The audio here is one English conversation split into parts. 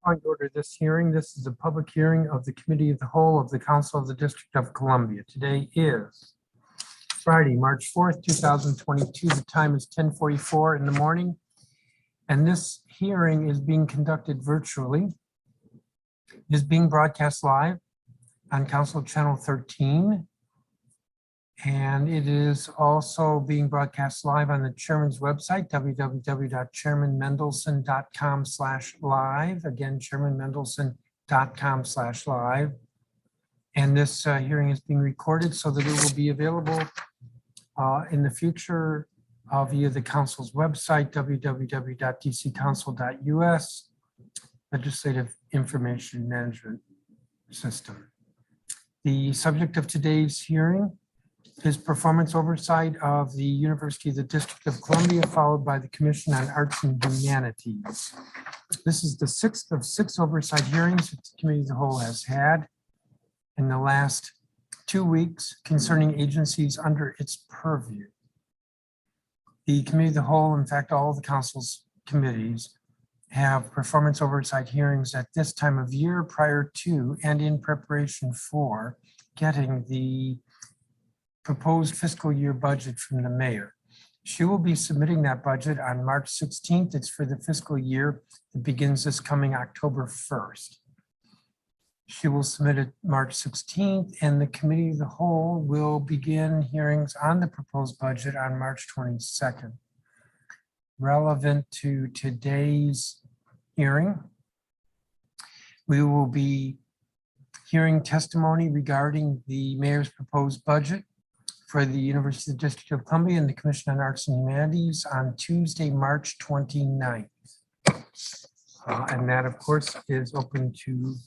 point to order this hearing. This is a public hearing of the Committee of the Whole of the Council of the District of Columbia. Today is Friday, March 4th, 2022. The time is 10:44 in the morning. And this hearing is being conducted virtually. It is being broadcast live on Council Channel 13. And it is also being broadcast live on the chairman's website, www.chairmanmendelson.com/live. Again, chairmanmendelson.com/live. And this hearing is being recorded so that it will be available in the future via the council's website, www.dccouncil.us, Legislative Information Management System. The subject of today's hearing is performance oversight of the University of the District of Columbia, followed by the Commission on Arts and Humanities. This is the sixth of 6 oversight hearings that the Committee of the Whole has had in the last 2 weeks concerning agencies under its purview. The Committee of the Whole, in fact, all of the council's committees have performance oversight hearings at this time of year prior to and in preparation for getting the proposed fiscal year budget from the mayor. She will be submitting that budget on March 16th. It's for the fiscal year that begins this coming October 1st. She will submit it March 16th, and the Committee of the Whole will begin hearings on the proposed budget on March 22nd. Relevant to today's hearing, we will be hearing testimony regarding the mayor's proposed budget for the University of the District of Columbia and the Commission on Arts and Humanities on Tuesday, March 29th. And that, of course, is open to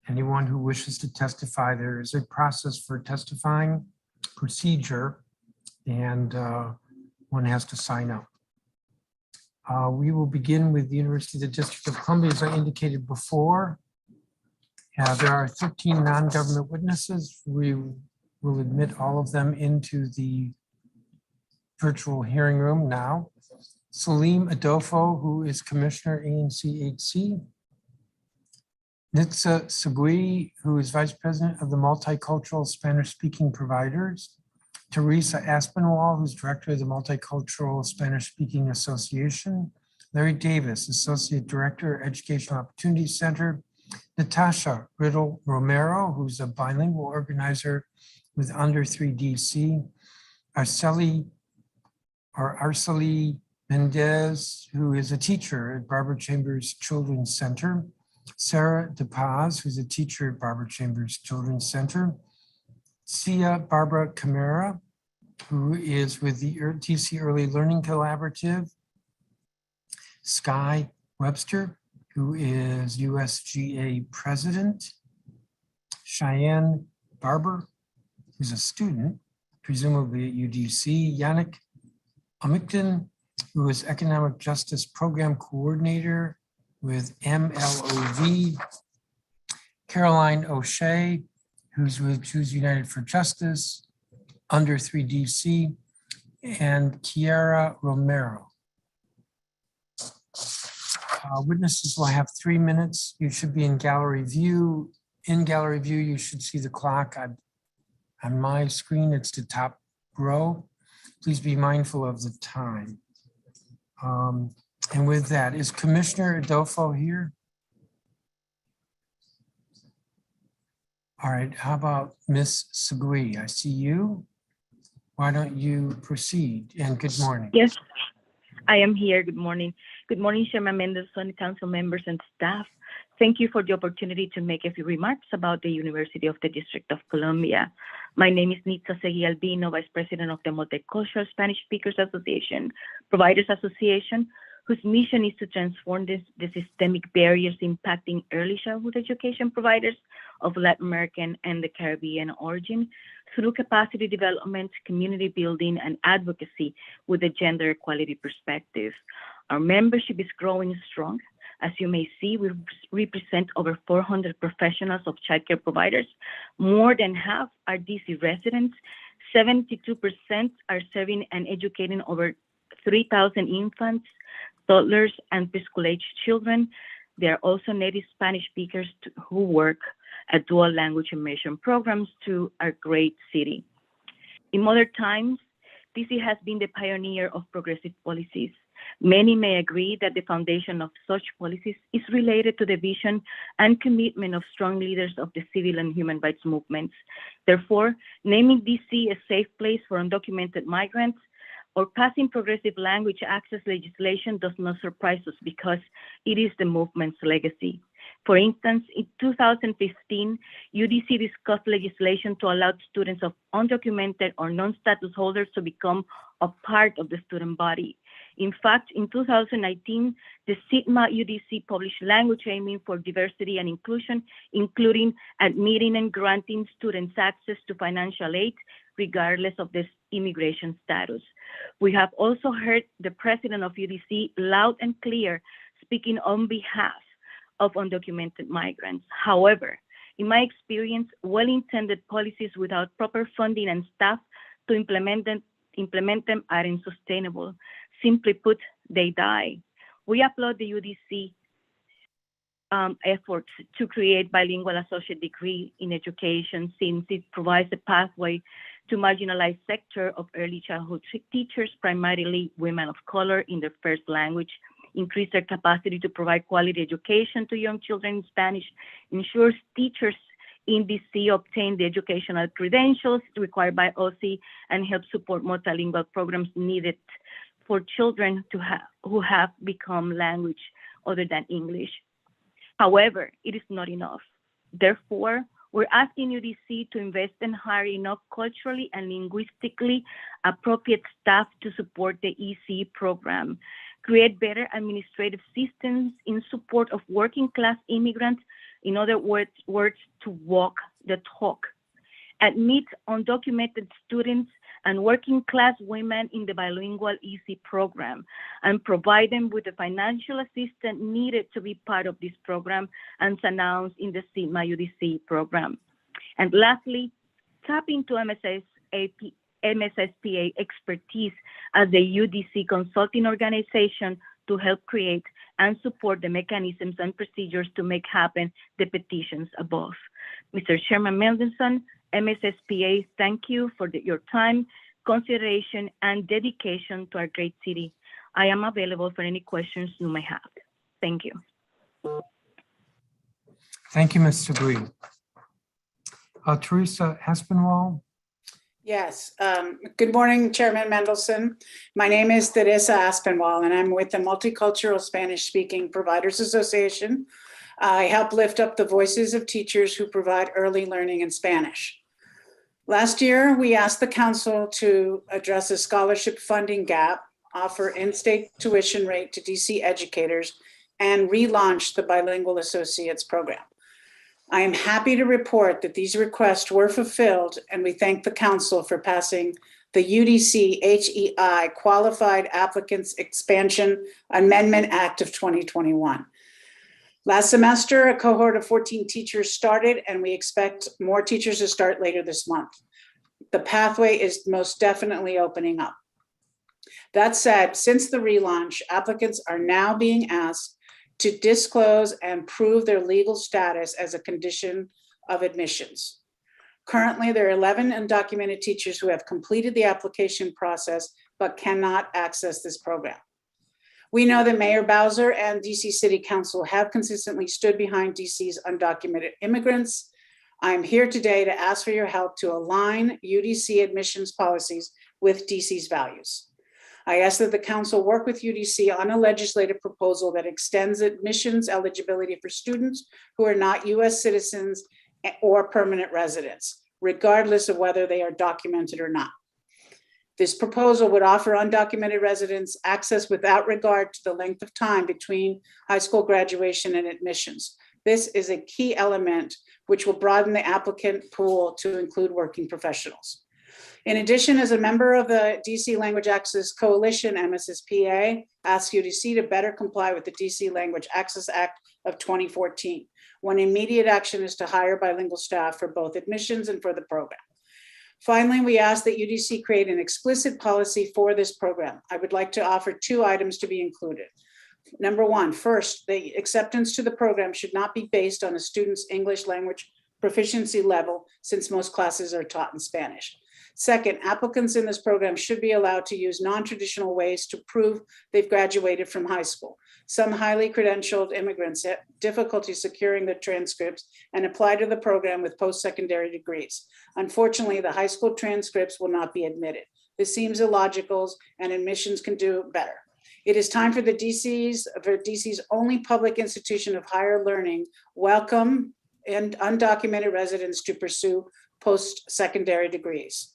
anyone who wishes to testify. There is a process for testifying, procedure, and one has to sign up. We will begin with the University of the District of Columbia, as I indicated before. There are 13 non-government witnesses. We will admit all of them into the virtual hearing room now. Salim Adolfo, who is Commissioner ANCHC. Nitsa Segui, who is Vice President of the Multicultural Spanish-Speaking Providers. Teresa Aspinwall, who's Director of the Multicultural Spanish-Speaking Association. Larry Davis, Associate Director, Educational Opportunity Center. Natasha Romero, who's a bilingual organizer with Under 3 DC. Arceli Mendez, who is a teacher at Barbara Chambers Children's Center. Sarah DePaz, who's a teacher at Barbara Chambers Children's Center. Sia Barbara Camara, who is with the DC Early Learning Collaborative. Sky Webster, who is USGA President. Cheyenne Barber, who's a student, presumably at UDC. Yannick Omicton, who is Economic Justice Program Coordinator with MLOV. Caroline O'Shea, who's with Choose United for Justice, Under 3 DC, and Kiara Romero. Witnesses will have 3 minutes. You should be in gallery view. In gallery view, you should see the clock. On my screen, it's the top row. Please be mindful of the time. And with that, is Commissioner Adolfo here? All right, how about Ms. Segui? I see you. Why don't you proceed? And good morning. Yes, I am here. Good morning. Good morning, Chairman Mendelson, council members and staff. Thank you for the opportunity to make a few remarks about the University of the District of Columbia. My name is Nitsa Segui Albino, Vice President of the Multicultural Spanish Speakers Association, Providers Association, whose mission is to transform the systemic barriers impacting early childhood education providers of Latin American and the Caribbean origin through capacity development, community building, and advocacy with a gender equality perspective. Our membership is growing strong. As you may see, we represent over 400 professionals of childcare providers. More than half are DC residents. 72% are serving and educating over 3,000 infants, toddlers, and preschool-age children. There are also native Spanish speakers who work at dual language immersion programs through our great city. In modern times, DC has been the pioneer of progressive policies. Many may agree that the foundation of such policies is related to the vision and commitment of strong leaders of the civil and human rights movements. Therefore, naming DC a safe place for undocumented migrants or passing progressive language access legislation does not surprise us because it is the movement's legacy. For instance, in 2015, UDC discussed legislation to allow students of undocumented or non-status holders to become a part of the student body. In fact, in 2019, the Sigma UDC published language aiming for diversity and inclusion, including admitting and granting students access to financial aid, regardless of their immigration status. We have also heard the president of UDC loud and clear speaking on behalf of undocumented migrants. However, in my experience, well-intended policies without proper funding and staff to implement them are unsustainable. Simply put, they die. We applaud the UDC efforts to create bilingual associate degree in education, since it provides a pathway to marginalized sector of early childhood teachers, primarily women of color in their first language, increase their capacity to provide quality education to young children in Spanish, ensures teachers in DC obtain the educational credentials required by OC, and help support multilingual programs needed for children who have become language other than English. However, it is not enough. Therefore, we're asking UDC to invest and hire enough culturally and linguistically appropriate staff to support the EC program, create better administrative systems in support of working class immigrants, in other words, to walk the talk, admit undocumented students and working class women in the bilingual EC program, and provide them with the financial assistance needed to be part of this program, as announced in the Sigma UDC program. And lastly, tap into MSSPA expertise as the UDC consulting organization to help create and support the mechanisms and procedures to make happen the petitions above. Mr. Chairman Mendelson, MSSPA, thank you for your time, consideration, and dedication to our great city. I am available for any questions you may have. Thank you. Thank you, Ms. Segui. Teresa Aspinwall. Yes. Good morning, Chairman Mendelson. My name is Teresa Aspinwall, and I'm with the Multicultural Spanish-Speaking Providers Association. I help lift up the voices of teachers who provide early learning in Spanish. Last year, we asked the council to address a scholarship funding gap, offer in-state tuition rate to DC educators, and relaunch the Bilingual Associates program. I am happy to report that these requests were fulfilled, and we thank the council for passing the UDC HEI Qualified Applicants Expansion Amendment Act of 2021. Last semester, a cohort of 14 teachers started, and we expect more teachers to start later this month. The pathway is most definitely opening up. That said, since the relaunch, applicants are now being asked to disclose and prove their legal status as a condition of admissions. Currently, there are 11 undocumented teachers who have completed the application process but cannot access this program. We know that Mayor Bowser and DC City Council have consistently stood behind DC's undocumented immigrants. I'm here today to ask for your help to align UDC admissions policies with DC's values. I ask that the council work with UDC on a legislative proposal that extends admissions eligibility for students who are not US citizens or permanent residents, regardless of whether they are documented or not. This proposal would offer undocumented residents access without regard to the length of time between high school graduation and admissions. This is a key element which will broaden the applicant pool to include working professionals. In addition, as a member of the DC Language Access Coalition, MSSPA asks UDC to better comply with the DC Language Access Act of 2014, when immediate action is to hire bilingual staff for both admissions and for the program. Finally, we ask that UDC create an explicit policy for this program. I would like to offer 2 items to be included. Number one, first, the acceptance to the program should not be based on a student's English language proficiency level, since most classes are taught in Spanish. Second, applicants in this program should be allowed to use non-traditional ways to prove they've graduated from high school. Some highly credentialed immigrants have difficulty securing the transcripts and apply to the program with post-secondary degrees. Unfortunately, the high school transcripts will not be admitted. This seems illogical, and admissions can do better. It is time for DC's only public institution of higher learning, welcome and undocumented residents to pursue post-secondary degrees.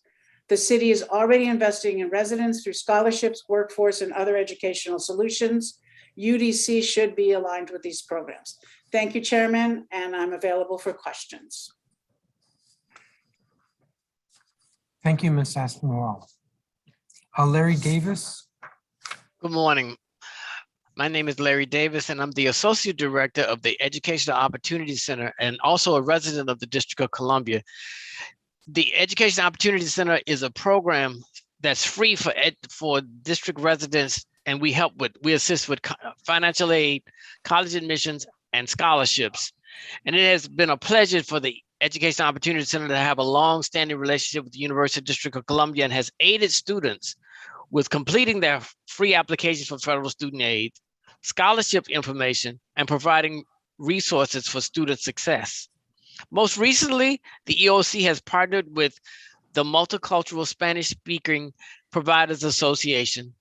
The city is already investing in residents through scholarships, workforce, and other educational solutions. UDC should be aligned with these programs. Thank you, Chairman, and I'm available for questions. Thank you, Ms. Aspinwall. Larry Davis. Good morning. My name is Larry Davis, and I'm the Associate Director of the Educational Opportunity Center and also a resident of the District of Columbia. The Education Opportunity Center is a program that's free for district residents, and we assist with financial aid, college admissions, and scholarships. And it has been a pleasure for the Education Opportunity Center to have a long-standing relationship with the University District of Columbia and has aided students with completing their free applications for federal student aid, scholarship information, and providing resources for student success. Most recently, the EOC has partnered with the Multicultural Spanish-Speaking Providers Association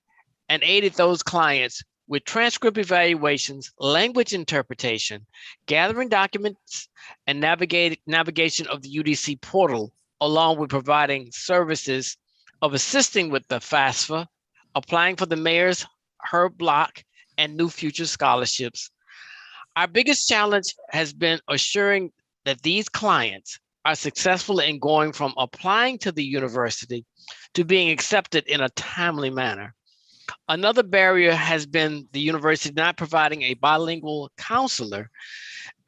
and aided those clients with transcript evaluations, language interpretation, gathering documents, and navigation of the UDC portal, along with providing services of assisting with the FAFSA, applying for the mayor's Herb Block and New Future scholarships. Our biggest challenge has been assuring that these clients are successful in going from applying to the university to being accepted in a timely manner. Another barrier has been the university not providing a bilingual counselor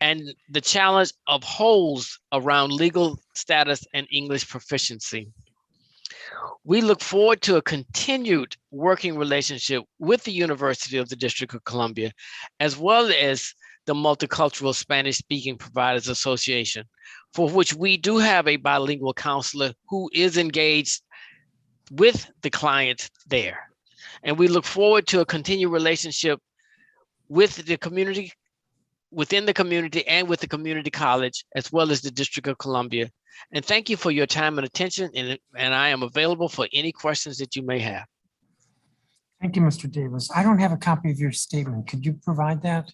and the challenge of holes around legal status and English proficiency. We look forward to a continued working relationship with the University of the District of Columbia, as well as the Multicultural Spanish-Speaking Providers Association, for which we do have a bilingual counselor who is engaged with the clients there. And we look forward to a continued relationship with the community, within the community and with the community college, as well as the District of Columbia. And thank you for your time and attention, and I am available for any questions that you may have. Thank you, Mr. Davis. I don't have a copy of your statement. Could you provide that?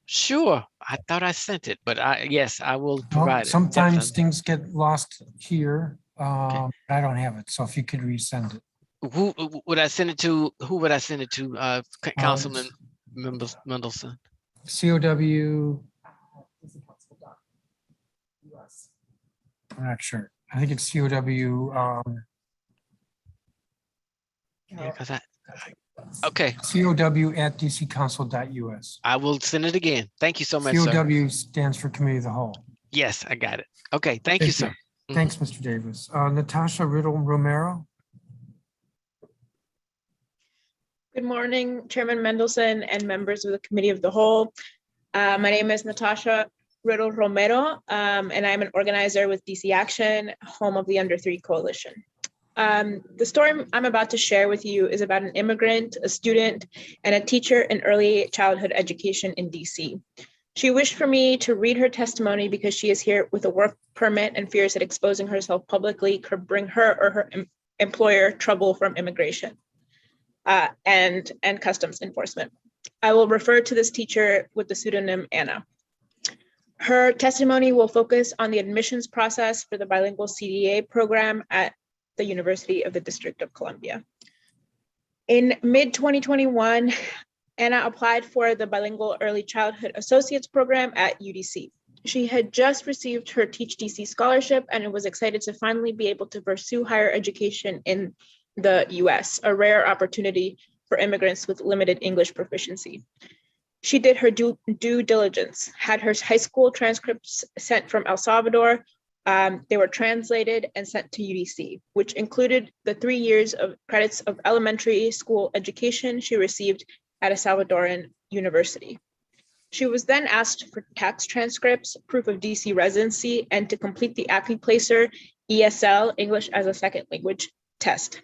Sure, I thought I sent it, but yes, I will provide it. Sometimes Definitely. things get lost here. Okay. I don't have it, so if you could resend it. Who would I send it to? Who would I send it to? Councilman Mendelson. COW. I'm not sure. I think it's COW. Yeah, okay. COW@dccouncil.us. I will send it again. Thank you so much, COW sir. stands for Committee of the Whole. Yes, I got it. Okay, thank you, sir. Thanks, Mr. Davis. Natasha Ritter Romero. Good morning, Chairman Mendelson and members of the Committee of the Whole. My name is Natasha Ritter Romero, and I'm an organizer with DC Action, home of the Under 3 Coalition. The story I'm about to share with you is about an immigrant, a student, and a teacher in early childhood education in DC. She wished for me to read her testimony because she is here with a work permit and fears that exposing herself publicly could bring her or her employer trouble from immigration and customs enforcement. I will refer to this teacher with the pseudonym Anna. Her testimony will focus on the admissions process for the bilingual CDA program at the University of the District of Columbia. In mid-2021, Anna applied for the Bilingual Early Childhood Associates program at UDC. She had just received her Teach DC scholarship and was excited to finally be able to pursue higher education in the US, a rare opportunity for immigrants with limited English proficiency. She did her due diligence, had her high school transcripts sent from El Salvador. They were translated and sent to UDC, which included the 3 years of credits of elementary school education she received at a Salvadoran university. She was then asked for tax transcripts, proof of DC residency, and to complete the AccuPlacer ESL, English as a Second Language test.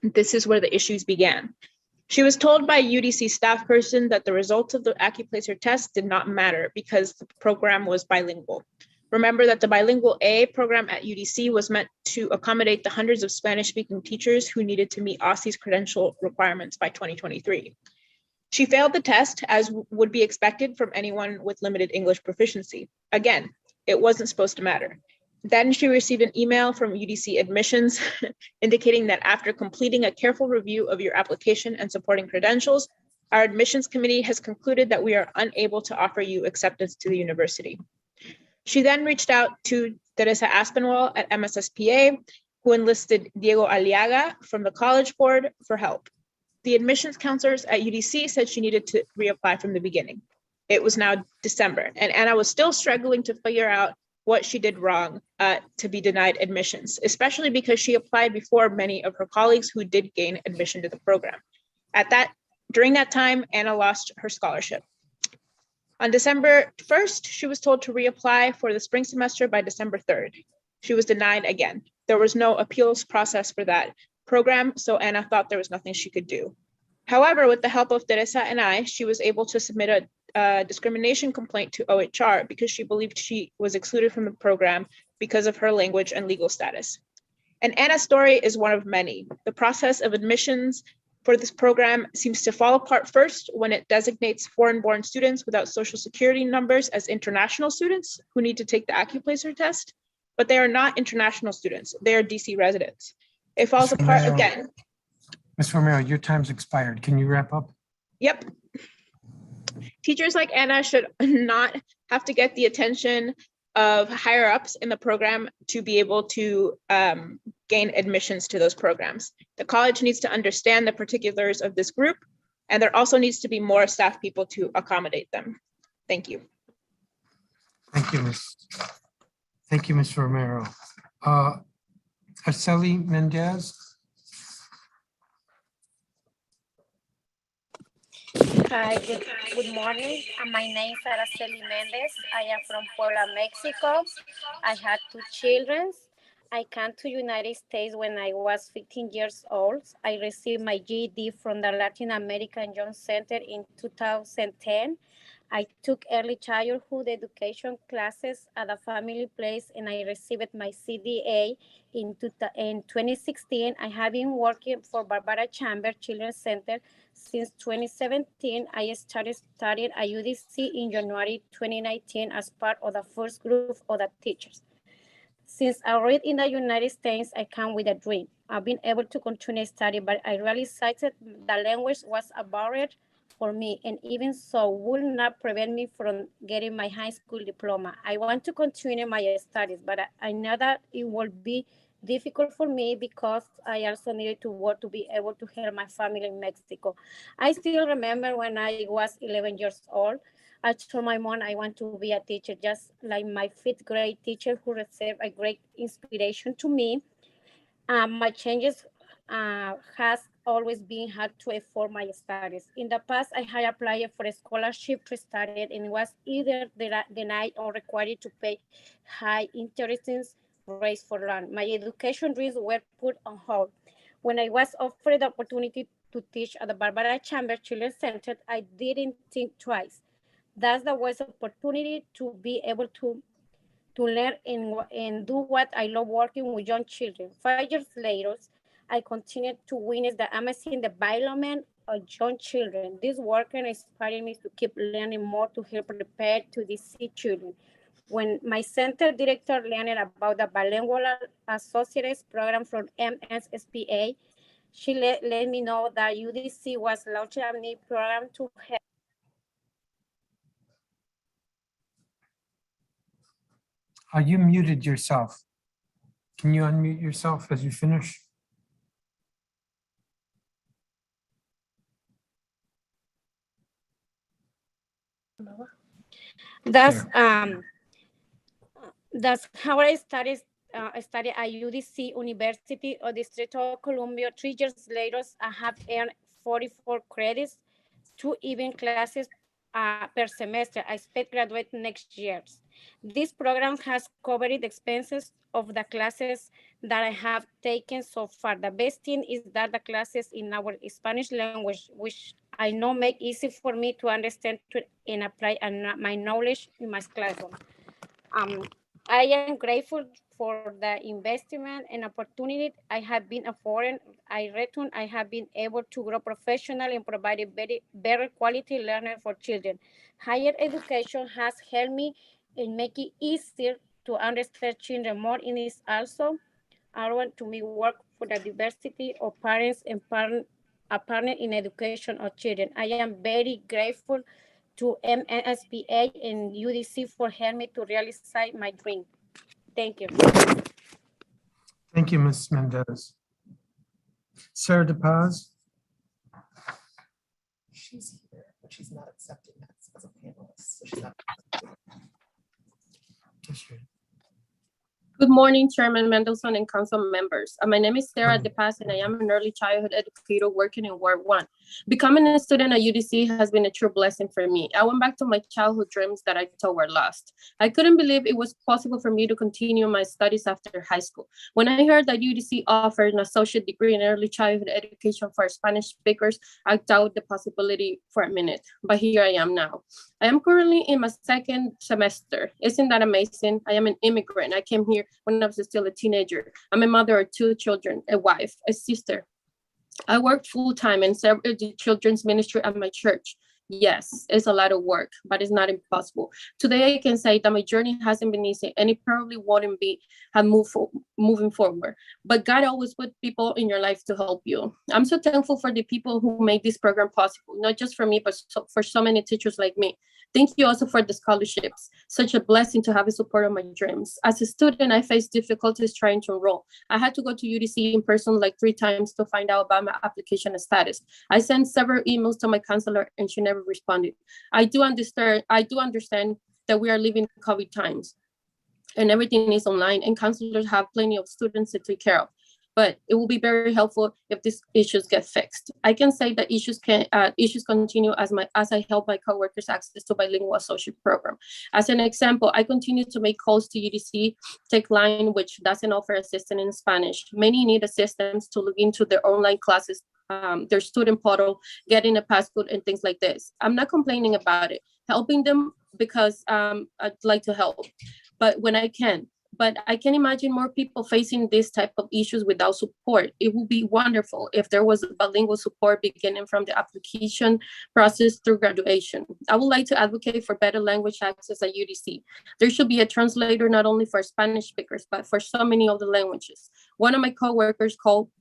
This is where the issues began. She was told by a UDC staff person that the results of the AccuPlacer test did not matter because the program was bilingual. Remember that the Bilingual A program at UDC was meant to accommodate the hundreds of Spanish-speaking teachers who needed to meet OSCE's credential requirements by 2023. She failed the test, as would be expected from anyone with limited English proficiency. Again, it wasn't supposed to matter. Then she received an email from UDC admissions indicating that after completing a careful review of your application and supporting credentials, our admissions committee has concluded that we are unable to offer you acceptance to the university. She then reached out to Teresa Aspinwall at MSSPA, who enlisted Diego Aliaga from the College Board for help. The admissions counselors at UDC said she needed to reapply from the beginning. It was now December, and Anna was still struggling to figure out what she did wrong to be denied admissions, especially because she applied before many of her colleagues who did gain admission to the program. During that time, Anna lost her scholarship. On December 1st, she was told to reapply for the spring semester by December 3rd. She was denied again. There was no appeals process for that program, so Anna thought there was nothing she could do. However, with the help of Teresa and I, she was able to submit a discrimination complaint to OHR because she believed she was excluded from the program because of her language and legal status. And Anna's story is one of many. The process of admissions for this program seems to fall apart first when it designates foreign-born students without social security numbers as international students who need to take the AccuPlacer test, but they are not international students. They are DC residents. It falls apart again. Ms. Romero, your time's expired. Can you wrap up? Yep. Teachers like Anna should not have to get the attention of higher ups in the program to be able to gain admissions to those programs. The college needs to understand the particulars of this group, and there also needs to be more staff people to accommodate them. Thank you. Thank you, Ms. Romero. Araceli Mendez. Hi, good morning. My name is Araceli Mendez. I am from Puebla, Mexico. I had 2 children. I came to United States when I was 15 years old. I received my GED from the Latin American Young Center in 2010. I took early childhood education classes at a family place, and I received my CDA in 2016. I have been working for Barbara Chambers Children's Center since 2017. I started studying at UDC in January 2019 as part of the first group of the teachers. Since I read in the United States, I come with a dream. I've been able to continue studying, but I realized that the language was a barrier for me, and even so will not prevent me from getting my high school diploma. I want to continue my studies, but I know that it will be difficult for me because I also needed to work to be able to help my family in Mexico. I still remember when I was 11 years old, I told my mom I want to be a teacher, just like my 5th grade teacher who received a great inspiration to me. My changes has always been hard to afford my studies. In the past, I had applied for a scholarship to study and was either denied or required to pay high interest rates for loan. My education dreams were put on hold. When I was offered the opportunity to teach at the Barbara Chambers Children's Center, I didn't think twice. That's the best opportunity to be able to learn and do what I love, working with young children. 5 years later, I continued to witness the amazing development of young children. This work inspired me to keep learning more to help prepare to DC children. When my center director learned about the Bilingual Associates program from MSSPA, she let me know that UDC was launching a new program to help. You muted yourself. Can you unmute yourself as you finish? That's how I studied. I studied at UDC University of District of Columbia. 3 years later, I have earned 44 credits 2 even classes per semester. I expect graduate next year. This program has covered the expenses of the classes that I have taken so far. The best thing is that the classes in our Spanish language, which I know make easy for me to understand and apply my knowledge in my classroom. I am grateful for the investment and opportunity I have been afforded. I reckon I have been able to grow professionally and provide a better quality learning for children. Higher education has helped me in making it easier to understand children more. It is also want to me work for the diversity of parents and a partner in education of children. I am very grateful to MNSPA and UDC for helping me to realize my dream. Thank you. Thank you, Ms. Mendez. Sarah DePaz? She's here, but she's not accepting us as a panelist. So she's not. Good morning, Chairman Mendelson and council members. My name is Sarah DePaz, and I am an early childhood educator working in Ward 1. Becoming a student at UDC has been a true blessing for me. I went back to my childhood dreams that I thought were lost. I couldn't believe it was possible for me to continue my studies after high school. When I heard that UDC offered an associate degree in early childhood education for Spanish speakers, I doubted the possibility for a minute, but here I am now. I am currently in my second semester. Isn't that amazing? I am an immigrant. I came here when I was still a teenager. I'm a mother of 2 children, a wife, a sister. I work full-time and serve the children's ministry at my church. Yes, it's a lot of work, but it's not impossible. Today, I can say that my journey hasn't been easy, and it probably wouldn't be moving forward. But God always put people in your life to help you. I'm so thankful for the people who made this program possible, not just for me, but for so many teachers like me. Thank you also for the scholarships. Such a blessing to have the support of my dreams. As a student, I faced difficulties trying to enroll. I had to go to UDC in person like 3 times to find out about my application status. I sent several emails to my counselor and she never responded. I do understand that we are living COVID times and everything is online and counselors have plenty of students to take care of. But it will be very helpful if these issues get fixed. I can say that issues continue as I help my coworkers access to bilingual associate program. As an example, I continue to make calls to UDC Tech Line, which doesn't offer assistance in Spanish. Many need assistance to log into their online classes, their student portal, getting a passcode and things like this. I'm not complaining about it, helping them because I'd like to help, but when I can. But I can imagine more people facing this type of issues without support. It would be wonderful if there was bilingual support beginning from the application process through graduation. I would like to advocate for better language access at UDC. There should be a translator not only for Spanish speakers, but for so many other languages. One of my coworkers called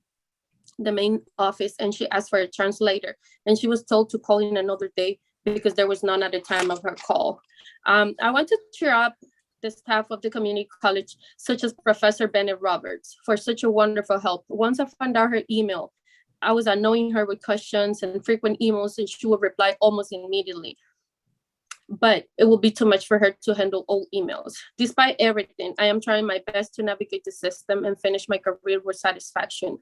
the main office and she asked for a translator and she was told to call in another day because there was none at the time of her call. I want to cheer up the staff of the community college, such as Professor Bennett Roberts, for such a wonderful help. Once I found out her email, I was annoying her with questions and frequent emails, and she would reply almost immediately. But it will be too much for her to handle all emails. Despite everything, I am trying my best to navigate the system and finish my career with satisfaction.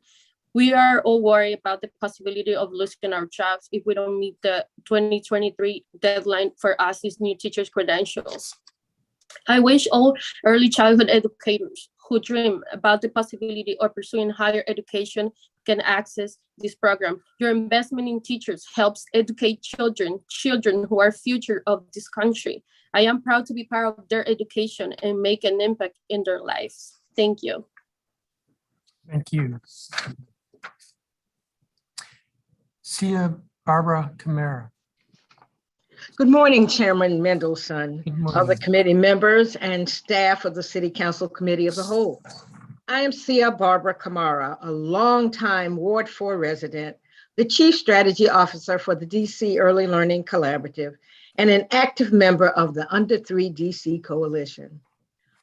We are all worried about the possibility of losing our jobs if we don't meet the 2023 deadline for us as new teachers' credentials. I wish all early childhood educators who dream about the possibility of pursuing higher education can access this program. Your investment in teachers helps educate children who are future of this country. I am proud to be part of their education and make an impact in their lives. Thank you. Thank you. Sia Barbara Camara. Good morning, Chairman Mendelson, Good morning. other committee members, and staff of the City Council Committee of the Whole. I am Sia Barbara Camara, a longtime Ward 4 resident, the Chief Strategy Officer for the DC Early Learning Collaborative, and an active member of the Under 3 DC Coalition.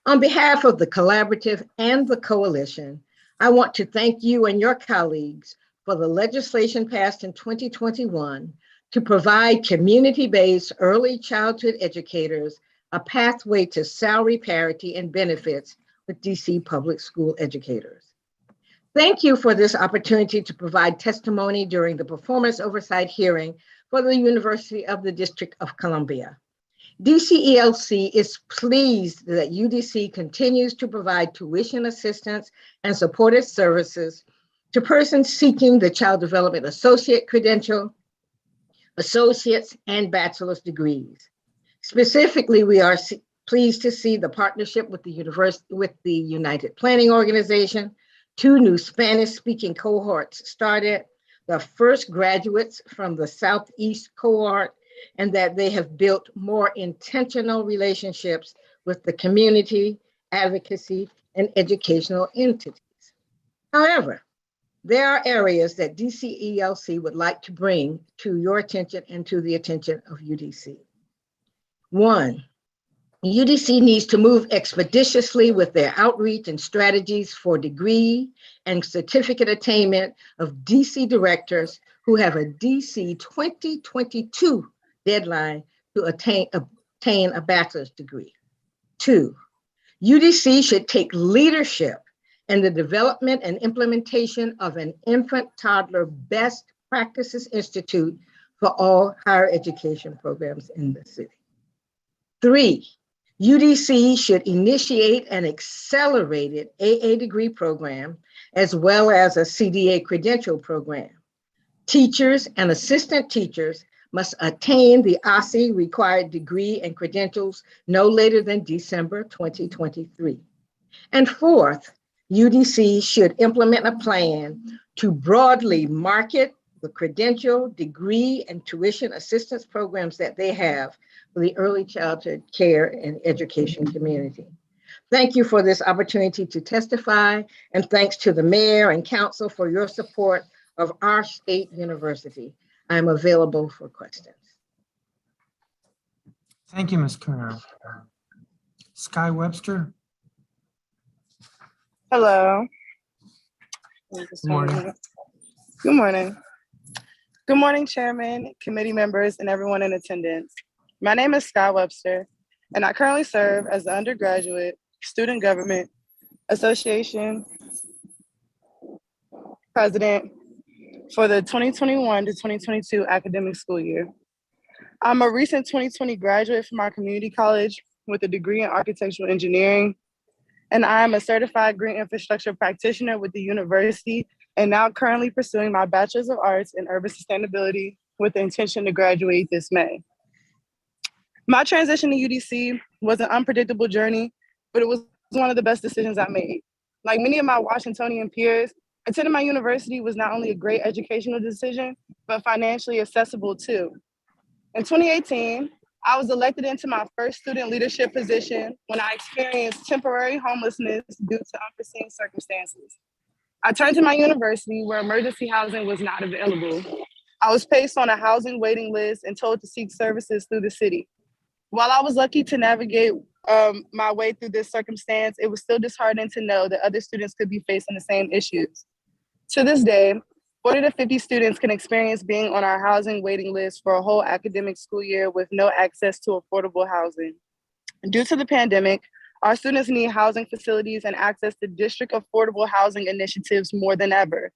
On behalf of the collaborative and the coalition, I want to thank you and your colleagues for the legislation passed in 2021 to provide community-based early childhood educators a pathway to salary parity and benefits with DC public school educators. Thank you for this opportunity to provide testimony during the performance oversight hearing for the University of the District of Columbia. DCELC is pleased that UDC continues to provide tuition assistance and supportive services to persons seeking the Child Development Associate credential, associate's, and bachelor's degrees. Specifically, we are pleased to see the partnership with the United Planning Organization, 2 new Spanish-speaking cohorts started, the first graduates from the Southeast cohort, and that they have built more intentional relationships with the community, advocacy, and educational entities. However, there are areas that DCELC would like to bring to your attention and to the attention of UDC. 1, UDC needs to move expeditiously with their outreach and strategies for degree and certificate attainment of DC directors who have a DC 2022 deadline to attain a bachelor's degree. 2, UDC should take leadership in the development and implementation of an infant toddler best practices institute for all higher education programs in the city. 3, UDC should initiate an accelerated AA degree program as well as a CDA credential program. Teachers and assistant teachers must attain the OSCE required degree and credentials no later than December 2023. And 4th, UDC should implement a plan to broadly market the credential, degree, and tuition assistance programs that they have for the early childhood care and education community. Thank you for this opportunity to testify, and thanks to the mayor and council for your support of our state university. I'm available for questions. Thank you, Ms. Camaro. Sky Webster. Hello. Good morning. Good morning. Good morning, Chairman, committee members, and everyone in attendance. My name is Sky Webster, and I currently serve as the undergraduate Student Government Association President for the 2021 to 2022 academic school year. I'm a recent 2020 graduate from our community college with a degree in architectural engineering, and I am a certified green infrastructure practitioner with the university, and now currently pursuing my Bachelor's of Arts in Urban Sustainability with the intention to graduate this May. My transition to UDC was an unpredictable journey, but it was one of the best decisions I made. Like many of my Washingtonian peers, attending my university was not only a great educational decision, but financially accessible too. In 2018, I was elected into my first student leadership position when I experienced temporary homelessness due to unforeseen circumstances. I turned to my university where emergency housing was not available. I was placed on a housing waiting list and told to seek services through the city. While I was lucky to navigate my way through this circumstance, it was still disheartening to know that other students could be facing the same issues. To this day, 40 to 50 students can experience being on our housing waiting list for a whole academic school year with no access to affordable housing. Due to the pandemic, our students need housing facilities and access to district affordable housing initiatives more than ever.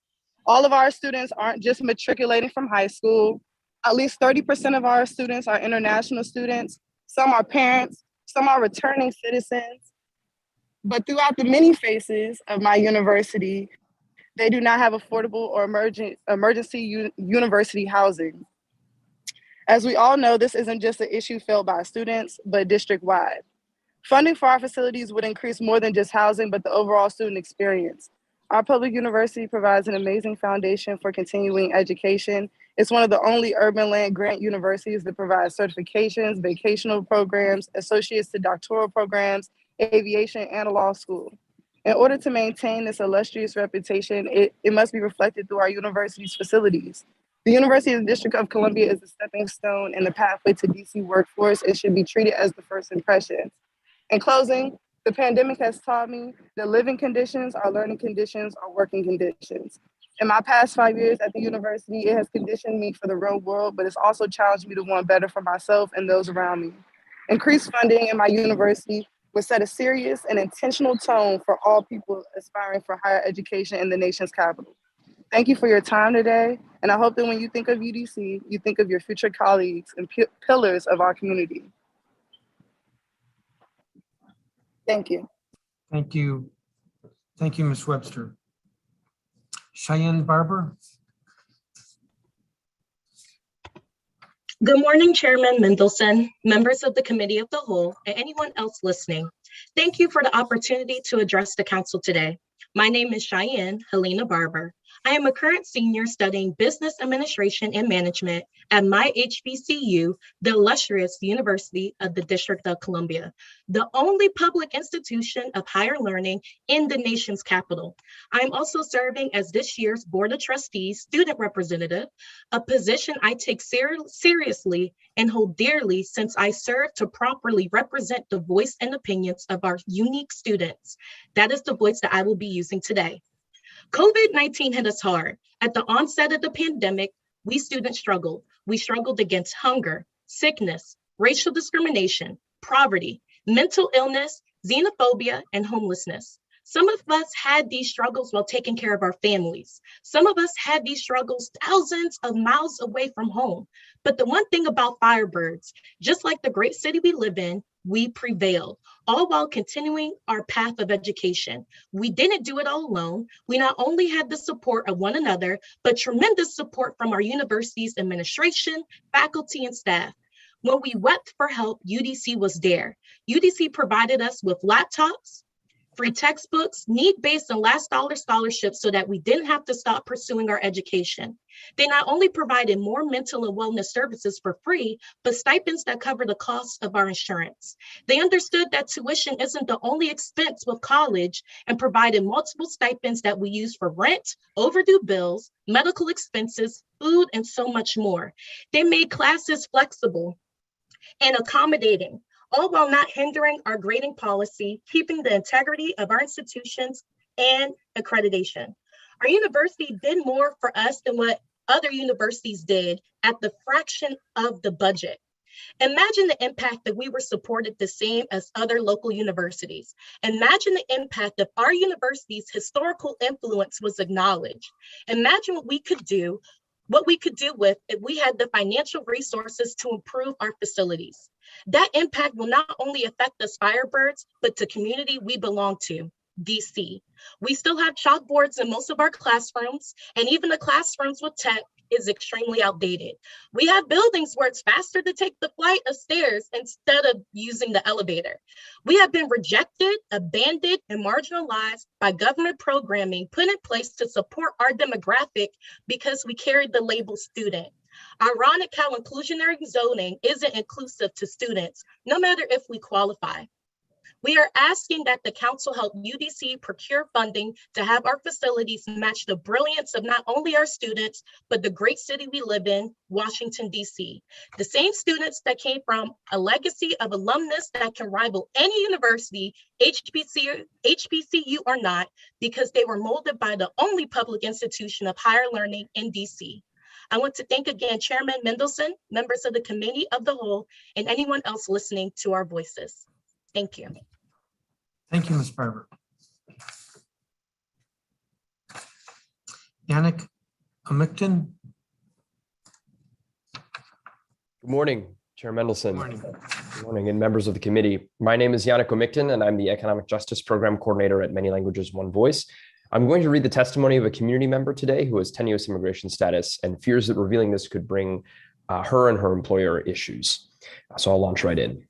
All of our students aren't just matriculating from high school. At least 30% of our students are international students. Some are parents, some are returning citizens. But throughout the many phases of my university, they do not have affordable or emergency university housing. As we all know, this isn't just an issue felt by students, but district-wide. Funding for our facilities would increase more than just housing, but the overall student experience. Our public university provides an amazing foundation for continuing education. It's one of the only urban land grant universities that provides certifications, vocational programs, associates to doctoral programs, aviation, and a law school. In order to maintain this illustrious reputation, it must be reflected through our university's facilities. The University of the District of Columbia is a stepping stone in the pathway to DC workforce and should be treated as the first impressions. In closing, the pandemic has taught me that living conditions are learning conditions are working conditions. In my past 5 years at the university, it has conditioned me for the real world, but it's also challenged me to want better for myself and those around me. Increased funding in my university would set a serious and intentional tone for all people aspiring for higher education in the nation's capital. Thank you for your time today. And I hope that when you think of UDC, you think of your future colleagues and pillars of our community. Thank you. Thank you. Thank you, Ms. Webster. Cheyenne Barber. Good morning, Chairman Mendelson, members of the Committee of the Whole, and anyone else listening. Thank you for the opportunity to address the Council today. My name is Cheyenne Helena Barber. I am a current senior studying Business Administration and Management at my HBCU, the illustrious University of the District of Columbia, the only public institution of higher learning in the nation's capital. I am also serving as this year's Board of Trustees student representative, a position I take seriously and hold dearly since I serve to properly represent the voice and opinions of our unique students. That is the voice that I will be using today. COVID-19 hit us hard. At the onset of the pandemic, we students struggled. We struggled against hunger, sickness, racial discrimination, poverty, mental illness, xenophobia, and homelessness. Some of us had these struggles while taking care of our families. Some of us had these struggles thousands of miles away from home. But the one thing about Firebirds, just like the great city we live in, we prevailed, all while continuing our path of education. We didn't do it all alone. We not only had the support of one another, but tremendous support from our university's administration, faculty, and staff. When we wept for help, UDC was there. UDC provided us with laptops, free textbooks, need-based and last dollar scholarships so that we didn't have to stop pursuing our education. They not only provided more mental and wellness services for free, but stipends that cover the cost of our insurance. They understood that tuition isn't the only expense with college and provided multiple stipends that we use for rent, overdue bills, medical expenses, food, and so much more. They made classes flexible and accommodating, all while not hindering our grading policy, keeping the integrity of our institutions and accreditation. Our university did more for us than what other universities did at the fraction of the budget. Imagine the impact that we were supported the same as other local universities. Imagine the impact if our university's historical influence was acknowledged. Imagine what we could do with if we had the financial resources to improve our facilities. That impact will not only affect us Firebirds, but the community we belong to, DC. We still have chalkboards in most of our classrooms, and even the classrooms with tech is extremely outdated. We have buildings where it's faster to take the flight of stairs instead of using the elevator. We have been rejected, abandoned, and marginalized by government programming put in place to support our demographic because we carried the label student. Ironic how inclusionary zoning isn't inclusive to students, no matter if we qualify. We are asking that the council help UDC procure funding to have our facilities match the brilliance of not only our students, but the great city we live in, Washington, DC. The same students that came from a legacy of alumnus that can rival any university, HBCU or not, because they were molded by the only public institution of higher learning in DC. I want to thank again Chairman Mendelson, members of the Committee of the Whole, and anyone else listening to our voices. Thank you. Thank you, Ms. Barber. Yannick Amicton. Good morning, Chair Mendelson. Good morning. Good morning, and members of the committee. My name is Yannick Amicton, and I'm the Economic Justice Program Coordinator at Many Languages, One Voice. I'm going to read the testimony of a community member today who has tenuous immigration status and fears that revealing this could bring her and her employer issues. So I'll launch right in.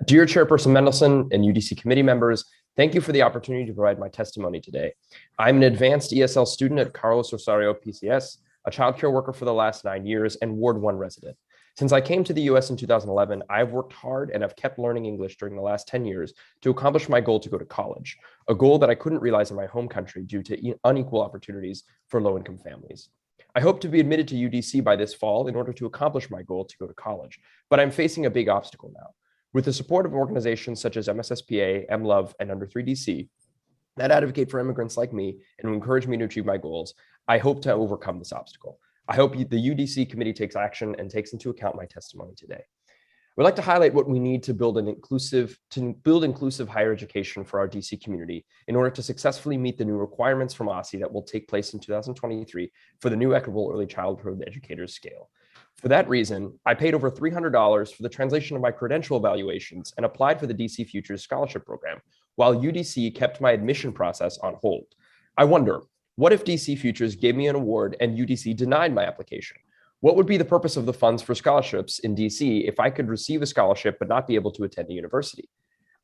Dear Chairperson Mendelson and UDC committee members, thank you for the opportunity to provide my testimony today. I'm an advanced ESL student at Carlos Rosario PCS, a childcare worker for the last 9 years, and Ward 1 resident. Since I came to the US in 2011, I've worked hard and have kept learning English during the last 10 years to accomplish my goal to go to college, a goal that I couldn't realize in my home country due to unequal opportunities for low-income families. I hope to be admitted to UDC by this fall in order to accomplish my goal to go to college, but I'm facing a big obstacle now. With the support of organizations such as MSSPA, MLove, and Under 3DC that advocate for immigrants like me and who encourage me to achieve my goals, I hope to overcome this obstacle. I hope the UDC committee takes action and takes into account my testimony today. We'd like to highlight what we need to build inclusive higher education for our DC community in order to successfully meet the new requirements from OSSI that will take place in 2023 for the new equitable early childhood educators scale. For that reason, I paid over $300 for the translation of my credential evaluations and applied for the DC Futures Scholarship Program, while UDC kept my admission process on hold. I wonder, what if DC Futures gave me an award and UDC denied my application? What would be the purpose of the funds for scholarships in DC if I could receive a scholarship but not be able to attend a university?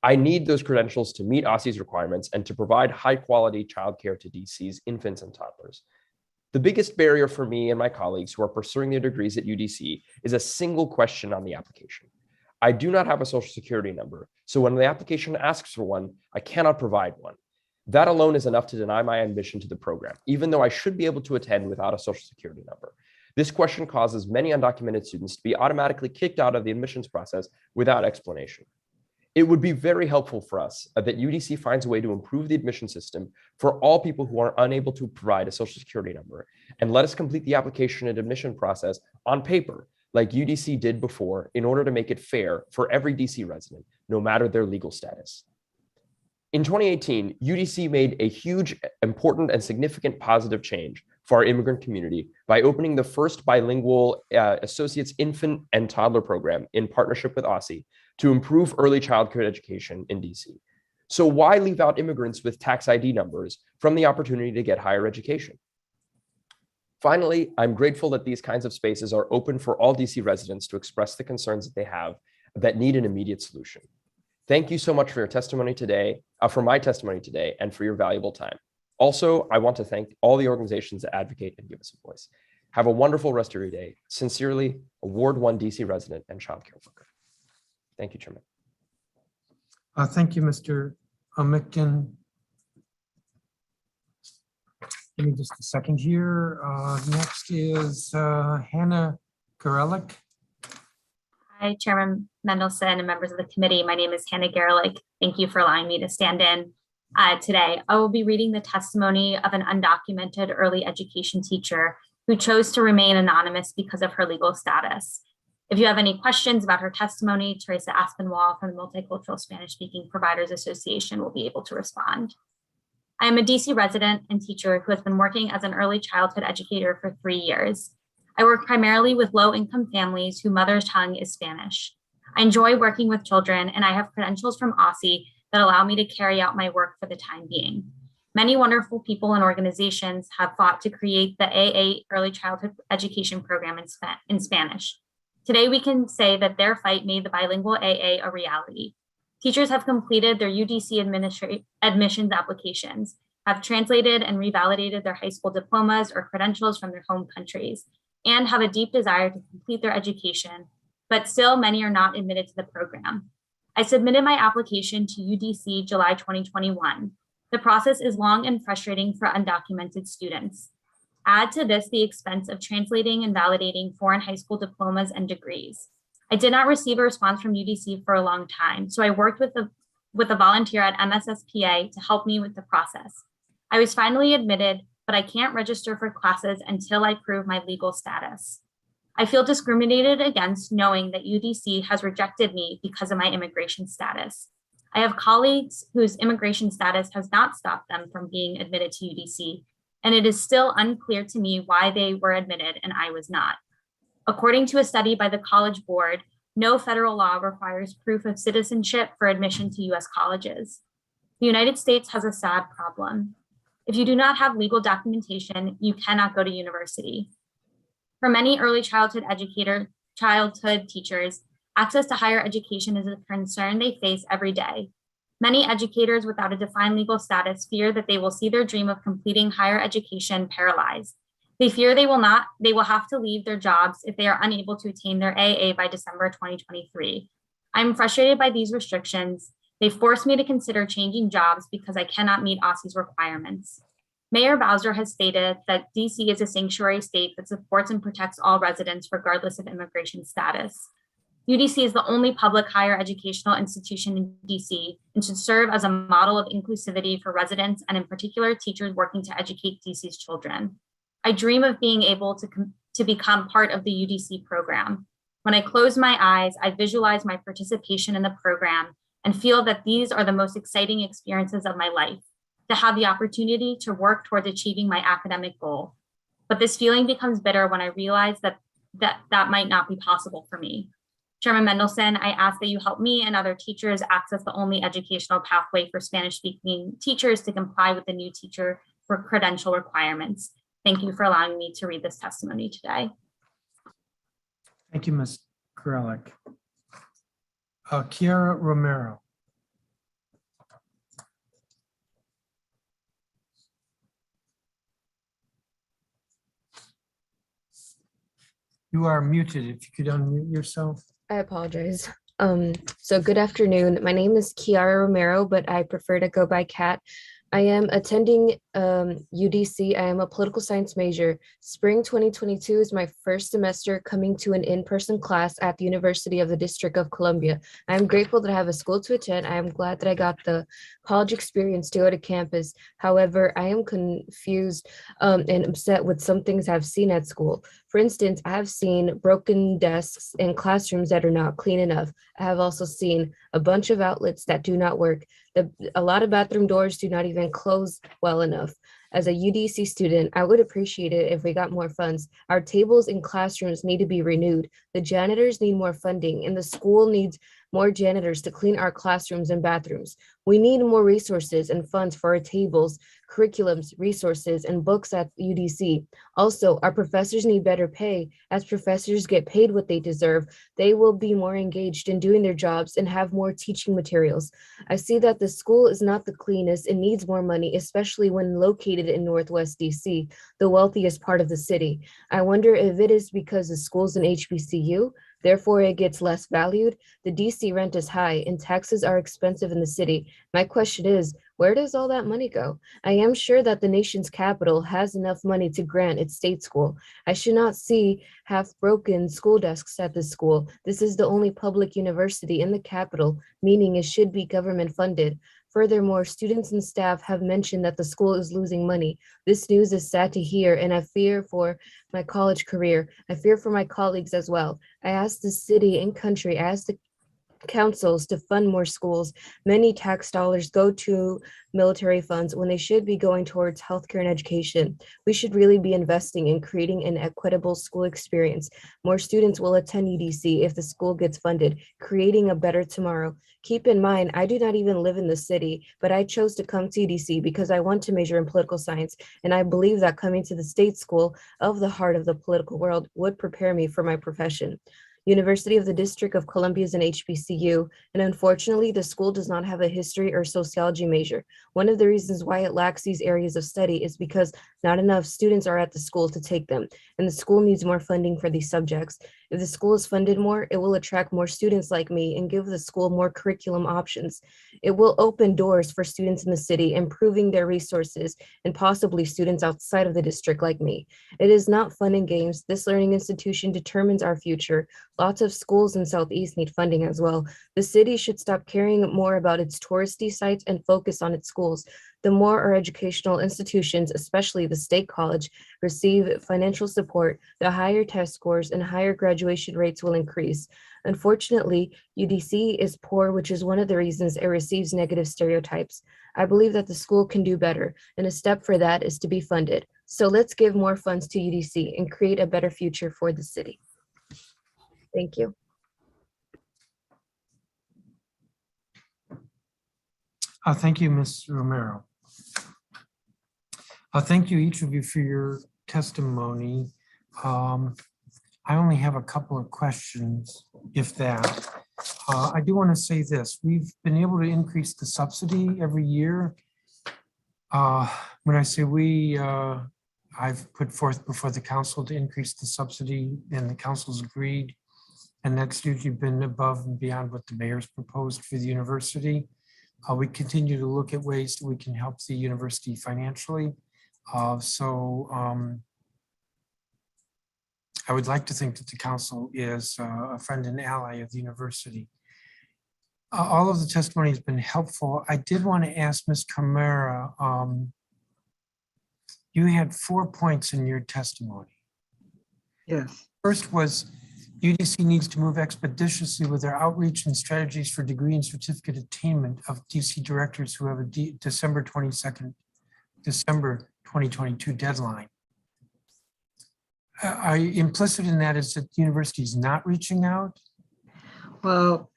I need those credentials to meet OSSI's requirements and to provide high quality childcare to DC's infants and toddlers. The biggest barrier for me and my colleagues who are pursuing their degrees at UDC is a single question on the application. I do not have a social security number, so when the application asks for one, I cannot provide one. That alone is enough to deny my admission to the program, even though I should be able to attend without a social security number. This question causes many undocumented students to be automatically kicked out of the admissions process without explanation. It would be very helpful for us that UDC finds a way to improve the admission system for all people who are unable to provide a social security number, and let us complete the application and admission process on paper, like UDC did before, in order to make it fair for every DC resident, no matter their legal status. In 2018, UDC made a huge, important, and significant positive change for our immigrant community by opening the first bilingual Associate's Infant and Toddler Program in partnership with OSSI to improve early childhood education in DC. So why leave out immigrants with tax ID numbers from the opportunity to get higher education? Finally, I'm grateful that these kinds of spaces are open for all DC residents to express the concerns that they have that need an immediate solution. Thank you so much for your testimony today, for my testimony today, and for your valuable time. Also, I want to thank all the organizations that advocate and give us a voice. Have a wonderful rest of your day. Sincerely, Award 1 DC resident and child care worker. Thank you, Chairman. Thank you, Mr. Micton. Give me just a second here. Next is Hannah Garelick. Hi, Chairman Mendelson and members of the committee. My name is Hannah Garelick. Thank you for allowing me to stand in today. I will be reading the testimony of an undocumented early education teacher who chose to remain anonymous because of her legal status. If you have any questions about her testimony, Teresa Aspinwall from the Multicultural Spanish-Speaking Providers Association will be able to respond. I am a DC resident and teacher who has been working as an early childhood educator for 3 years. I work primarily with low-income families whose mother tongue is Spanish. I enjoy working with children, and I have credentials from OSSI that allow me to carry out my work for the time being. Many wonderful people and organizations have fought to create the AA Early Childhood Education Program in Spanish. Today, we can say that their fight made the bilingual AA a reality. Teachers have completed their UDC admissions applications, have translated and revalidated their high school diplomas or credentials from their home countries, and have a deep desire to complete their education, but still many are not admitted to the program. I submitted my application to UDC July 2021. The process is long and frustrating for undocumented students. Add to this the expense of translating and validating foreign high school diplomas and degrees. I did not receive a response from UDC for a long time, so I worked with a volunteer at MSSPA to help me with the process. I was finally admitted, but I can't register for classes until I prove my legal status. I feel discriminated against knowing that UDC has rejected me because of my immigration status. I have colleagues whose immigration status has not stopped them from being admitted to UDC, and it is still unclear to me why they were admitted and I was not. According to a study by the College Board, no federal law requires proof of citizenship for admission to US colleges. The United States has a sad problem. If you do not have legal documentation, you cannot go to university. For many early childhood teachers, access to higher education is a concern they face every day. Many educators without a defined legal status fear that they will see their dream of completing higher education paralyzed. They fear they will have to leave their jobs if they are unable to attain their AA by December 2023. I'm frustrated by these restrictions. They force me to consider changing jobs because I cannot meet OSSI's requirements. Mayor Bowser has stated that DC is a sanctuary state that supports and protects all residents regardless of immigration status. UDC is the only public higher educational institution in DC and should serve as a model of inclusivity for residents and in particular teachers working to educate DC's children. I dream of being able to become part of the UDC program. When I close my eyes, I visualize my participation in the program and feel that these are the most exciting experiences of my life, to have the opportunity to work towards achieving my academic goal. But this feeling becomes bitter when I realize that might not be possible for me. Chairman Mendelson, I ask that you help me and other teachers access the only educational pathway for Spanish-speaking teachers to comply with the new teacher credential requirements. Thank you for allowing me to read this testimony today. Thank you, Ms. Grelick. Kiara Romero. You are muted. If you could unmute yourself. I apologize. So good afternoon. My name is Kiara Romero, but I prefer to go by Kat. I am attending UDC. I am a political science major. Spring 2022 is my first semester coming to an in-person class at the University of the District of Columbia. I am grateful that I have a school to attend. I am glad that I got the college experience to go to campus. However, I am confused and upset with some things I've seen at school. For instance, I have seen broken desks in classrooms that are not clean enough. I have also seen a bunch of outlets that do not work. A lot of bathroom doors do not even close well enough. As a UDC student, I would appreciate it if we got more funds. Our tables in classrooms need to be renewed. The janitors need more funding, and the school needs more janitors to clean our classrooms and bathrooms. We need more resources and funds for our tables, curriculums, resources, and books at UDC. Also, our professors need better pay. As professors get paid what they deserve, they will be more engaged in doing their jobs and have more teaching materials. I see that the school is not the cleanest and needs more money, especially when located in Northwest DC, the wealthiest part of the city. I wonder if it is because the school's an HBCU, therefore it gets less valued. The DC rent is high and taxes are expensive in the city. My question is, where does all that money go? I am sure that the nation's capital has enough money to grant its state school. I should not see half-broken school desks at this school. This is the only public university in the capital, meaning it should be government funded. Furthermore, students and staff have mentioned that the school is losing money. This news is sad to hear, and I fear for my college career. I fear for my colleagues as well. I ask the city and country, I ask the councils to fund more schools. Many tax dollars go to military funds when they should be going towards healthcare and education. We should really be investing in creating an equitable school experience. More students will attend UDC if the school gets funded, creating a better tomorrow. Keep in mind, I do not even live in the city, but I chose to come to UDC because I want to major in political science, and I believe that coming to the state school of the heart of the political world would prepare me for my profession. University of the District of Columbia is an HBCU, and unfortunately, the school does not have a history or sociology major. One of the reasons why it lacks these areas of study is because not enough students are at the school to take them, and the school needs more funding for these subjects. If the school is funded more, it will attract more students like me and give the school more curriculum options. It will open doors for students in the city, improving their resources, and possibly students outside of the district like me. It is not fun and games. This learning institution determines our future. Lots of schools in Southeast need funding as well. The city should stop caring more about its touristy sites and focus on its schools. The more our educational institutions, especially the state college, receive financial support, the higher test scores and higher graduation rates will increase. Unfortunately, UDC is poor, which is one of the reasons it receives negative stereotypes. I believe that the school can do better, and a step for that is to be funded. So let's give more funds to UDC and create a better future for the city. Thank you. Thank you, Ms. Romero. Thank you, each of you, for your testimony. I only have a couple of questions, if that. I do want to say this. We've been able to increase the subsidy every year. When I say we, I've put forth before the council to increase the subsidy, and the council's agreed. And that's usually been above and beyond what the mayor's proposed for the university. We continue to look at ways that we can help the university financially. I would like to think that the council is a friend and ally of the university. All of the testimony has been helpful. I did want to ask Ms. Camara, you had 4 points in your testimony. Yes. First was UDC needs to move expeditiously with their outreach and strategies for degree and certificate attainment of DC directors who have a December 2022 deadline. Implicit in that is that the university is not reaching out? Well,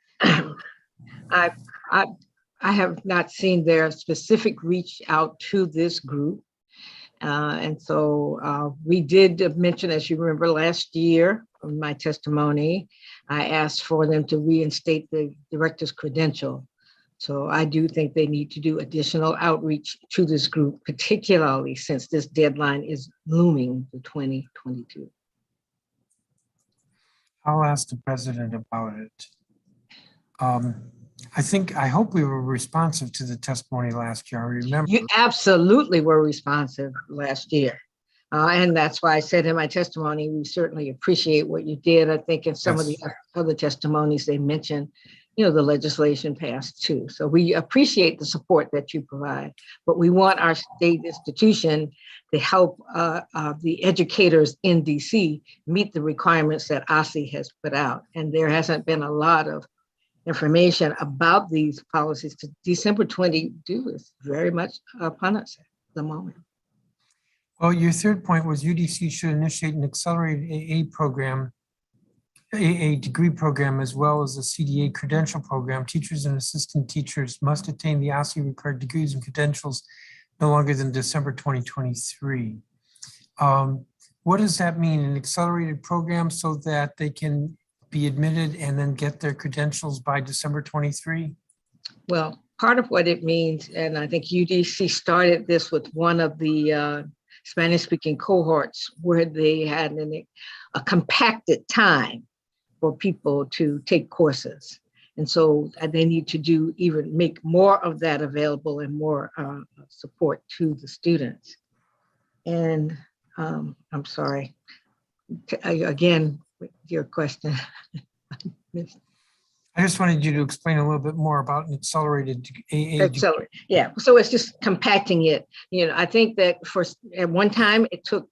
I have not seen their specific reach out to this group. And so we did mention, as you remember last year, in my testimony, I asked for them to reinstate the director's credential. So I do think they need to do additional outreach to this group, particularly since this deadline is looming for 2022. I'll ask the president about it. I hope we were responsive to the testimony last year. I remember. You absolutely were responsive last year. And that's why I said in my testimony, we certainly appreciate what you did. I think in some of the other testimonies they mentioned, the legislation passed too. So we appreciate the support that you provide, but we want our state institution to help the educators in DC meet the requirements that OSSI has put out. And there hasn't been a lot of information about these policies. December 22 is very much upon us at the moment. Well, your third point was UDC should initiate an accelerated AA program, AA degree program, as well as a CDA credential program. Teachers and assistant teachers must attain the OSSI required degrees and credentials no longer than December 2023. What does that mean? An accelerated program so that they can be admitted and then get their credentials by December 23? Well, part of what it means, and I think UDC started this with one of the Spanish-speaking cohorts where they had a compacted time for people to take courses. And so they need to make more of that available and more support to the students. And I'm sorry, again, your question. I just wanted you to explain a little bit more about an accelerated AA. Yeah, so it's just compacting it. I think that at one time it took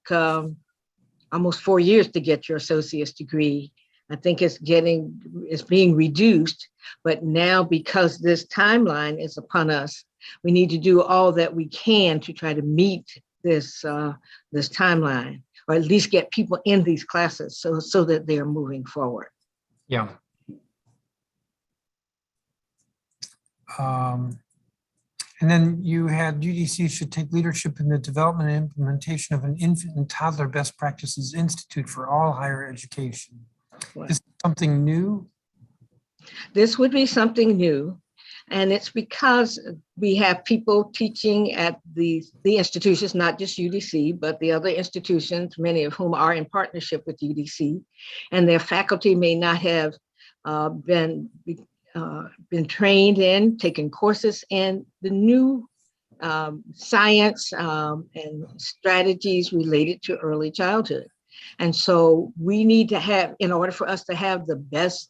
almost 4 years to get your associate's degree. I think it's being reduced, but now because this timeline is upon us, we need to do all that we can to try to meet this timeline, or at least get people in these classes so that they are moving forward. Yeah. And then you had UDC should take leadership in the development and implementation of an infant and toddler best practices institute for all higher education. Is this something new? This would be something new. And it's because we have people teaching at the institutions, not just UDC, but the other institutions, many of whom are in partnership with UDC, and their faculty may not have been trained in, taken courses in the new science and strategies related to early childhood. And so we need to have, in order for us to have the best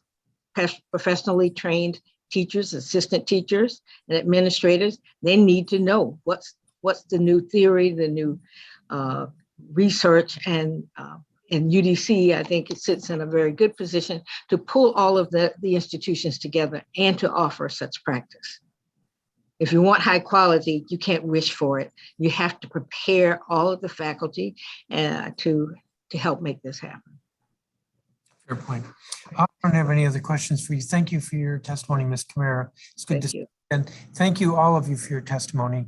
professionally trained teachers, assistant teachers, and administrators, they need to know what's the new theory, the new research, and in UDC, I think it sits in a very good position to pull all of the institutions together and to offer such practice. If you want high quality, you can't wish for it. You have to prepare all of the faculty to help make this happen. Fair point. I don't have any other questions for you. Thank you for your testimony, Ms. Camara. It's good to see you. And thank you, all of you, for your testimony.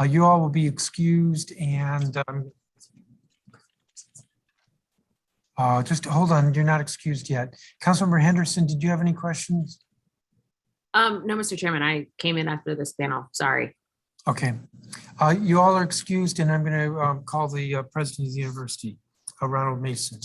You all will be excused, and just hold on, you're not excused yet. Councilmember Henderson, did you have any questions? No, Mr. Chairman, I came in after this panel, sorry. Okay, you all are excused, and I'm going to call the president of the university, Ronald Mason.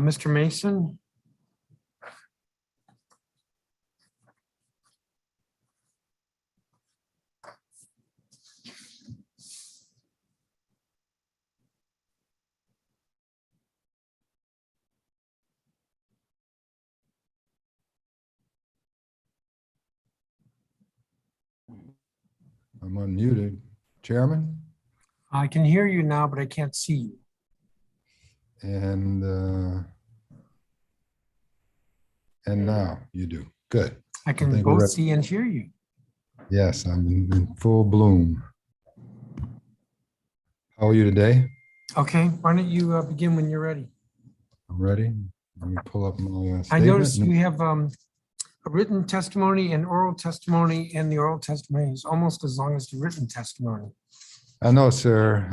Mr. Mason? I'm unmuted. Chairman? I can hear you now, but I can't see you. And now you do. Good. I can think we're both ready. see and hear you. Yes, I'm in full bloom. How are you today? Okay, why don't you begin when you're ready? I'm ready. Let me pull up my I statement. noticed you have a written testimony and oral testimony, and the oral testimony is almost as long as the written testimony. I know, sir.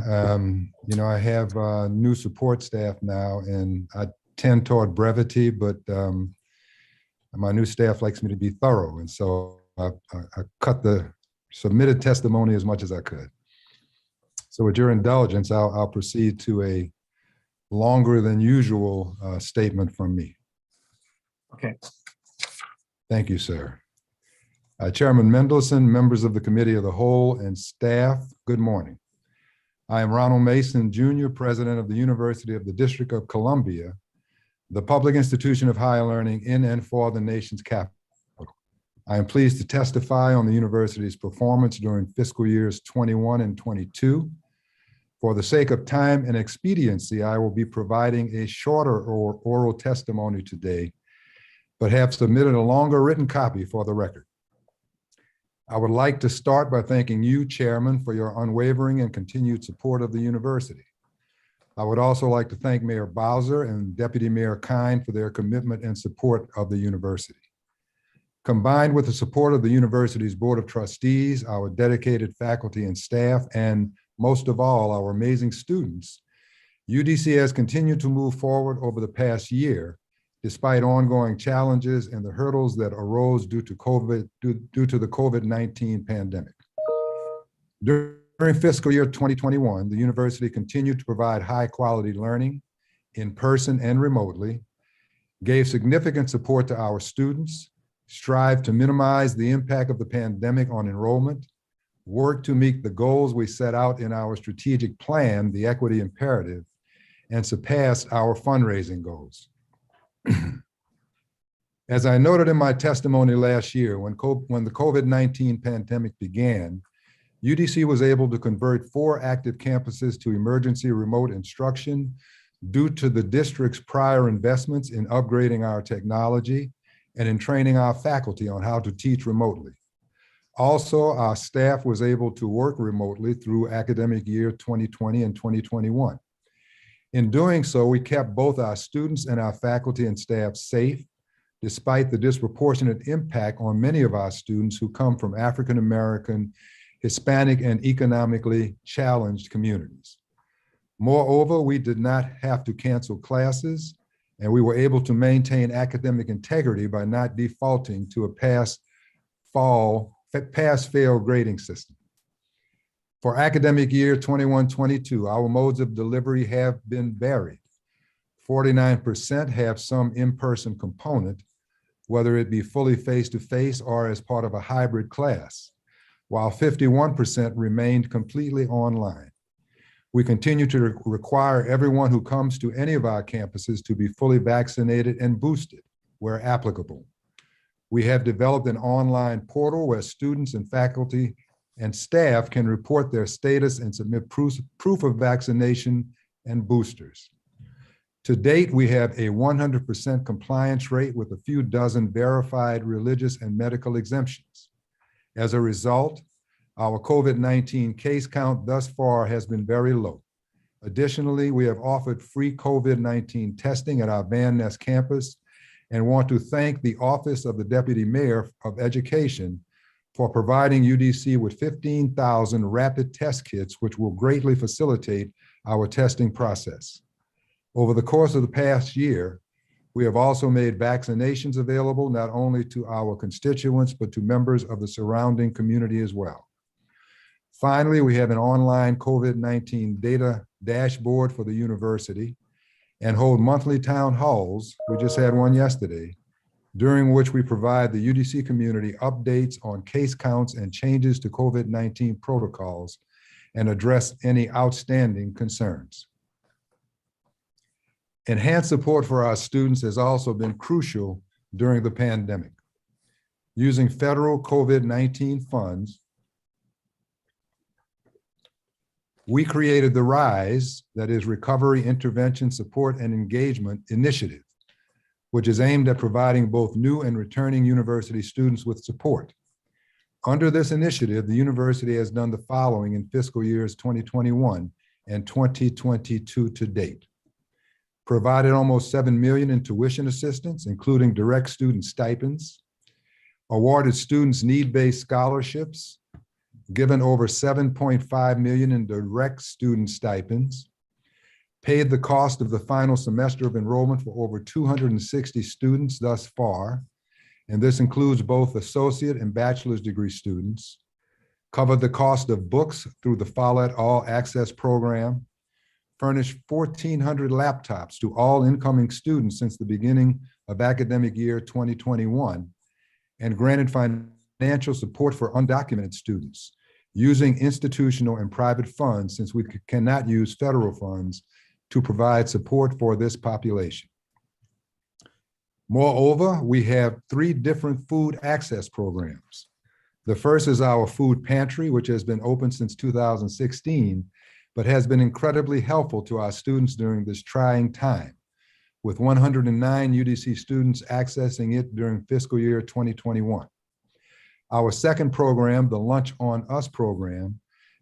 You know, I have new support staff now, and I tend toward brevity, but my new staff likes me to be thorough. And so I cut the submitted testimony as much as I could. So with your indulgence, I'll proceed to a longer than usual statement from me. Okay. Thank you, sir. Chairman Mendelson, members of the Committee of the Whole, and staff, good morning. I am Ronald Mason, Jr., President of the University of the District of Columbia, the public institution of higher learning in and for the nation's capital. I am pleased to testify on the university's performance during fiscal years 21 and 22. For the sake of time and expediency, I will be providing a shorter oral testimony today, but have submitted a longer written copy for the record. I would like to start by thanking you, Chairman, for your unwavering and continued support of the university. I would also like to thank Mayor Bowser and Deputy Mayor Kine for their commitment and support of the university. Combined with the support of the university's Board of Trustees, our dedicated faculty and staff, and most of all, our amazing students, UDC has continued to move forward over the past year, despite ongoing challenges and the hurdles that arose due to the COVID-19 pandemic. During fiscal year 2021, the university continued to provide high quality learning in person and remotely, gave significant support to our students, strived to minimize the impact of the pandemic on enrollment, worked to meet the goals we set out in our strategic plan, the equity imperative, and surpassed our fundraising goals. As I noted in my testimony last year, when the COVID-19 pandemic began, UDC was able to convert 4 active campuses to emergency remote instruction due to the district's prior investments in upgrading our technology and in training our faculty on how to teach remotely. Also, our staff was able to work remotely through academic year 2020 and 2021. In doing so, we kept both our students and our faculty and staff safe, despite the disproportionate impact on many of our students who come from African American, Hispanic, and economically challenged communities. Moreover, we did not have to cancel classes, and we were able to maintain academic integrity by not defaulting to a pass-fail grading system. For academic year 21-22, our modes of delivery have been varied. 49% have some in-person component, whether it be fully face-to-face or as part of a hybrid class, while 51% remained completely online. We continue to require everyone who comes to any of our campuses to be fully vaccinated and boosted where applicable. We have developed an online portal where students and faculty and staff can report their status and submit proof of vaccination and boosters. To date, we have a 100% compliance rate with a few dozen verified religious and medical exemptions. As a result, our COVID-19 case count thus far has been very low. Additionally, we have offered free COVID-19 testing at our Van Ness campus and want to thank the Office of the Deputy Mayor of Education for providing UDC with 15,000 rapid test kits, which will greatly facilitate our testing process. Over the course of the past year, we have also made vaccinations available not only to our constituents, but to members of the surrounding community as well. Finally, we have an online COVID-19 data dashboard for the university, and hold monthly town halls, we just had one yesterday, during which we provide the UDC community updates on case counts and changes to COVID-19 protocols and address any outstanding concerns. Enhanced support for our students has also been crucial during the pandemic. Using federal COVID-19 funds, we created the RISE, that is Recovery, Intervention, Support, and Engagement Initiative, which is aimed at providing both new and returning university students with support. Under this initiative, the university has done the following in fiscal years 2021 and 2022 to date. Provided almost $7 million in tuition assistance, including direct student stipends, awarded students need-based scholarships, given over $7.5 million in direct student stipends, paid the cost of the final semester of enrollment for over 260 students thus far, and this includes both associate and bachelor's degree students, covered the cost of books through the Follett All Access program, furnished 1,400 laptops to all incoming students since the beginning of academic year 2021, and granted financial support for undocumented students using institutional and private funds, since we cannot use federal funds to provide support for this population. Moreover, we have 3 different food access programs. The first is our food pantry, which has been open since 2016, but has been incredibly helpful to our students during this trying time, with 109 UDC students accessing it during fiscal year 2021. Our second program, the Lunch on Us program,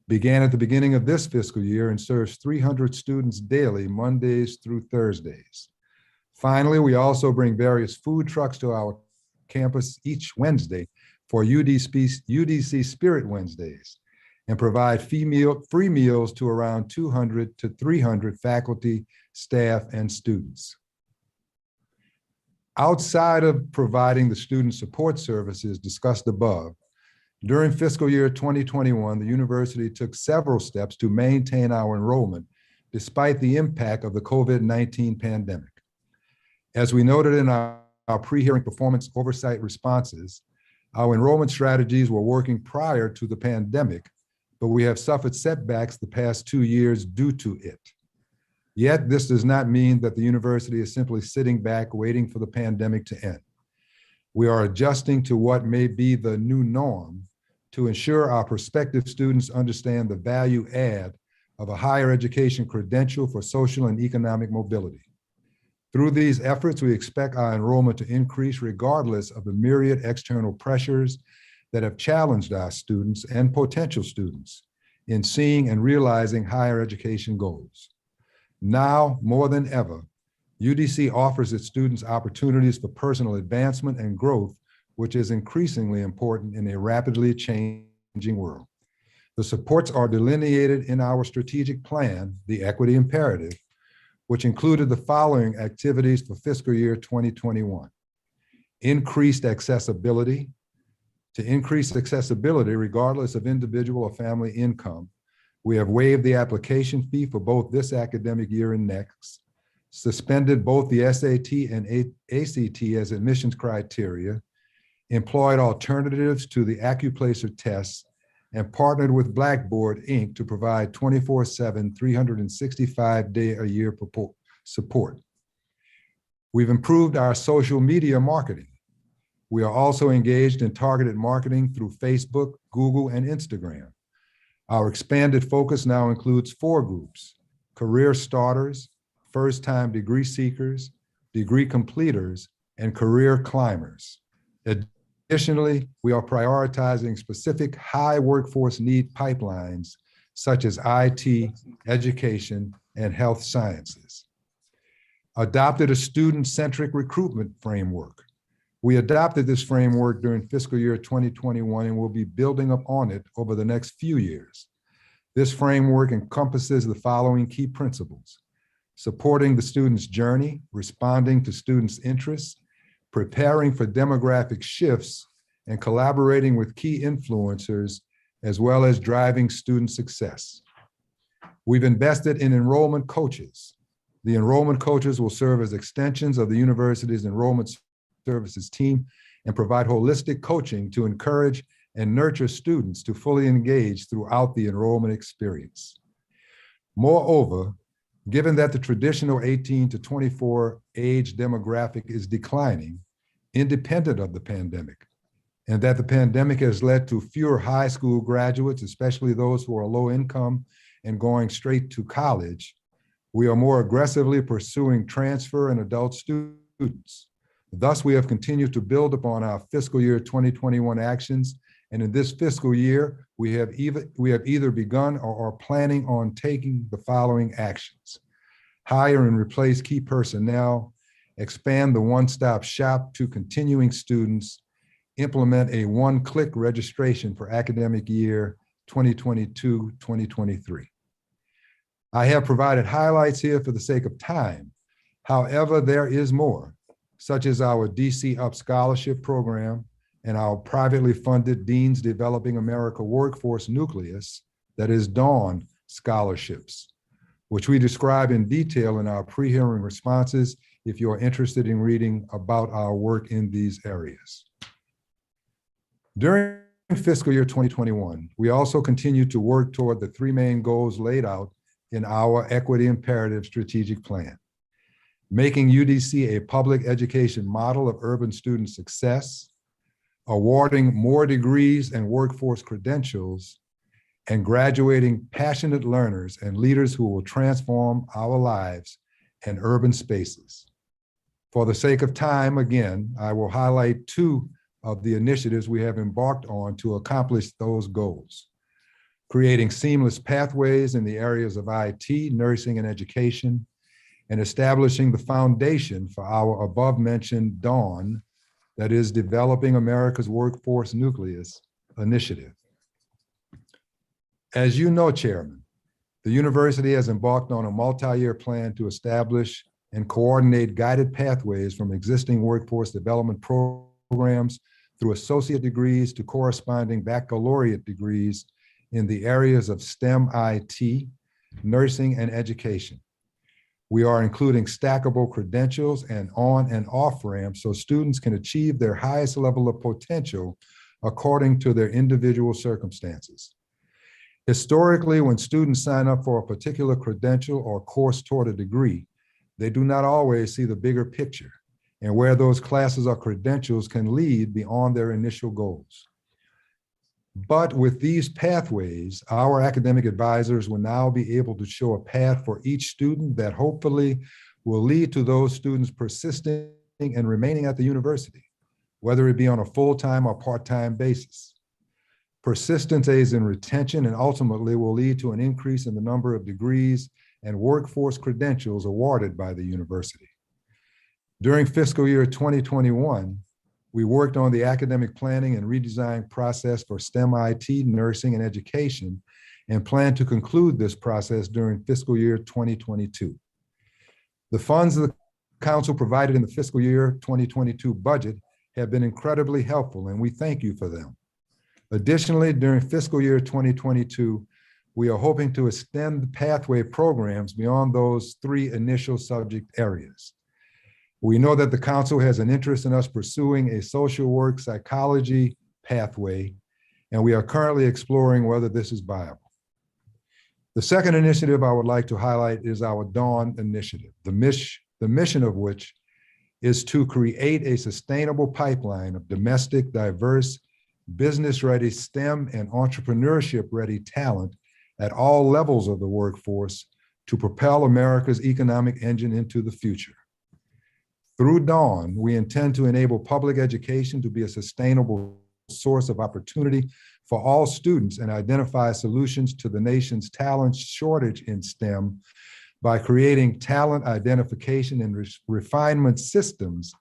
began at the beginning of this fiscal year and serves 300 students daily, Mondays through Thursdays. Finally, we also bring various food trucks to our campus each Wednesday for UDC Spirit Wednesdays, and provide free meals to around 200 to 300 faculty, staff, and students. Outside of providing the student support services discussed above, during fiscal year 2021, the university took several steps to maintain our enrollment despite the impact of the COVID-19 pandemic. As we noted in our pre-hearing performance oversight responses, our enrollment strategies were working prior to the pandemic, but we have suffered setbacks the past 2 years due to it. Yet, this does not mean that the university is simply sitting back waiting for the pandemic to end. We are adjusting to what may be the new norm to ensure our prospective students understand the value add of a higher education credential for social and economic mobility. Through these efforts, we expect our enrollment to increase regardless of the myriad external pressures that have challenged our students and potential students in seeing and realizing higher education goals. Now, more than ever, UDC offers its students opportunities for personal advancement and growth, which is increasingly important in a rapidly changing world. The supports are delineated in our strategic plan, the Equity Imperative, which included the following activities for fiscal year 2021. Increased accessibility. To increase accessibility regardless of individual or family income, we have waived the application fee for both this academic year and next, suspended both the SAT and ACT as admissions criteria, employed alternatives to the AccuPlacer tests, and partnered with Blackboard, Inc. to provide 24/7, 365-day-a-year support. We've improved our social media marketing. We are also engaged in targeted marketing through Facebook, Google, and Instagram. Our expanded focus now includes 4 groups: career starters, first-time degree seekers, degree completers, and career climbers. Additionally, we are prioritizing specific high workforce need pipelines such as IT, education, and health sciences. Adopted a student-centric recruitment framework. We adopted this framework during fiscal year 2021 and will be building up on it over the next few years. This framework encompasses the following key principles: supporting the student's journey, responding to students' interests, preparing for demographic shifts, and collaborating with key influencers, as well as driving student success. We've invested in enrollment coaches. The enrollment coaches will serve as extensions of the university's enrollment services team and provide holistic coaching to encourage and nurture students to fully engage throughout the enrollment experience. Moreover, given that the traditional 18 to 24 age demographic is declining, independent of the pandemic, and that the pandemic has led to fewer high school graduates, especially those who are low income and going straight to college, we are more aggressively pursuing transfer and adult students. Thus, we have continued to build upon our fiscal year 2021 actions, and in this fiscal year, we have either begun or are planning on taking the following actions: hire and replace key personnel, expand the one-stop shop to continuing students, implement a one-click registration for academic year 2022-2023. I have provided highlights here for the sake of time. However, there is more, such as our DC Up Scholarship Program and our privately funded Dean's Developing America Workforce Nucleus, that is DAWN scholarships, which we describe in detail in our pre-hearing responses if you are interested in reading about our work in these areas. During fiscal year 2021, we also continue to work toward the three main goals laid out in our Equity Imperative Strategic Plan: making UDC a public education model of urban student success, awarding more degrees and workforce credentials, and graduating passionate learners and leaders who will transform our lives and urban spaces. For the sake of time, again, I will highlight two of the initiatives we have embarked on to accomplish those goals: creating seamless pathways in the areas of IT, nursing, and education, and establishing the foundation for our above-mentioned DAWN, that is Developing America's Workforce Nucleus initiative. As you know, Chairman, the university has embarked on a multi-year plan to establish and coordinate guided pathways from existing workforce development programs through associate degrees to corresponding baccalaureate degrees in the areas of STEM, IT, nursing, and education. We are including stackable credentials and on and off ramps so students can achieve their highest level of potential according to their individual circumstances. Historically, when students sign up for a particular credential or course toward a degree, they do not always see the bigger picture and where those classes or credentials can lead beyond their initial goals. But with these pathways, our academic advisors will now be able to show a path for each student that hopefully will lead to those students persisting and remaining at the university, whether it be on a full-time or part-time basis. Persistence aids in retention and ultimately will lead to an increase in the number of degrees and workforce credentials awarded by the university. During fiscal year 2021, we worked on the academic planning and redesign process for STEM, IT, nursing, and education, and plan to conclude this process during fiscal year 2022. The funds the council provided in the fiscal year 2022 budget have been incredibly helpful, and we thank you for them. Additionally, during fiscal year 2022, we are hoping to extend the pathway programs beyond those three initial subject areas. We know that the council has an interest in us pursuing a social work psychology pathway, and we are currently exploring whether this is viable. The second initiative I would like to highlight is our DAWN initiative, the mission of which is to create a sustainable pipeline of domestic, diverse, business-ready STEM and entrepreneurship-ready talent at all levels of the workforce to propel America's economic engine into the future. Through DAWN, we intend to enable public education to be a sustainable source of opportunity for all students and identify solutions to the nation's talent shortage in STEM by creating talent identification and refinement systems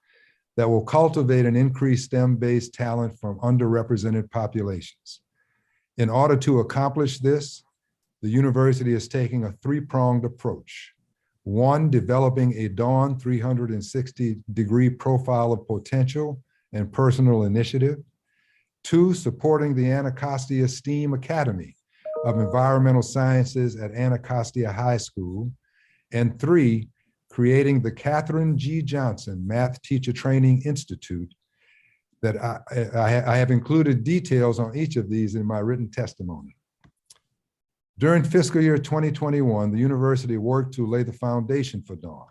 that will cultivate and increase STEM-based talent from underrepresented populations. In order to accomplish this, the university is taking a three-pronged approach. One, developing a DAWN 360-degree profile of potential and personal initiative. Two, supporting the Anacostia STEAM Academy of Environmental Sciences at Anacostia High School. And three, creating the Katherine G. Johnson Math Teacher Training Institute that I have included details on each of these in my written testimony. During fiscal year 2021, the university worked to lay the foundation for Dawn.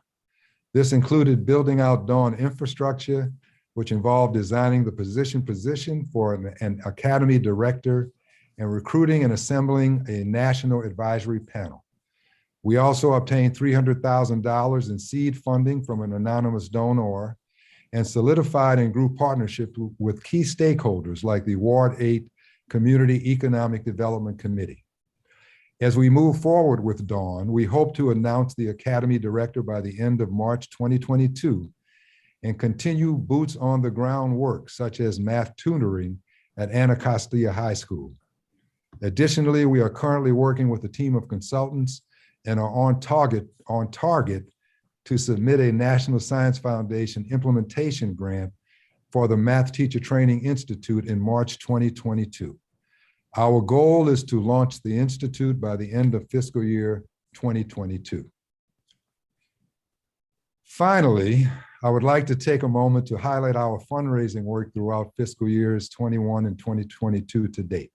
This included building out Dawn infrastructure, which involved designing the position for an academy director and recruiting and assembling a national advisory panel. We also obtained $300,000 in seed funding from an anonymous donor and solidified and grew partnership with key stakeholders like the Ward 8 Community Economic Development Committee. As we move forward with Dawn, we hope to announce the Academy Director by the end of March 2022 and continue boots on the ground work such as math tutoring at Anacostia High School. Additionally, we are currently working with a team of consultants and are on target to submit a National Science Foundation implementation grant for the Math Teacher Training Institute in March 2022. Our goal is to launch the Institute by the end of fiscal year 2022. Finally, I would like to take a moment to highlight our fundraising work throughout fiscal years 21 and 2022 to date.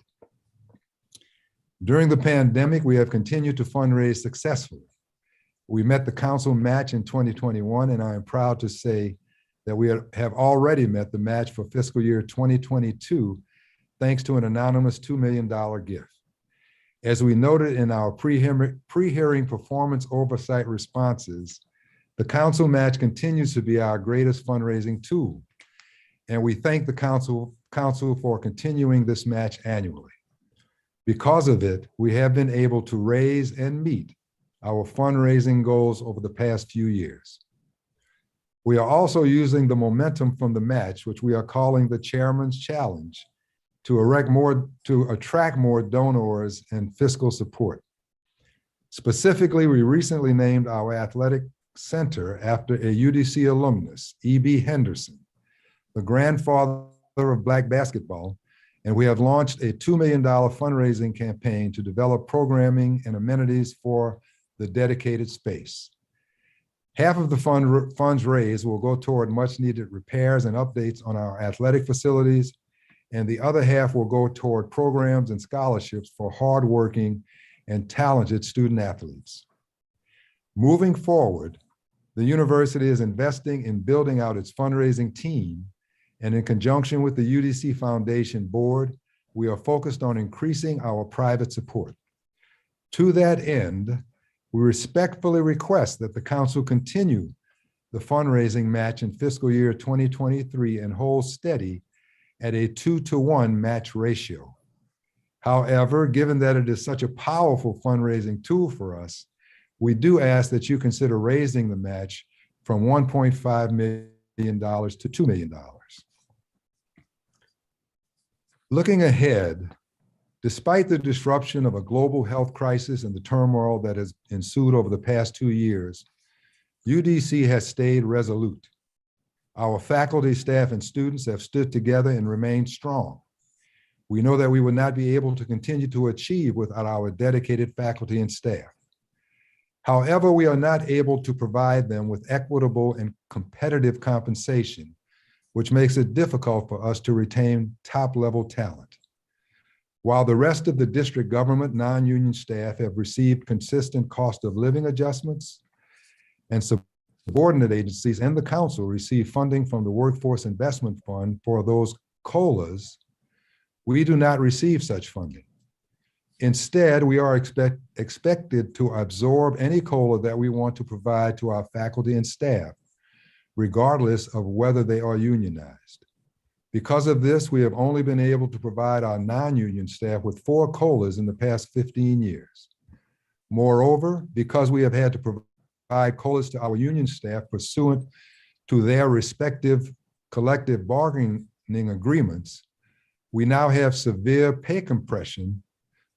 During the pandemic, we have continued to fundraise successfully. We met the council match in 2021, and I am proud to say that we have already met the match for fiscal year 2022, thanks to an anonymous $2 million gift. As we noted in our pre-hearing performance oversight responses, the council match continues to be our greatest fundraising tool, and we thank the council for continuing this match annually. Because of it, we have been able to raise and meet our fundraising goals over the past few years. We are also using the momentum from the match, which we are calling the Chairman's Challenge, to attract more donors and fiscal support. Specifically, we recently named our athletic center after a UDC alumnus, E.B. Henderson, the grandfather of Black basketball, and we have launched a $2 million fundraising campaign to develop programming and amenities for the dedicated space. Half of the funds raised will go toward much needed repairs and updates on our athletic facilities, and the other half will go toward programs and scholarships for hardworking and talented student athletes. Moving forward, the university is investing in building out its fundraising team, and in conjunction with the UDC Foundation Board, we are focused on increasing our private support. To that end, we respectfully request that the council continue the fundraising match in fiscal year 2023 and hold steady at a 2-to-1 match ratio. However, given that it is such a powerful fundraising tool for us, we do ask that you consider raising the match from $1.5 million to $2 million. Looking ahead, despite the disruption of a global health crisis and the turmoil that has ensued over the past 2 years, UDC has stayed resolute. Our faculty, staff, and students have stood together and remained strong. We know that we would not be able to continue to achieve without our dedicated faculty and staff. However, we are not able to provide them with equitable and competitive compensation, which makes it difficult for us to retain top-level talent. While the rest of the district government non-union staff have received consistent cost of living adjustments, and subordinate agencies and the council receive funding from the Workforce Investment Fund for those COLAs, we do not receive such funding. Instead, we are expected to absorb any COLA that we want to provide to our faculty and staff, regardless of whether they are unionized. Because of this, we have only been able to provide our non-union staff with 4 COLAs in the past 15 years. Moreover, because we have had to provide COLAs to our union staff pursuant to their respective collective bargaining agreements, we now have severe pay compression,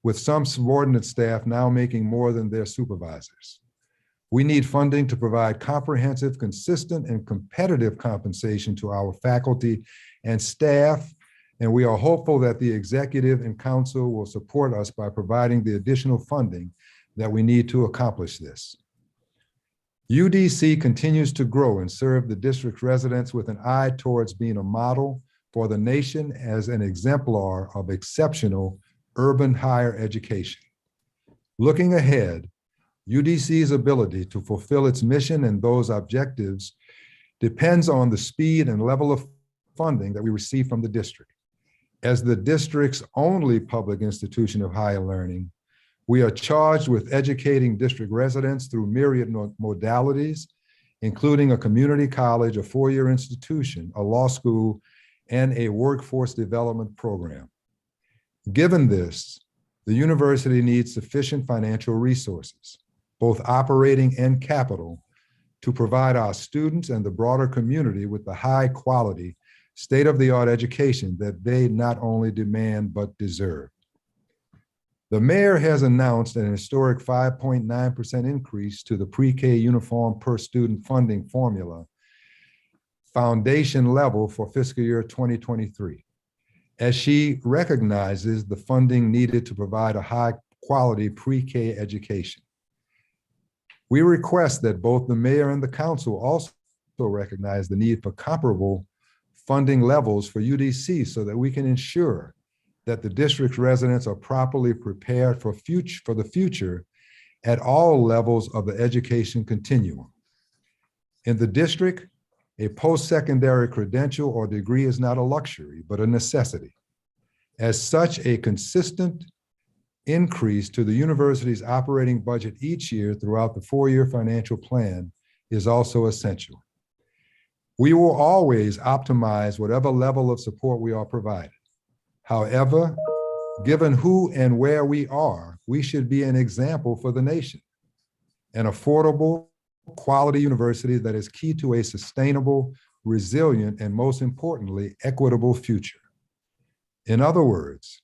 with some subordinate staff now making more than their supervisors. We need funding to provide comprehensive, consistent, and competitive compensation to our faculty and staff, and we are hopeful that the executive and council will support us by providing the additional funding that we need to accomplish this. UDC continues to grow and serve the district residents with an eye towards being a model for the nation as an exemplar of exceptional urban higher education. Looking ahead, UDC's ability to fulfill its mission and those objectives depends on the speed and level of funding that we receive from the district. As the district's only public institution of higher learning, we are charged with educating district residents through myriad modalities, including a community college, a four-year institution, a law school, and a workforce development program. Given this, the university needs sufficient financial resources, both operating and capital, to provide our students and the broader community with the high quality, state-of-the-art education that they not only demand but deserve. The mayor has announced an historic 5.9% increase to the pre-K uniform per student funding formula foundation level for fiscal year 2023, as she recognizes the funding needed to provide a high-quality pre-K education. We request that both the mayor and the council also recognize the need for comparable funding levels for UDC so that we can ensure that the district residents are properly prepared for the future at all levels of the education continuum. In the district, a post-secondary credential or degree is not a luxury, but a necessity. As such, a consistent increase to the university's operating budget each year throughout the four-year financial plan is also essential. We will always optimize whatever level of support we are provided. However, given who and where we are, we should be an example for the nation. An affordable, quality university that is key to a sustainable, resilient, and most importantly, equitable future. In other words,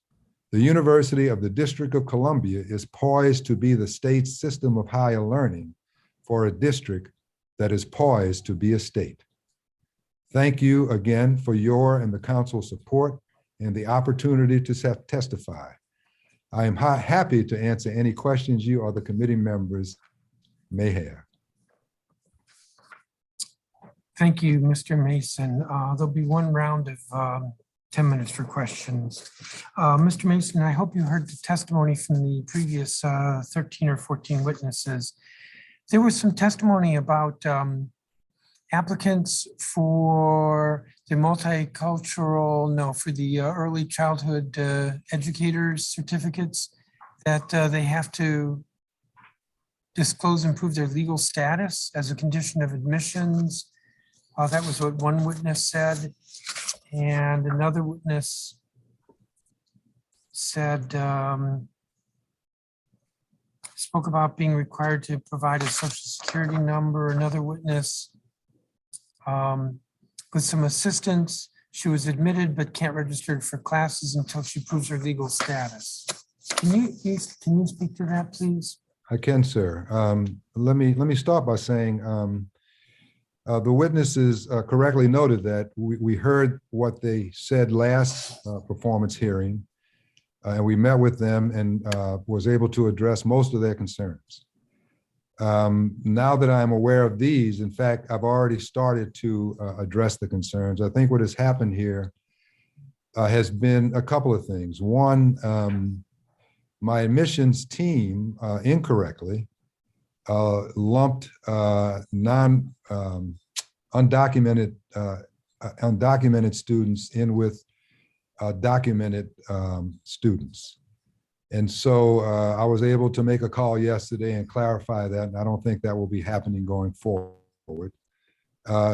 the University of the District of Columbia is poised to be the state's system of higher learning for a district that is poised to be a state. Thank you again for your and the council's support and the opportunity to testify. I am happy to answer any questions you or the committee members may have. Thank you, Mr. Mason. There'll be one round of 10 minutes for questions. Mr. Mason, I hope you heard the testimony from the previous 13 or 14 witnesses. There was some testimony about applicants for the for the early childhood educators certificates that they have to disclose and prove their legal status as a condition of admissions. That was what one witness said. And another witness said, spoke about being required to provide a social security number. Another witness with some assistance, she was admitted but can't register for classes until she proves her legal status. Can you speak to that, please? I can, sir. Let me start by saying the witnesses correctly noted that we heard what they said last performance hearing, and we met with them and was able to address most of their concerns. Now that I'm aware of these, in fact, I've already started to address the concerns. I think what has happened here has been a couple of things. One, my admissions team incorrectly lumped undocumented students in with documented students. And so I was able to make a call yesterday and clarify that, and I don't think that will be happening going forward.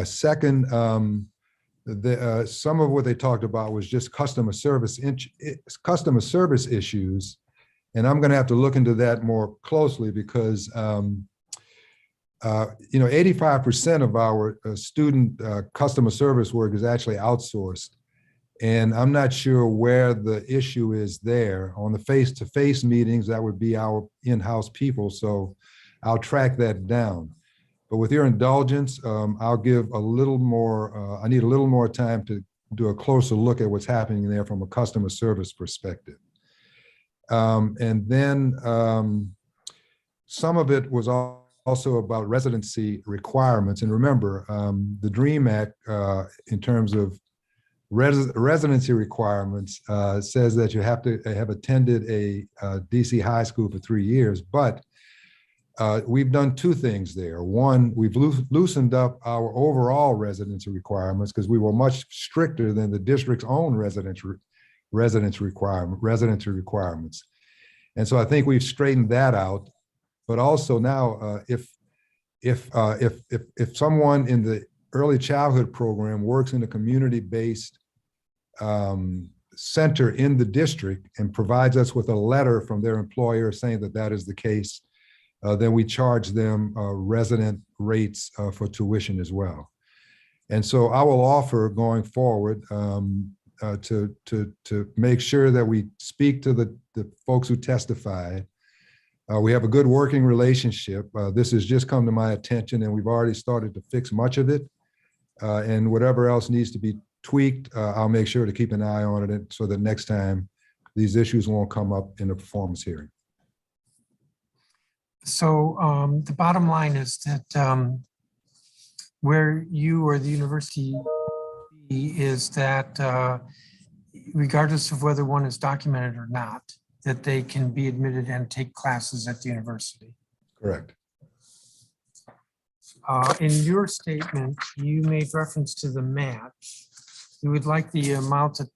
Second, some of what they talked about was just customer service issues. And I'm going to have to look into that more closely because 85% of our student customer service work is actually outsourced. And I'm not sure where the issue is there. On the face-to-face meetings, that would be our in-house people. So I'll track that down. But with your indulgence, I'll give a little more, I need a little more time to do a closer look at what's happening there from a customer service perspective. And then some of it was also about residency requirements. And remember, the DREAM Act, in terms of residency requirements, says that you have to have attended a DC high school for 3 years. But we've done two things there. One, we've loosened up our overall residency requirements because we were much stricter than the district's own residency requirements. And so I think we've straightened that out. But also now, if someone in the early childhood program works in a community-based center in the district and provides us with a letter from their employer saying that that is the case, then we charge them resident rates for tuition as well. And so I will offer going forward to make sure that we speak to the folks who testified. We have a good working relationship. This has just come to my attention and we've already started to fix much of it. And whatever else needs to be tweaked, I'll make sure to keep an eye on it so that next time these issues won't come up in a performance hearing. So the bottom line is that where you or the university is that regardless of whether one is documented or not, that they can be admitted and take classes at the university. Correct. In your statement, you made reference to the match. You would like the amount that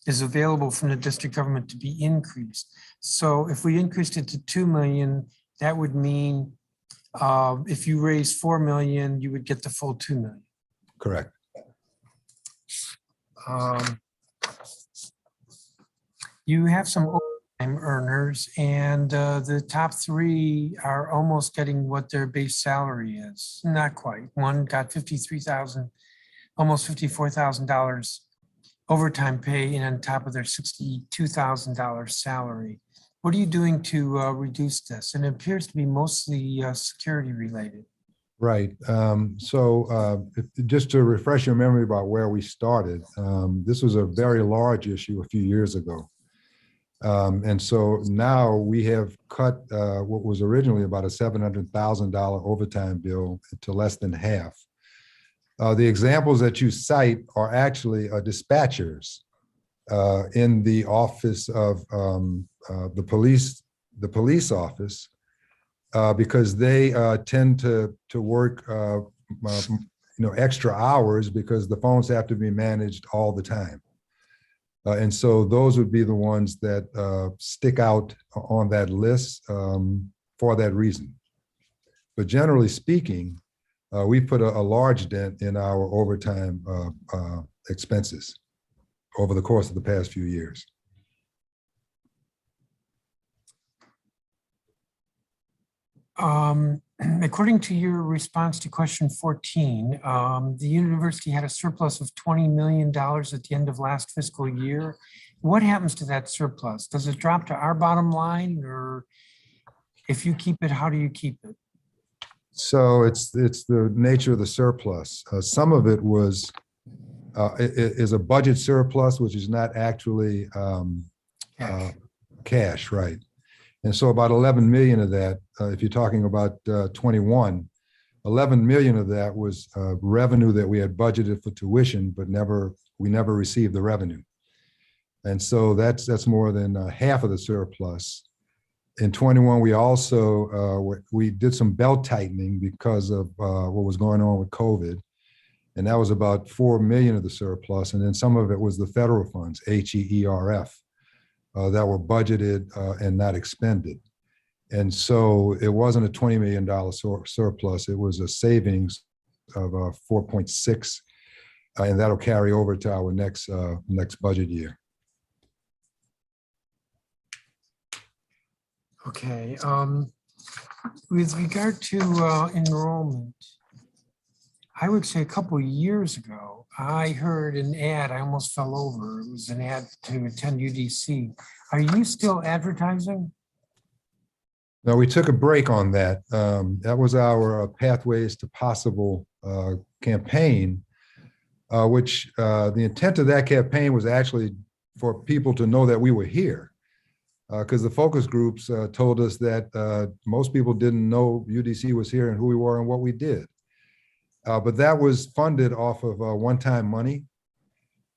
is available from the district government to be increased. So if we increased it to 2 million, that would mean if you raise 4 million, you would get the full 2 million. Correct. You have some overtime earners, and the top 3 are almost getting what their base salary is. Not quite. One got $53,000, almost $54,000 overtime pay, and on top of their $62,000 salary. What are you doing to reduce this? And it appears to be mostly security related. Right. Just to refresh your memory about where we started, this was a very large issue a few years ago. And so now we have cut what was originally about a $700,000 overtime bill to less than half. The examples that you cite are actually dispatchers in the office of the police office, because they tend to work extra hours because the phones have to be managed all the time. And so those would be the ones that stick out on that list for that reason. But generally speaking, we put a large dent in our overtime expenses over the course of the past few years. According to your response to question 14, the university had a surplus of $20 million at the end of last fiscal year. What happens to that surplus? Does it drop to our bottom line, or if you keep it, how do you keep it? So it's the nature of the surplus. Some of it is a budget surplus, which is not actually cash, right? And so about 11 million of that, if you're talking about 21, 11 million of that was revenue that we had budgeted for tuition, but we never received the revenue. And so that's more than half of the surplus. In 21, we also, we did some belt tightening because of what was going on with COVID. And that was about 4 million of the surplus. And then some of it was the federal funds, HEERF. That were budgeted and not expended. And so it wasn't a $20 million surplus, it was a savings of 4.6, and that'll carry over to our next budget year. Okay, with regard to enrollment, I would say a couple of years ago, I heard an ad, I almost fell over. It was an ad to attend UDC. Are you still advertising? No, we took a break on that. That was our Pathways to Possible campaign, which the intent of that campaign was actually for people to know that we were here. because the focus groups told us that most people didn't know UDC was here and who we were and what we did. But that was funded off of one-time money.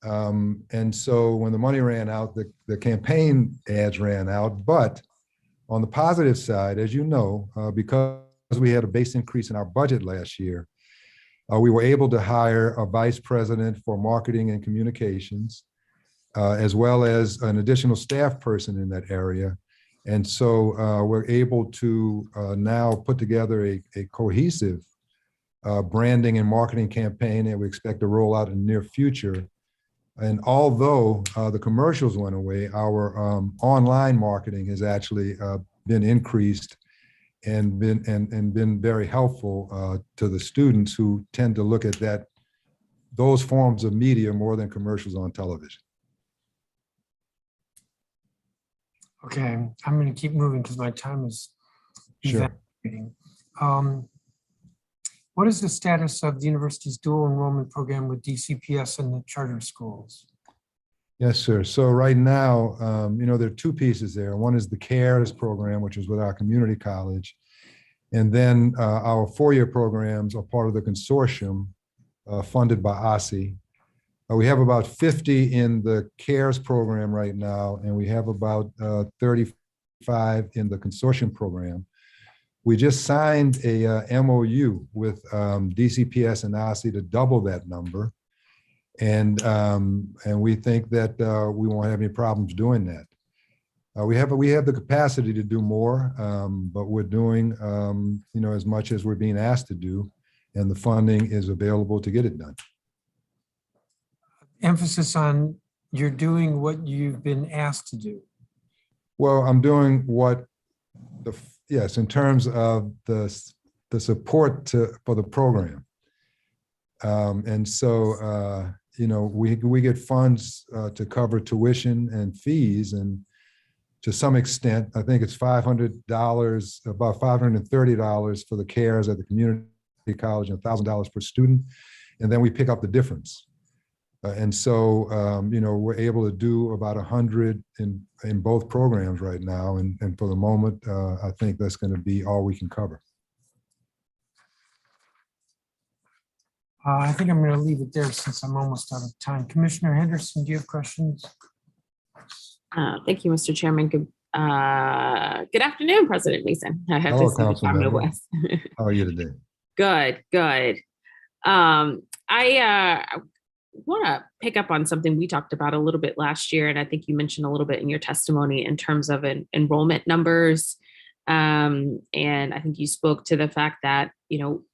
And so when the money ran out, the campaign ads ran out. But on the positive side, as you know, because we had a base increase in our budget last year, we were able to hire a vice president for marketing and communications, as well as an additional staff person in that area. And so we're able to now put together a cohesive branding and marketing campaign that we expect to roll out in the near future. And although the commercials went away, our online marketing has actually been increased and been very helpful to the students who tend to look at those forms of media more than commercials on television. Okay, I'm going to keep moving because my time is Sure. evaporating. What is the status of the university's dual enrollment program with DCPS and the charter schools? Yes, sir. So right now, there are two pieces there. One is the CARES program, which is with our community college. And then our four-year programs are part of the consortium funded by OSSI. We have about 50 in the CARES program right now, and we have about 35 in the consortium program. We just signed a MOU with DCPS and OSSI to double that number. And we think that we won't have any problems doing that. We have the capacity to do more, but we're doing as much as we're being asked to do, and the funding is available to get it done. Emphasis on you're doing what you've been asked to do. Well, I'm doing what yes, in terms of the support for the program. And so, we get funds to cover tuition and fees, and to some extent, I think it's $500, about $530 for the CARES at the community college and $1,000 per student. And then we pick up the difference. And so, we're able to do about 100 in both programs right now. And for the moment, I think that's going to be all we can cover. I think I'm going to leave it there since I'm almost out of time. Commissioner Henderson, do you have questions? Thank you, Mr. Chairman. Good afternoon, President Mason. I have Hello, to say the time Councilmember. West. How are you today? Good. I want to pick up on something we talked about a little bit last year, and I think you mentioned a little bit in your testimony in terms of enrollment numbers. And I think you spoke to the fact that,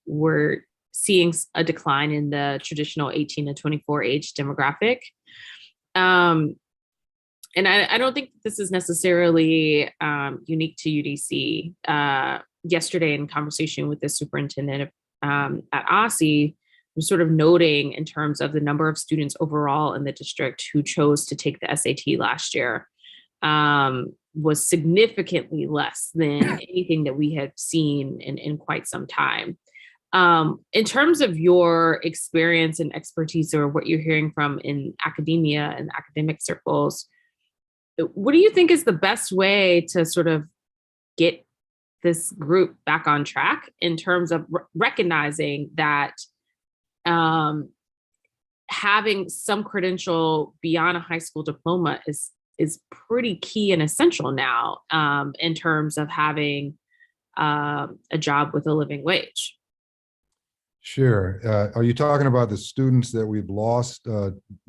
we're seeing a decline in the traditional 18 to 24 age demographic. And I don't think this is necessarily unique to UDC. Yesterday, in conversation with the superintendent at OSSI, was sort of noting in terms of the number of students overall in the district who chose to take the SAT last year was significantly less than anything that we had seen in quite some time. In terms of your experience and expertise, or what you're hearing from in academia and academic circles, what do you think is the best way to sort of get this group back on track in terms of recognizing that having some credential beyond a high school diploma is pretty key and essential now in terms of having a job with a living wage? Sure. Are you talking about the students that we've lost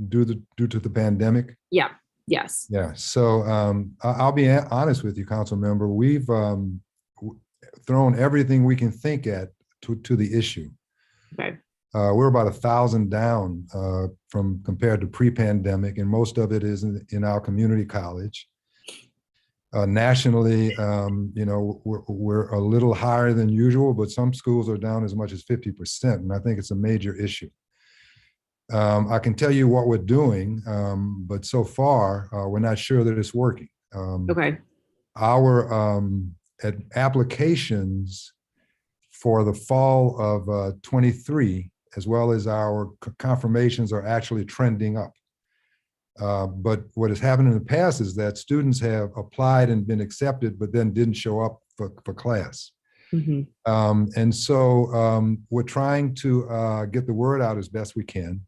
due to the pandemic? Yeah. Yes. Yeah. So I'll be honest with you, Council Member. We've thrown everything we can think at to the issue. Okay. We're about 1,000 down from compared to pre-pandemic, and most of it is in our community college. Nationally, we're a little higher than usual, but some schools are down as much as 50%, and I think it's a major issue. I can tell you what we're doing, but so far, we're not sure that it's working. Okay. Our applications for the fall of 23, as well as our confirmations, are actually trending up. But what has happened in the past is that students have applied and been accepted, but then didn't show up for class. And so we're trying to get the word out as best we can.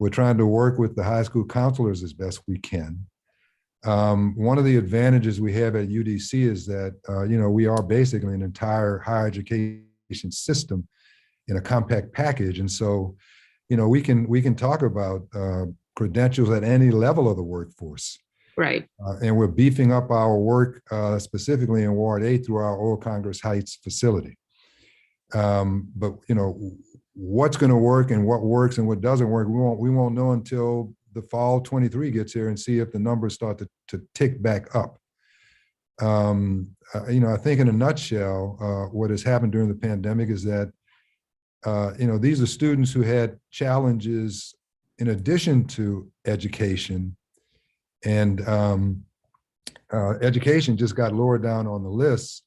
We're trying to work with the high school counselors as best we can. One of the advantages we have at UDC is that, we are basically an entire higher education system in a compact package. And so, we can talk about credentials at any level of the workforce. Right. And we're beefing up our work specifically in Ward 8 through our Old Congress Heights facility. But what's going to work and what works and what doesn't work, we won't know until the fall 23 gets here and see if the numbers start to tick back up. I think in a nutshell, what has happened during the pandemic is that these are students who had challenges in addition to education, and education just got lower down on the list.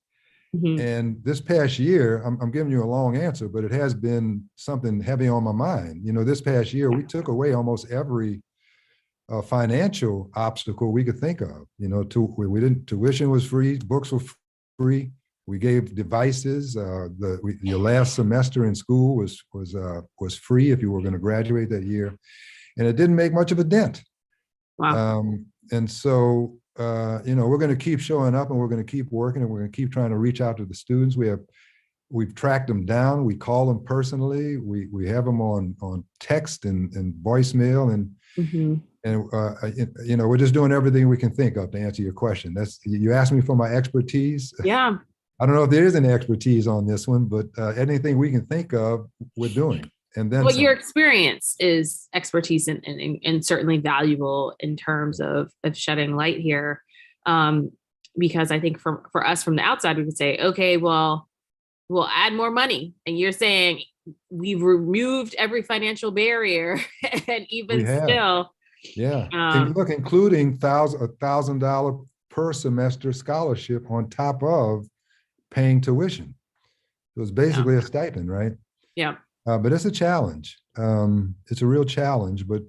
And this past year, I'm giving you a long answer, but it has been something heavy on my mind. This past year, we took away almost every financial obstacle we could think of. Tuition was free, books were free. We gave devices. Your last semester in school was free if you were going to graduate that year, and it didn't make much of a dent. Wow. And so we're going to keep showing up, and we're going to keep working, and we're going to keep trying to reach out to the students. We've tracked them down. We call them personally. We have them on text and voicemail, and we're just doing everything we can think of to answer your question. You asked me for my expertise. Yeah. I don't know if there is any expertise on this one, but anything we can think of, we're doing. And then your experience is expertise and certainly valuable in terms of shedding light here. Because I think for us from the outside, we could say, okay, well, we'll add more money. And you're saying we've removed every financial barrier and even still. Yeah. Including $1,000 per semester scholarship on top of paying tuition. It was basically a stipend, right? Yeah. But it's a challenge. It's a real challenge, but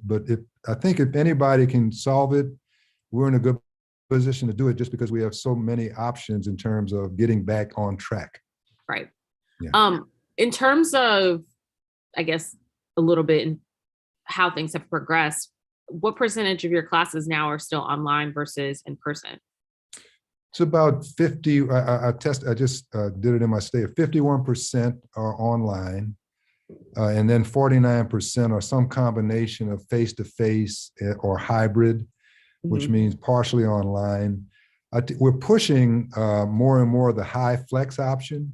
I think if anybody can solve it, we're in a good position to do it just because we have so many options in terms of getting back on track. Right. Yeah. In terms of, I guess, a little bit in how things have progressed, what percentage of your classes now are still online versus in person? It's about 50. I just did it in my state. 51% are online, and then 49% are some combination of face-to-face or hybrid, which means partially online. We're pushing more and more the high flex option,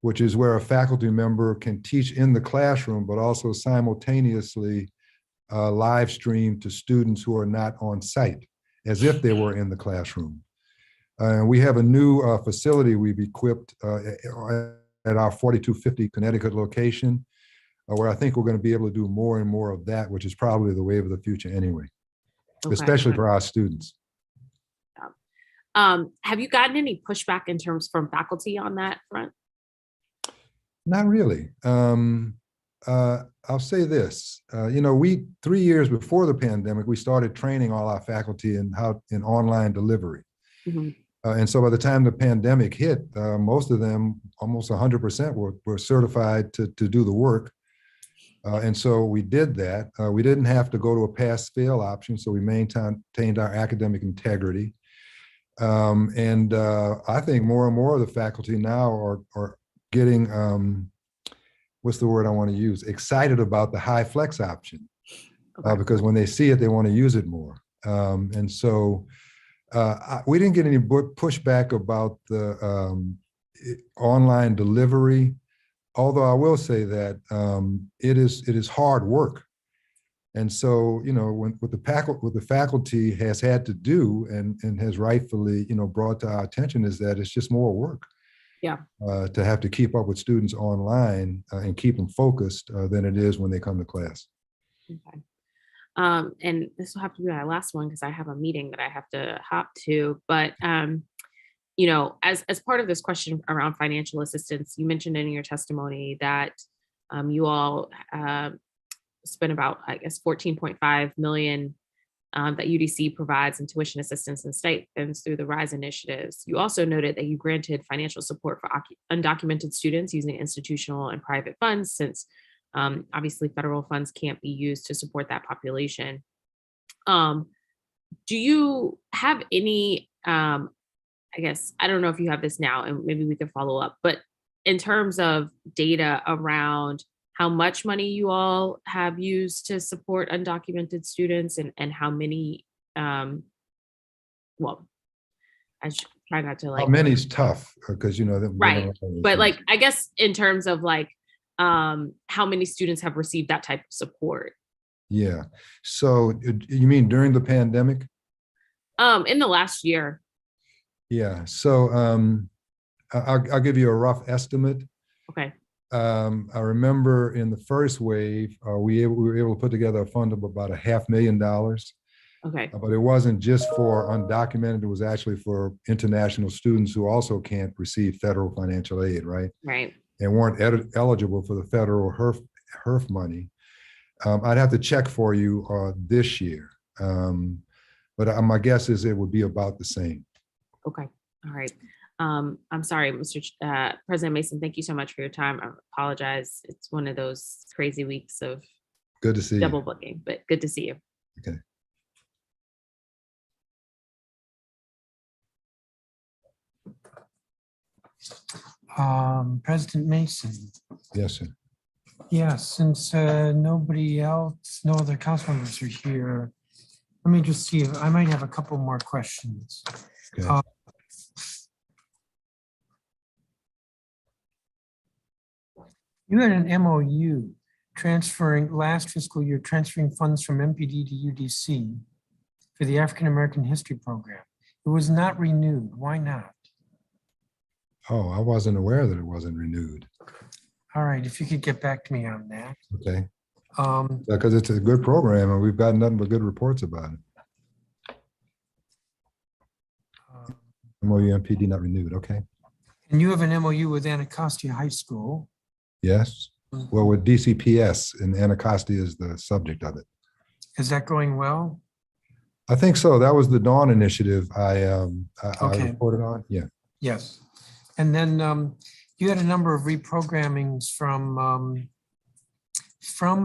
which is where a faculty member can teach in the classroom, but also simultaneously live stream to students who are not on site, as if they were in the classroom. We have a new facility we've equipped at our 4250 Connecticut location, where I think we're going to be able to do more and more of that, which is probably the wave of the future anyway, especially for our students. Have you gotten any pushback in terms from faculty on that front? Not really. I'll say this, 3 years before the pandemic, we started training all our faculty in online delivery. And so by the time the pandemic hit, most of them, almost 100% were certified to do the work. And so we did that. We didn't have to go to a pass-fail option, so we maintained our academic integrity. And I think more and more of the faculty now are getting, what's the word I want to use, excited about the high flex option, because when they see it, they want to use it more. And so we didn't get any pushback about the online delivery, although I will say that it is hard work. And so, what the faculty has had to do and has rightfully, brought to our attention is that it's just more work. Yeah. To have to keep up with students online and keep them focused than it is when they come to class. Okay. And this will have to be my last one because I have a meeting that I have to hop to. But as part of this question around financial assistance, you mentioned in your testimony that you all spent about, I guess, $14.5 million that UDC provides in tuition assistance and stipends through the RISE initiatives. You also noted that you granted financial support for undocumented students using institutional and private funds, since obviously federal funds can't be used to support that population. Do you have any, I guess, I don't know if you have this now and maybe we can follow up, but in terms of data around how much money you all have used to support undocumented students and how many, well, I should try not to like. How many's tough, because you know. Right, but like, I guess in terms of like, how many students have received that type of support? Yeah, so you mean during the pandemic? In the last year. Yeah, so I'll give you a rough estimate. Okay. I remember in the first wave, we were able to put together a fund of about $500,000. Okay. But it wasn't just for undocumented, it was actually for international students who also can't receive federal financial aid, right? Right. And weren't eligible for the federal HERF money. I'd have to check for you this year. But my guess is it would be about the same. Okay, all right. I'm sorry, Mr. President Mason, thank you so much for your time. I apologize. It's one of those crazy weeks of good to see double you. booking, but good to see you. Okay. President Mason. Yes, sir. Yeah, since nobody else, no other council members are here, let me just see if I might have a couple more questions. Okay. You had an MOU transferring last fiscal year, transferring funds from MPD to UDC for the African American History Program. It was not renewed. Why not? Oh, I wasn't aware that it wasn't renewed. All right, if you could get back to me on that. Okay. Because it's a good program and we've got nothing but good reports about it. MOU MPD not renewed. Okay. And you have an MOU with Anacostia High School. Yes. Well, with DCPS, and Anacostia is the subject of it. Is that going well? I think so. That was the Dawn initiative I Okay. reported on. Yeah. Yes. And then you had a number of reprogrammings from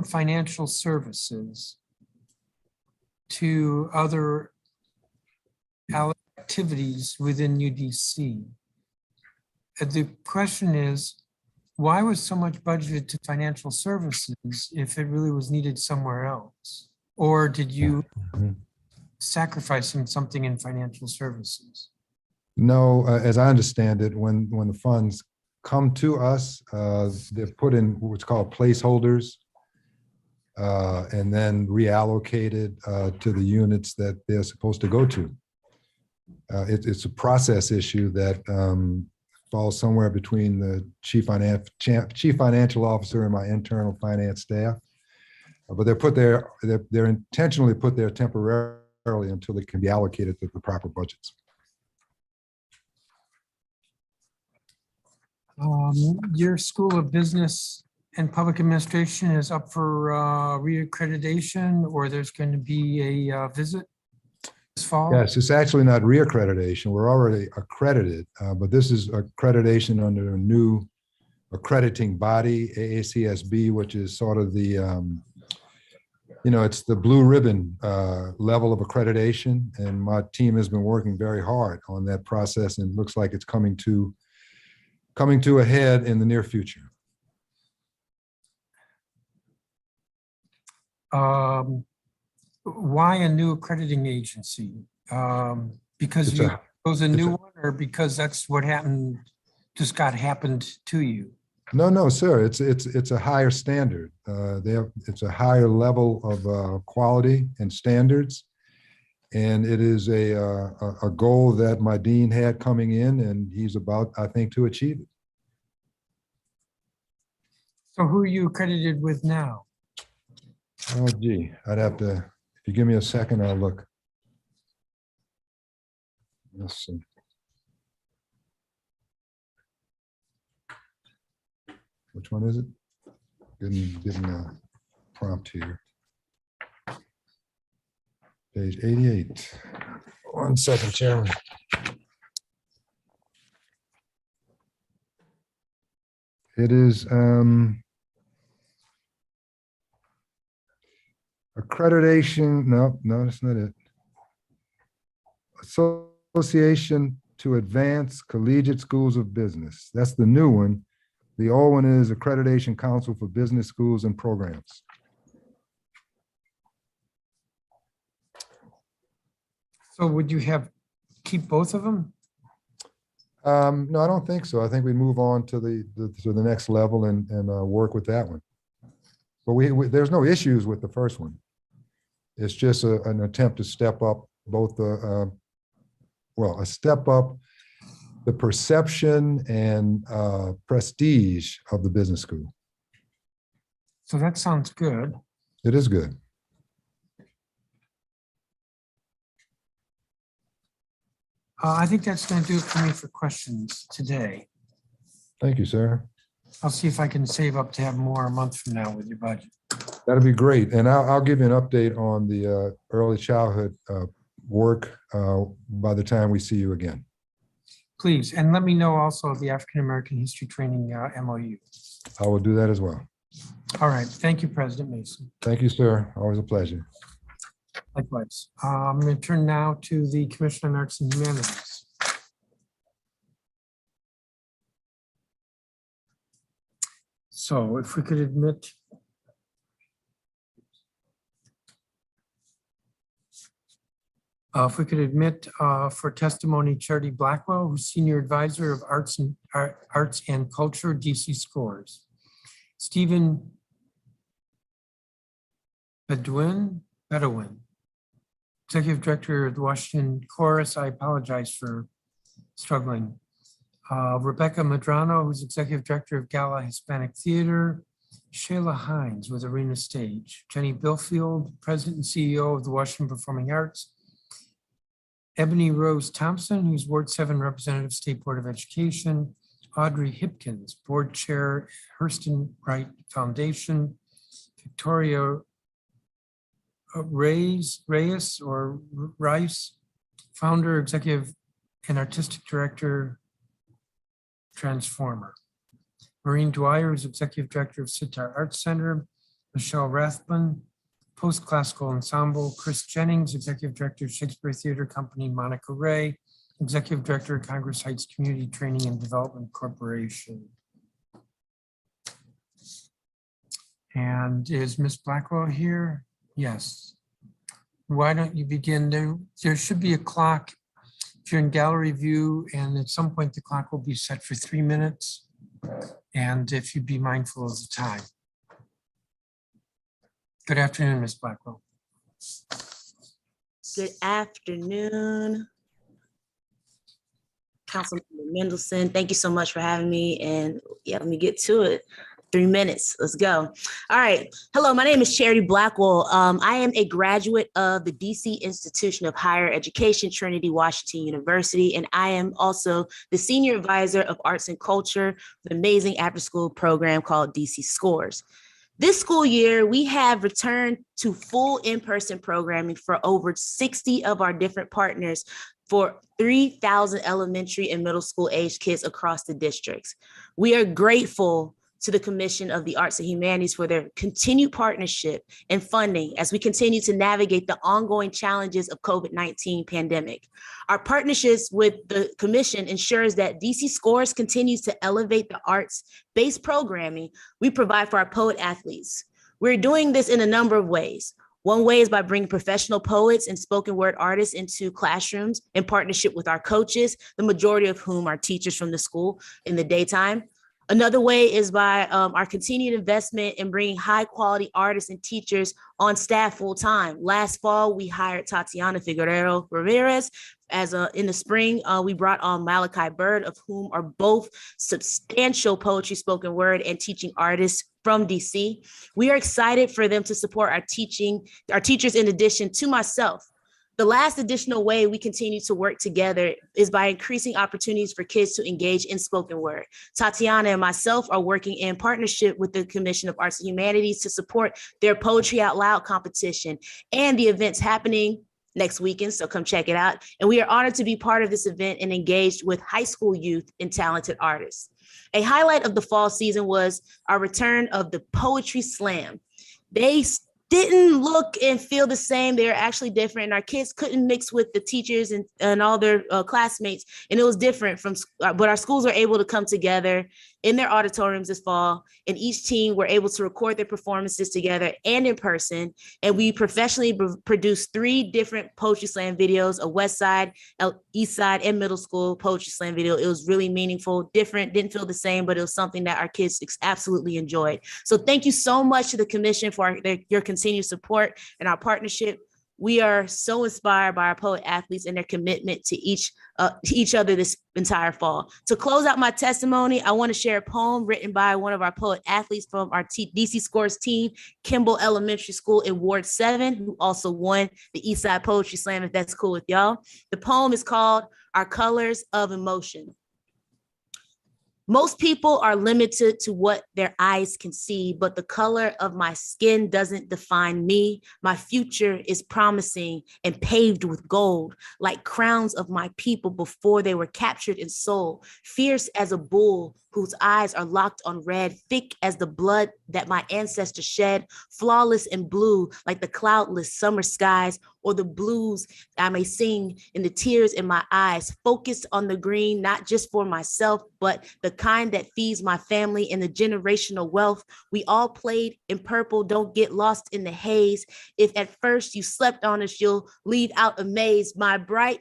financial services to other activities within UDC. The question is, why was so much budgeted to financial services if it really was needed somewhere else? Or did you sacrifice something in financial services? No, as I understand it, when the funds come to us, they're put in what's called placeholders and then reallocated to the units that they're supposed to go to. It's a process issue that falls somewhere between the chief financial officer and my internal finance staff. But they're put there, they're intentionally put there temporarily until they can be allocated to the proper budgets. Your School of Business and Public Administration is up for reaccreditation, or there's going to be a visit this fall? Yes, it's actually not reaccreditation. We're already accredited, but this is accreditation under a new accrediting body, AACSB, which is sort of the, it's the blue ribbon level of accreditation. And my team has been working very hard on that process, and it looks like it's coming to a head in the near future. Why a new accrediting agency? Because you chose a new one, or because that's what happened, happened to you? No, sir. It's a higher standard. It's a higher level of quality and standards, and it is a goal that my dean had coming in, and he's about, I think, to achieve it. So who are you accredited with now? Oh, gee, I'd have to. If you give me a second, I'll look. Let's see. Which one is it? Getting a prompt here. Page 88. 1 second, Chairman. It is accreditation. No, that's not it. Association to Advance Collegiate Schools of Business. That's the new one. The old one is Accreditation Council for Business Schools and Programs. So would you keep both of them? No, I don't think so. I think we move on to the next level and work with that one. But there's no issues with the first one. It's just an attempt to step up both a step up the perception and prestige of the business school. So that sounds good. It is good. I think that's going to do it for me for questions today. Thank you, sir. I'll see if I can save up to have more a month from now with your budget. That'll be great. And I'll give you an update on the early childhood work by the time we see you again. Please, and let me know also the African American History Training MOU. I will do that as well. All right. Thank you, President Mason. Thank you, sir. Always a pleasure. Likewise. I'm going to turn now to the Commission on Arts and Humanities. So if we could admit for testimony Charity Blackwell, who's Senior Advisor of Arts and Culture, DC Scores. Stephen Bedouin, Executive Director of the Washington Chorus. I apologize for struggling. Rebecca Medrano, who's Executive Director of Gala Hispanic Theater. Shayla Hines with Arena Stage. Jenny Billfield, President and CEO of the Washington Performing Arts. Ebony Rose Thompson, who's Ward 7 Representative, State Board of Education. Audrey Hipkins, Board Chair, Hurston Wright Foundation. Victoria Reyes, Founder, Executive, and Artistic Director, Transformer. Maureen Dwyer is Executive Director of Sitar Arts Center. Michelle Rathbun, Post-Classical Ensemble. Chris Jennings, Executive Director of Shakespeare Theater Company. Monica Ray, Executive Director of Congress Heights Community Training and Development Corporation. And is Ms. Blackwell here? Yes. Why don't you begin? There should be a clock if you're in gallery view, and at some point the clock will be set for 3 minutes. And if you'd be mindful of the time. Good afternoon, Ms. Blackwell. Good afternoon, Councilmember Mendelson. Thank you so much for having me. And yeah, let me get to it. 3 minutes. Let's go. All right. Hello, my name is Charity Blackwell. I am a graduate of the DC Institution of Higher Education, Trinity Washington University, and I am also the Senior Advisor of Arts and Culture for the amazing after-school program called DC Scores. This school year, we have returned to full in-person programming for over 60 of our different partners for 3,000 elementary and middle school age kids across the districts. We are grateful to the Commission of the Arts and Humanities for their continued partnership and funding as we continue to navigate the ongoing challenges of COVID-19 pandemic. Our partnerships with the Commission ensures that DC Scores continues to elevate the arts-based programming we provide for our poet athletes. We're doing this in a number of ways. One way is by bringing professional poets and spoken word artists into classrooms in partnership with our coaches, the majority of whom are teachers from the school in the daytime. Another way is by our continued investment in bringing high quality artists and teachers on staff full time. Last fall, we hired Tatiana Figueroa Ramirez. In the spring, we brought on Malachi Bird, of whom are both substantial poetry, spoken word, and teaching artists from DC. We are excited for them to support our teachers in addition to myself. The last additional way we continue to work together is by increasing opportunities for kids to engage in spoken word. Tatiana and myself are working in partnership with the Commission of Arts and Humanities to support their Poetry Out Loud competition and the events happening next weekend, so come check it out. And we are honored to be part of this event and engaged with high school youth and talented artists. A highlight of the fall season was our return of the Poetry Slam. They didn't look and feel the same. They were actually different. And our kids couldn't mix with the teachers and all their classmates. And it was different but our schools were able to come together in their auditoriums this fall. And each team were able to record their performances together and in person. And we professionally produced 3 different Poetry Slam videos, a West Side, East Side, and Middle School Poetry Slam video. It was really meaningful, different, didn't feel the same, but it was something that our kids absolutely enjoyed. So thank you so much to the commission for your continued support and our partnership. We are so inspired by our poet athletes and their commitment to each other this entire fall. To close out my testimony, I want to share a poem written by one of our poet athletes from our DC Scores team, Kimball Elementary School in Ward 7, who also won the Eastside Poetry Slam, if that's cool with y'all. The poem is called Our Colors of Emotion. Most people are limited to what their eyes can see, but the color of my skin doesn't define me. My future is promising and paved with gold, like crowns of my people before they were captured and sold. Fierce as a bull whose eyes are locked on red, thick as the blood that my ancestors shed, flawless and blue like the cloudless summer skies, or the blues I may sing in the tears in my eyes, focused on the green, not just for myself, but the kind that feeds my family and the generational wealth. We all played in purple, don't get lost in the haze. If at first you slept on us, you'll leave out amazed. My bright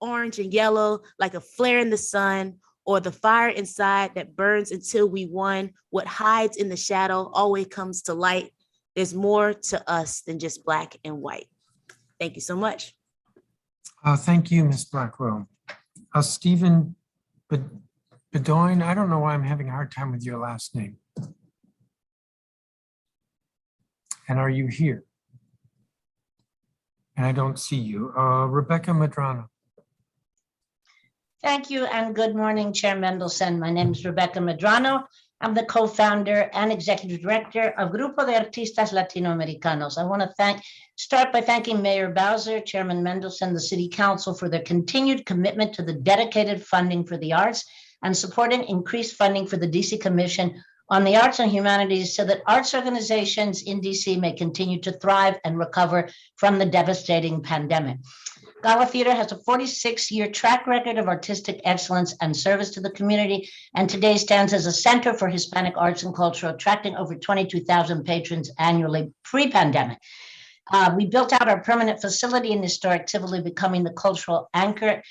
orange and yellow, like a flare in the sun, or the fire inside that burns until we won. What hides in the shadow always comes to light. There's more to us than just black and white. Thank you so much. Thank you, Ms. Blackwell. Stephen Bedoin, I don't know why I'm having a hard time with your last name. And are you here? And I don't see you. Rebecca Medrano. Thank you and good morning, Chair Mendelson. My name is Rebecca Medrano. I'm the co-founder and executive director of Grupo de Artistas Latinoamericanos. I want to start by thanking Mayor Bowser, Chairman Mendelson, the City Council for their continued commitment to the dedicated funding for the arts and supporting increased funding for the DC Commission on the Arts and Humanities so that arts organizations in DC may continue to thrive and recover from the devastating pandemic. Gala Theater has a 46-year track record of artistic excellence and service to the community, and today stands as a center for Hispanic arts and culture, attracting over 22,000 patrons annually pre-pandemic. We built out our permanent facility in historic Tivoli, becoming the cultural anchor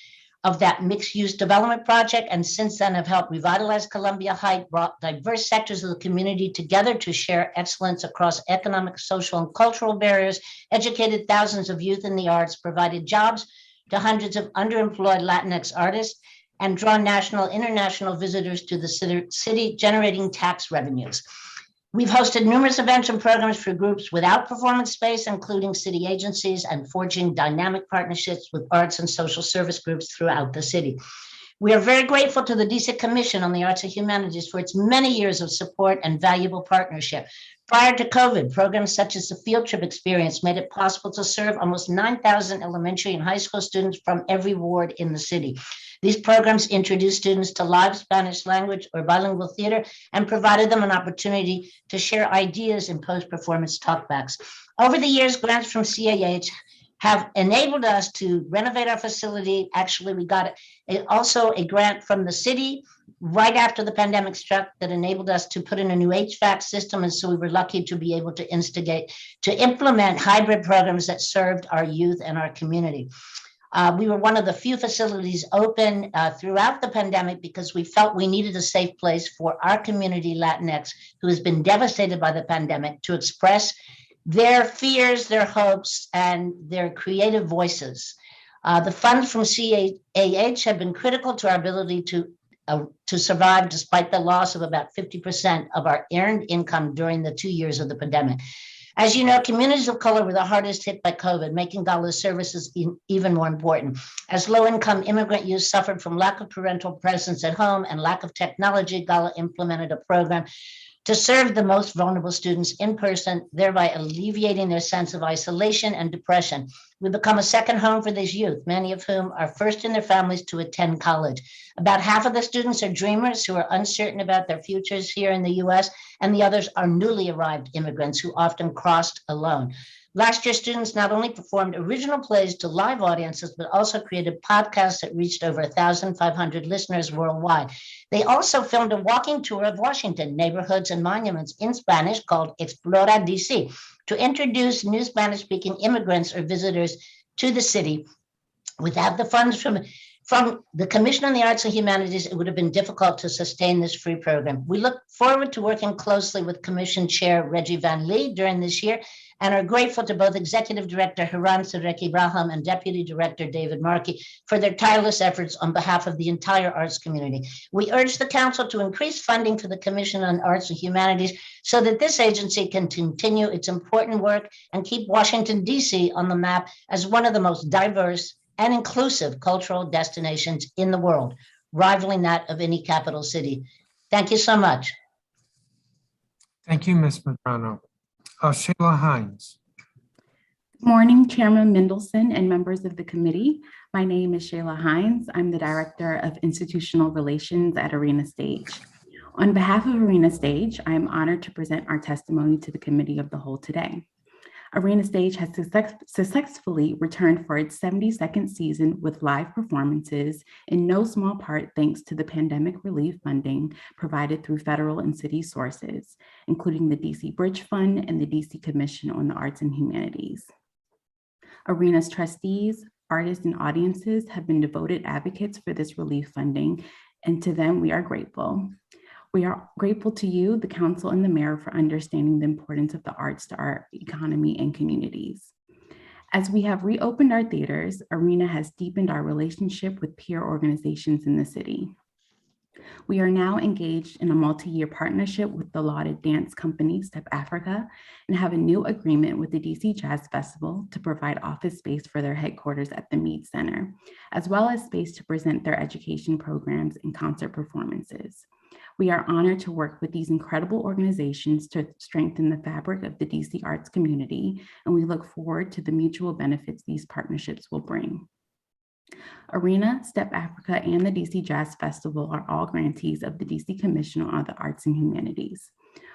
of that mixed-use development project, and since then have helped revitalize Columbia Heights, brought diverse sectors of the community together to share excellence across economic, social, and cultural barriers, educated thousands of youth in the arts, provided jobs to hundreds of underemployed Latinx artists, and drawn national, international visitors to the city, generating tax revenues. We've hosted numerous events and programs for groups without performance space, including city agencies, and forging dynamic partnerships with arts and social service groups throughout the city. We are very grateful to the DC Commission on the Arts and Humanities for its many years of support and valuable partnership. Prior to COVID, programs such as the Field Trip Experience made it possible to serve almost 9,000 elementary and high school students from every ward in the city. These programs introduced students to live Spanish language or bilingual theater and provided them an opportunity to share ideas in post-performance talkbacks. Over the years, grants from CAH have enabled us to renovate our facility. Actually, we got also a grant from the city right after the pandemic struck that enabled us to put in a new HVAC system. And so we were lucky to be able to implement hybrid programs that served our youth and our community. We were one of the few facilities open throughout the pandemic because we felt we needed a safe place for our community, Latinx, who has been devastated by the pandemic, to express their fears, their hopes, and their creative voices. The funds from CAH have been critical to our ability to survive despite the loss of about 50% of our earned income during the 2 years of the pandemic. As you know, communities of color were the hardest hit by COVID, making Gala's services even more important. As low-income immigrant youth suffered from lack of parental presence at home and lack of technology, Gala implemented a program to serve the most vulnerable students in person, thereby alleviating their sense of isolation and depression. We become a second home for these youth, many of whom are first in their families to attend college. About half of the students are dreamers who are uncertain about their futures here in the US, and the others are newly arrived immigrants who often crossed alone. Last year, students not only performed original plays to live audiences, but also created podcasts that reached over 1,500 listeners worldwide. They also filmed a walking tour of Washington, neighborhoods and monuments in Spanish called Explora DC, to introduce new Spanish-speaking immigrants or visitors to the city. Without the funds from the Commission on the Arts and Humanities, it would have been difficult to sustain this free program. We look forward to working closely with Commission Chair Reggie Van Lee during this year, and are grateful to both Executive Director Hiran Sarek Ibrahim and Deputy Director David Markey for their tireless efforts on behalf of the entire arts community. We urge the Council to increase funding for the Commission on Arts and Humanities so that this agency can continue its important work and keep Washington, D.C. on the map as one of the most diverse and inclusive cultural destinations in the world, rivaling that of any capital city. Thank you so much. Thank you, Ms. Medrano. Sheila Hines. Good morning, Chairman Mendelson and members of the committee. My name is Sheila Hines. I'm the Director of Institutional Relations at Arena Stage. On behalf of Arena Stage, I am honored to present our testimony to the Committee of the Whole today. Arena Stage has successfully returned for its 72nd season with live performances, in no small part thanks to the pandemic relief funding provided through federal and city sources, including the DC Bridge Fund and the DC Commission on the Arts and Humanities. Arena's trustees, artists, and audiences have been devoted advocates for this relief funding, and to them we are grateful. We are grateful to you, the Council, and the Mayor for understanding the importance of the arts to our economy and communities. As we have reopened our theaters, Arena has deepened our relationship with peer organizations in the city. We are now engaged in a multi-year partnership with the lauded dance company Step Africa and have a new agreement with the DC Jazz Festival to provide office space for their headquarters at the Mead Center, as well as space to present their education programs and concert performances. We are honored to work with these incredible organizations to strengthen the fabric of the DC arts community, and we look forward to the mutual benefits these partnerships will bring. Arena, Step Africa, and the DC Jazz Festival are all grantees of the DC Commission on the Arts and Humanities.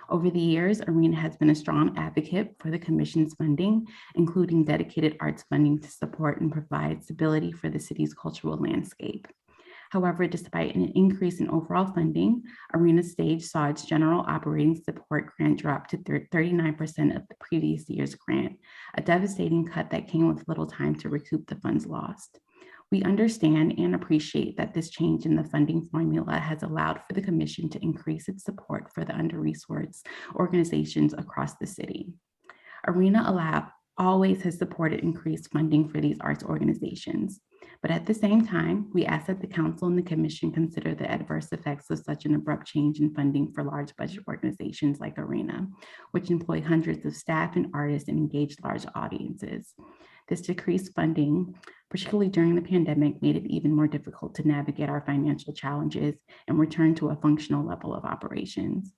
Over the years, Arena has been a strong advocate for the Commission's funding, including dedicated arts funding to support and provide stability for the city's cultural landscape. However, despite an increase in overall funding, Arena Stage saw its general operating support grant drop to 39% of the previous year's grant, a devastating cut that came with little time to recoup the funds lost. We understand and appreciate that this change in the funding formula has allowed for the Commission to increase its support for the under-resourced organizations across the city. Arena always has supported increased funding for these arts organizations. But at the same time, we ask that the Council and the Commission consider the adverse effects of such an abrupt change in funding for large budget organizations like Arena, which employ hundreds of staff and artists and engage large audiences. This decreased funding, particularly during the pandemic, made it even more difficult to navigate our financial challenges and return to a functional level of operations.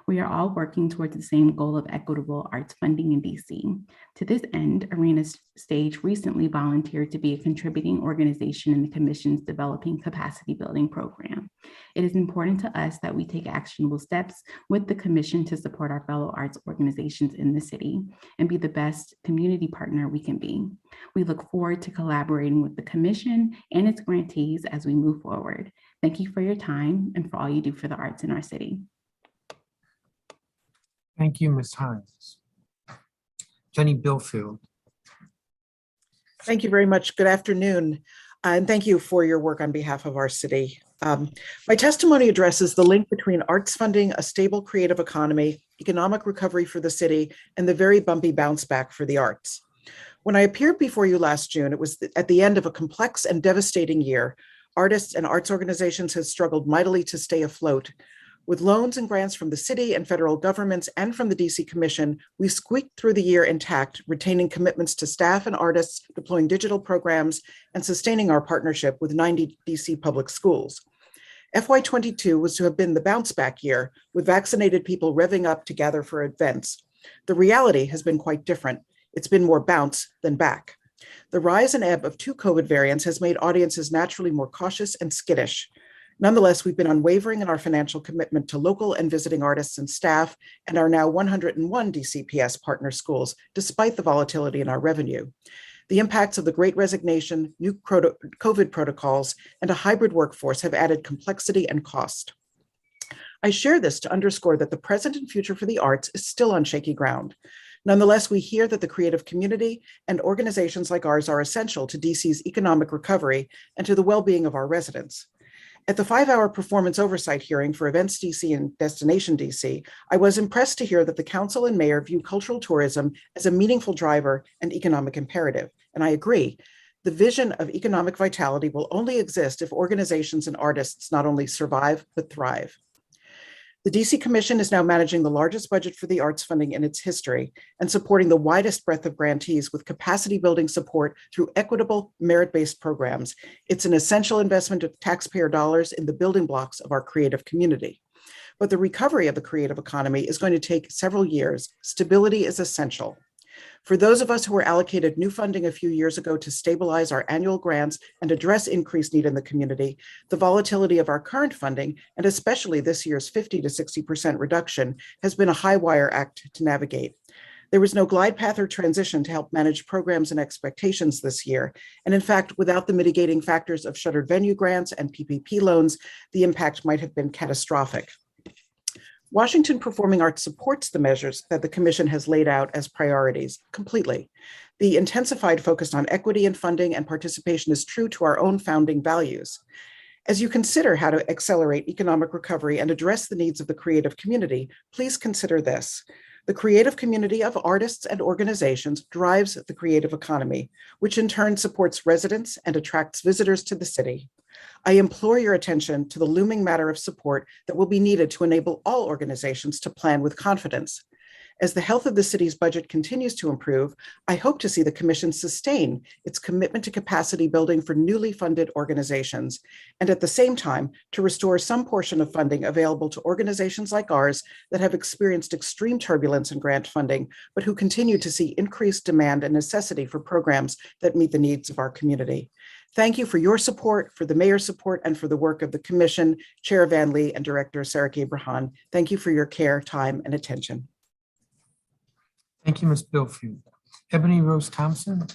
We are all working towards the same goal of equitable arts funding in DC. To this end, Arena Stage recently volunteered to be a contributing organization in the Commission's Developing Capacity Building program. It is important to us that we take actionable steps with the Commission to support our fellow arts organizations in the city and be the best community partner we can be. We look forward to collaborating with the Commission and its grantees as we move forward. Thank you for your time and for all you do for the arts in our city. Thank you, Ms. Hines. Jenny Billfield. Thank you very much. Good afternoon. And thank you for your work on behalf of our city. My testimony addresses the link between arts funding, a stable creative economy, economic recovery for the city, and the very bumpy bounce back for the arts. When I appeared before you last June, it was at the end of a complex and devastating year. Artists and arts organizations have struggled mightily to stay afloat. With loans and grants from the city and federal governments and from the DC Commission, we squeaked through the year intact, retaining commitments to staff and artists, deploying digital programs, and sustaining our partnership with 90 DC public schools. FY22 was to have been the bounce back year, with vaccinated people revving up to gather for events. The reality has been quite different. It's been more bounce than back. The rise and ebb of 2 COVID variants has made audiences naturally more cautious and skittish. Nonetheless, we've been unwavering in our financial commitment to local and visiting artists and staff, and our now 101 DCPS partner schools, despite the volatility in our revenue. The impacts of the Great Resignation, new COVID protocols, and a hybrid workforce have added complexity and cost. I share this to underscore that the present and future for the arts is still on shaky ground. Nonetheless, we hear that the creative community and organizations like ours are essential to DC's economic recovery and to the well-being of our residents. At the 5-hour performance oversight hearing for Events DC and Destination DC, I was impressed to hear that the council and mayor view cultural tourism as a meaningful driver and economic imperative. And I agree. The vision of economic vitality will only exist if organizations and artists not only survive, but thrive. The DC Commission is now managing the largest budget for the arts funding in its history and supporting the widest breadth of grantees with capacity building support through equitable merit-based programs. It's an essential investment of taxpayer dollars in the building blocks of our creative community. But the recovery of the creative economy is going to take several years. Stability is essential. For those of us who were allocated new funding a few years ago to stabilize our annual grants and address increased need in the community, the volatility of our current funding, and especially this year's 50 to 60% reduction, has been a high wire act to navigate. There was no glide path or transition to help manage programs and expectations this year. And in fact, without the mitigating factors of shuttered venue grants and PPP loans, the impact might have been catastrophic. Washington Performing Arts supports the measures that the Commission has laid out as priorities completely. The intensified focus on equity in funding and participation is true to our own founding values. As you consider how to accelerate economic recovery and address the needs of the creative community, please consider this. The creative community of artists and organizations drives the creative economy, which in turn supports residents and attracts visitors to the city. I implore your attention to the looming matter of support that will be needed to enable all organizations to plan with confidence. As the health of the city's budget continues to improve, I hope to see the Commission sustain its commitment to capacity building for newly funded organizations, and at the same time, to restore some portion of funding available to organizations like ours that have experienced extreme turbulence in grant funding, but who continue to see increased demand and necessity for programs that meet the needs of our community. Thank you for your support, for the mayor's support, and for the work of the Commission, Chair Van Lee, and Director Sarah Abraham. Thank you for your care, time, and attention. Thank you, Ms. Billfield. Ebony Rose Thompson.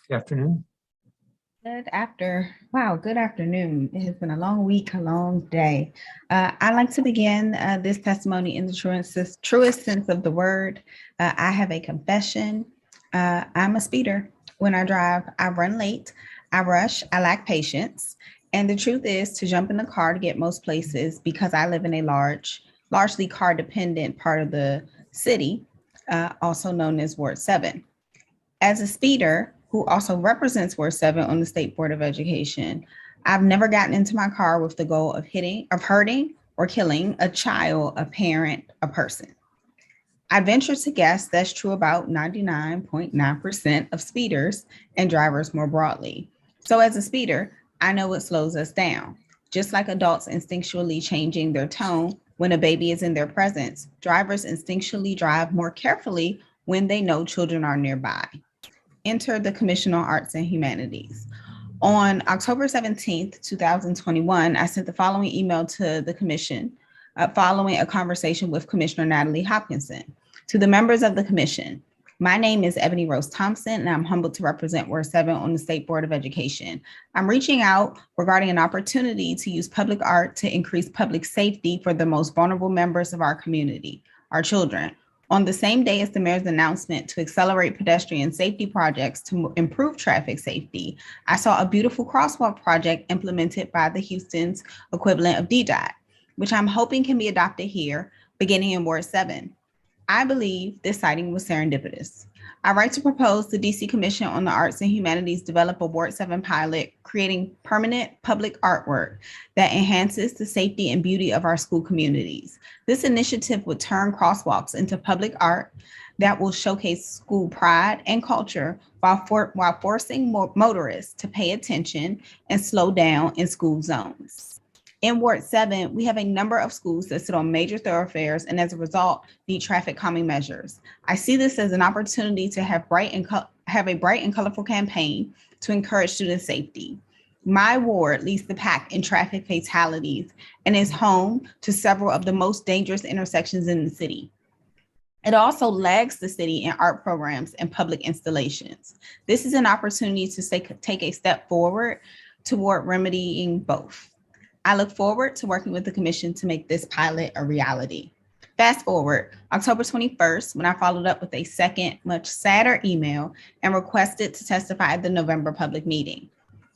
Good afternoon. Good afternoon. It has been a long week, a long day. I'd like to begin this testimony in the truest sense of the word. I have a confession. I'm a speeder. When I drive, I run late, I rush, I lack patience. And the truth is to jump in the car to get most places because I live in a largely car dependent part of the city, also known as Ward 7. As a speeder, who also represents Ward 7 on the State Board of Education, I've never gotten into my car with the goal of hurting or killing a child, a parent, a person. I venture to guess that's true about 99.9% of speeders and drivers more broadly. So as a speeder, I know what slows us down. Just like adults instinctually changing their tone when a baby is in their presence, drivers instinctually drive more carefully when they know children are nearby. Enter the Commission on Arts and Humanities. On October 17th, 2021, I sent the following email to the Commission following a conversation with Commissioner Natalie Hopkinson. To the members of the Commission, my name is Ebony Rose Thompson, and I'm humbled to represent Ward 7 on the State Board of Education. I'm reaching out regarding an opportunity to use public art to increase public safety for the most vulnerable members of our community, our children. On the same day as the mayor's announcement to accelerate pedestrian safety projects to improve traffic safety, I saw a beautiful crosswalk project implemented by the Houston's equivalent of DDOT, which I'm hoping can be adopted here, beginning in Ward 7. I believe this sighting was serendipitous. I write to propose the DC Commission on the Arts and Humanities develop a Ward 7 pilot, creating permanent public artwork that enhances the safety and beauty of our school communities. This initiative would turn crosswalks into public art that will showcase school pride and culture while forcing motorists to pay attention and slow down in school zones. In Ward 7, we have a number of schools that sit on major thoroughfares and as a result need traffic calming measures. I see this as an opportunity to have a bright and colorful campaign to encourage student safety. My ward leads the pack in traffic fatalities and is home to several of the most dangerous intersections in the city. It also lags the city in art programs and public installations. This is an opportunity to take a step forward toward remedying both. I look forward to working with the commission to make this pilot a reality. Fast forward, October 21st, when I followed up with a second, much sadder email and requested to testify at the November public meeting.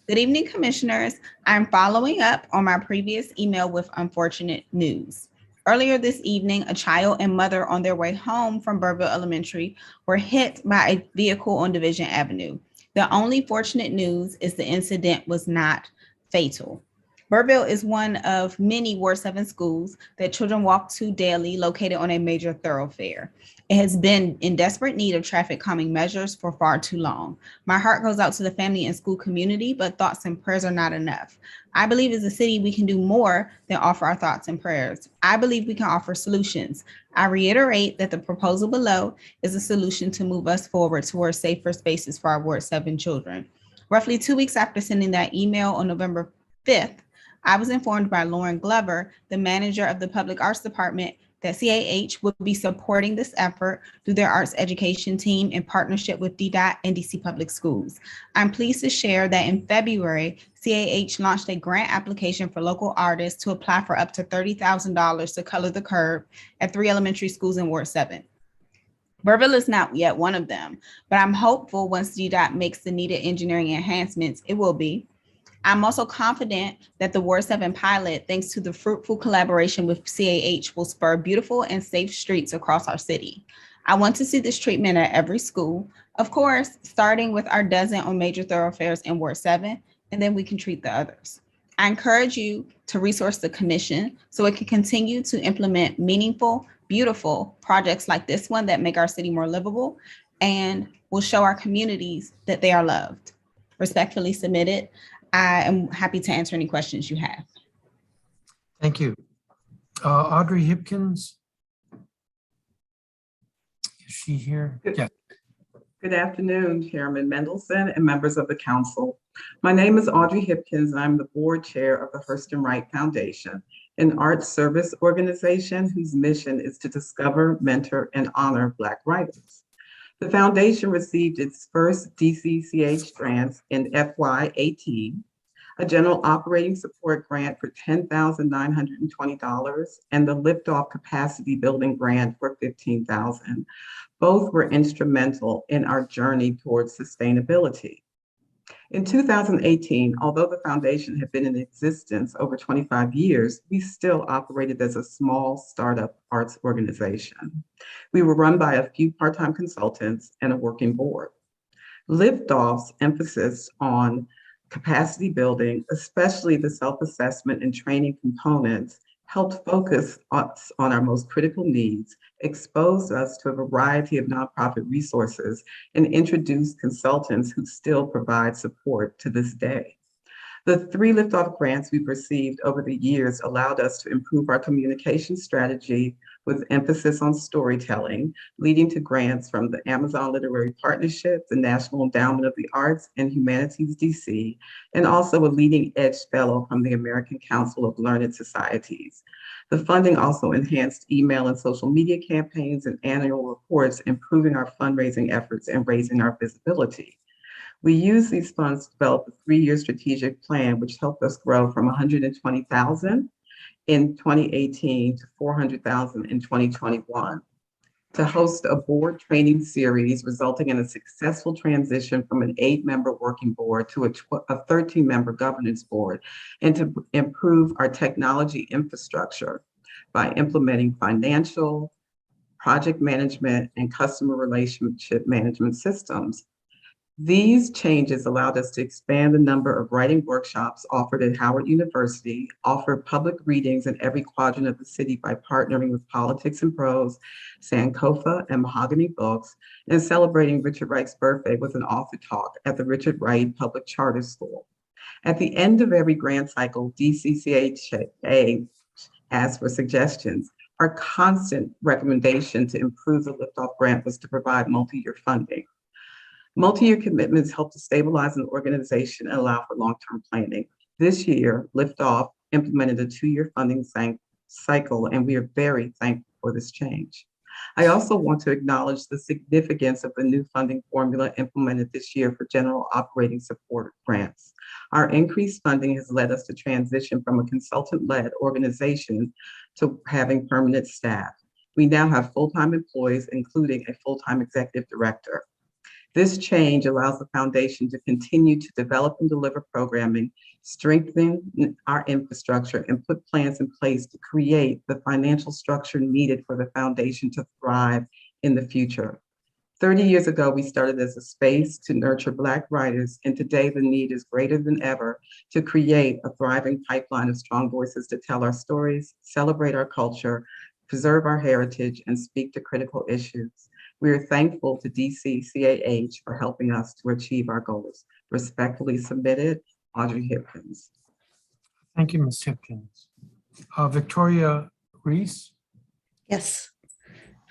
Good evening, commissioners. I'm following up on my previous email with unfortunate news. Earlier this evening, a child and mother on their way home from Burville Elementary were hit by a vehicle on Division Avenue. The only fortunate news is the incident was not fatal. Burville is one of many Ward 7 schools that children walk to daily, located on a major thoroughfare. It has been in desperate need of traffic calming measures for far too long. My heart goes out to the family and school community, but thoughts and prayers are not enough. I believe as a city, we can do more than offer our thoughts and prayers. I believe we can offer solutions. I reiterate that the proposal below is a solution to move us forward towards safer spaces for our Ward 7 children. Roughly 2 weeks after sending that email on November 5th, I was informed by Lauren Glover, the manager of the Public Arts Department, that CAH would be supporting this effort through their arts education team in partnership with DDOT and DC Public Schools. I'm pleased to share that in February, CAH launched a grant application for local artists to apply for up to $30,000 to color the curb at 3 elementary schools in Ward 7. Burville is not yet one of them, but I'm hopeful once DDOT makes the needed engineering enhancements, it will be. I'm also confident that the Ward 7 pilot, thanks to the fruitful collaboration with CAH, will spur beautiful and safe streets across our city. I want to see this treatment at every school, of course, starting with our dozen on major thoroughfares in Ward 7, and then we can treat the others. I encourage you to resource the commission so it can continue to implement meaningful, beautiful projects like this one that make our city more livable and will show our communities that they are loved. Respectfully submitted. I am happy to answer any questions you have. Thank you. Audrey Hipkins. Is she here? Yes. Good afternoon, Chairman Mendelson and members of the council. My name is Audrey Hipkins. I'm the board chair of the Hurston Wright Foundation, an arts service organization whose mission is to discover, mentor, and honor Black writers. The foundation received its first DCCH grants in FY18, a general operating support grant for $10,920, and the liftoff capacity building grant for $15,000. Both were instrumental in our journey towards sustainability. In 2018, although the foundation had been in existence over 25 years, we still operated as a small startup arts organization. We were run by a few part-time consultants and a working board. Liftoff's emphasis on capacity building, especially the self-assessment and training components, helped focus us on our most critical needs, exposed us to a variety of nonprofit resources, and introduced consultants who still provide support to this day. The 3 liftoff grants we've received over the years allowed us to improve our communication strategy with emphasis on storytelling, leading to grants from the Amazon Literary Partnership, the National Endowment of the Arts and Humanities DC, and also a leading edge fellow from the American Council of Learned Societies. The funding also enhanced email and social media campaigns and annual reports, improving our fundraising efforts and raising our visibility. We used these funds to develop a 3-year strategic plan, which helped us grow from 120,000 in 2018 to 400,000 in 2021, to host a board training series, resulting in a successful transition from an 8-member working board to a 13-member governance board, and to improve our technology infrastructure by implementing financial, project management, and customer relationship management systems. These changes allowed us to expand the number of writing workshops offered at Howard University, offer public readings in every quadrant of the city by partnering with Politics and Prose, Sankofa, and Mahogany Books, and celebrating Richard Wright's birthday with an author talk at the Richard Wright Public Charter School. At the end of every grant cycle, DCCAH asks for suggestions. Our constant recommendation to improve the Liftoff grant was to provide multi-year funding. Multi-year commitments help to stabilize an organization and allow for long-term planning. This year, Liftoff implemented a 2-year funding cycle, and we are very thankful for this change. I also want to acknowledge the significance of the new funding formula implemented this year for general operating support grants. Our increased funding has led us to transition from a consultant-led organization to having permanent staff. We now have full-time employees, including a full-time executive director. This change allows the foundation to continue to develop and deliver programming, strengthen our infrastructure, and put plans in place to create the financial structure needed for the foundation to thrive in the future. 30 years ago, we started as a space to nurture Black writers, and today the need is greater than ever to create a thriving pipeline of strong voices to tell our stories, celebrate our culture, preserve our heritage, and speak to critical issues. We are thankful to DCCAH for helping us to achieve our goals. Respectfully submitted, Audrey Hipkins. Thank you, Ms. Hipkins. Victoria Reese. Yes.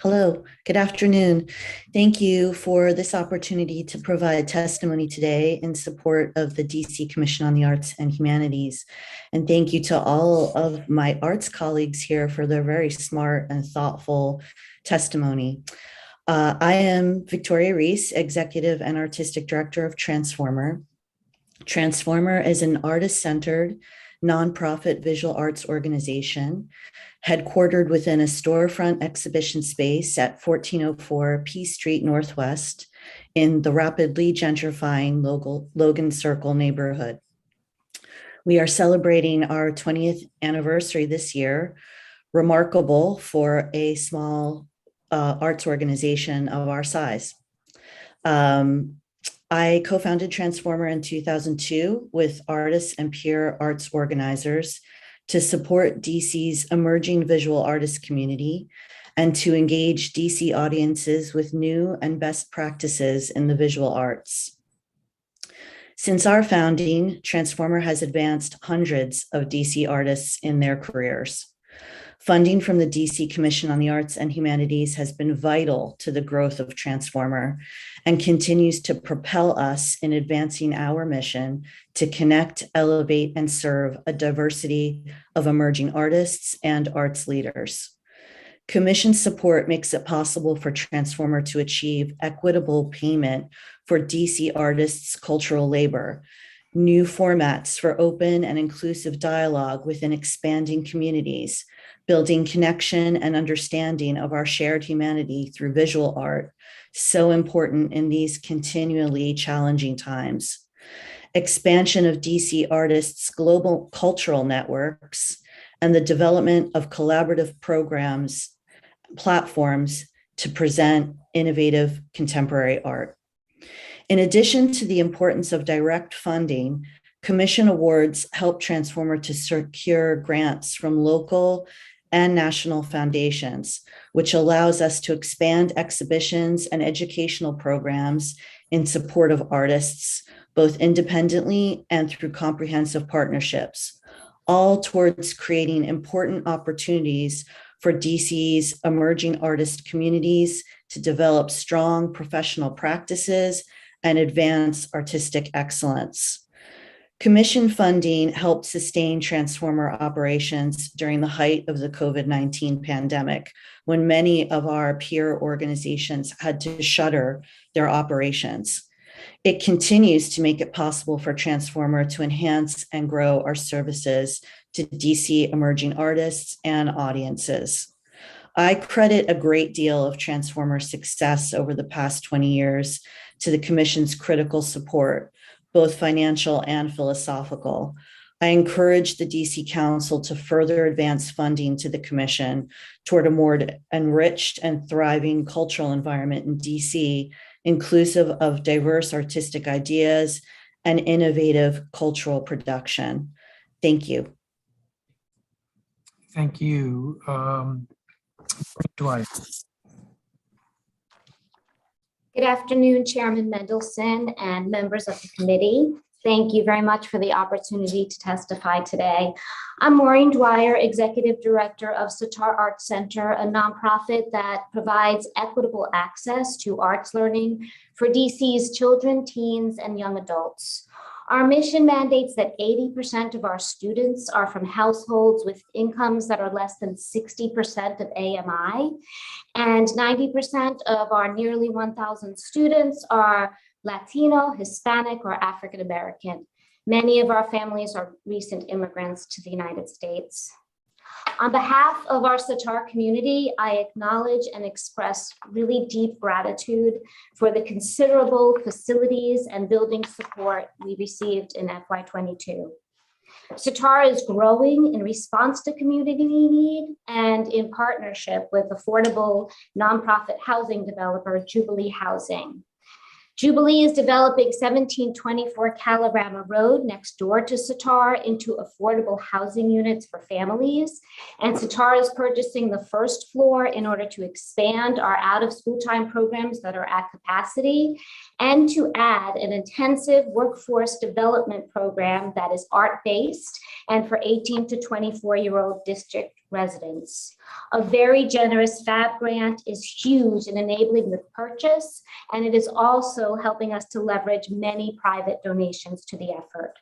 Hello, good afternoon. Thank you for this opportunity to provide testimony today in support of the DC Commission on the Arts and Humanities. And thank you to all of my arts colleagues here for their very smart and thoughtful testimony. I am Victoria Reese, Executive and Artistic Director of Transformer. Transformer is an artist-centered, nonprofit visual arts organization headquartered within a storefront exhibition space at 1404 P Street Northwest in the rapidly gentrifying Logan Circle neighborhood. We are celebrating our 20th anniversary this year, remarkable for a small arts organization of our size. I co-founded Transformer in 2002 with artists and peer arts organizers to support DC's emerging visual artist community and to engage DC audiences with new and best practices in the visual arts. Since our founding, Transformer has advanced hundreds of DC artists in their careers. Funding from the DC Commission on the Arts and Humanities has been vital to the growth of Transformer and continues to propel us in advancing our mission to connect, elevate, and serve a diversity of emerging artists and arts leaders. Commission support makes it possible for Transformer to achieve equitable payment for DC artists' cultural labor, new formats for open and inclusive dialogue within expanding communities, building connection and understanding of our shared humanity through visual art, so important in these continually challenging times. Expansion of DC artists' global cultural networks, and the development of collaborative platforms to present innovative contemporary art. In addition to the importance of direct funding, Commission awards help Transformer to secure grants from local and national foundations, which allows us to expand exhibitions and educational programs in support of artists, both independently and through comprehensive partnerships, all towards creating important opportunities for DC's emerging artist communities to develop strong professional practices and advance artistic excellence. Commission funding helped sustain Transformer operations during the height of the COVID-19 pandemic, when many of our peer organizations had to shutter their operations. It continues to make it possible for Transformer to enhance and grow our services to DC emerging artists and audiences. I credit a great deal of Transformer's success over the past 20 years to the Commission's critical support, both financial and philosophical. I encourage the DC Council to further advance funding to the Commission toward a more enriched and thriving cultural environment in DC, inclusive of diverse artistic ideas and innovative cultural production. Thank you. Thank you. Dwight. Good afternoon, Chairman Mendelson and members of the committee. Thank you very much for the opportunity to testify today. I'm Maureen Dwyer, Executive Director of Sitar Arts Center, a nonprofit that provides equitable access to arts learning for DC's children, teens, and young adults. Our mission mandates that 80% of our students are from households with incomes that are less than 60% of AMI, and 90% of our nearly 1,000 students are Latino, Hispanic, or African American. Many of our families are recent immigrants to the United States. On behalf of our Sitar community, I acknowledge and express really deep gratitude for the considerable facilities and building support we received in FY22. Sitar is growing in response to community need and in partnership with affordable nonprofit housing developer Jubilee Housing. Jubilee is developing 1724 Calorama Road next door to Sitar into affordable housing units for families. And Sitar is purchasing the first floor in order to expand our out-of-school time programs that are at capacity and to add an intensive workforce development program that is art-based and for 18 to 24-year-old district residents. A very generous FAB grant is huge in enabling the purchase, and it is also helping us to leverage many private donations to the effort.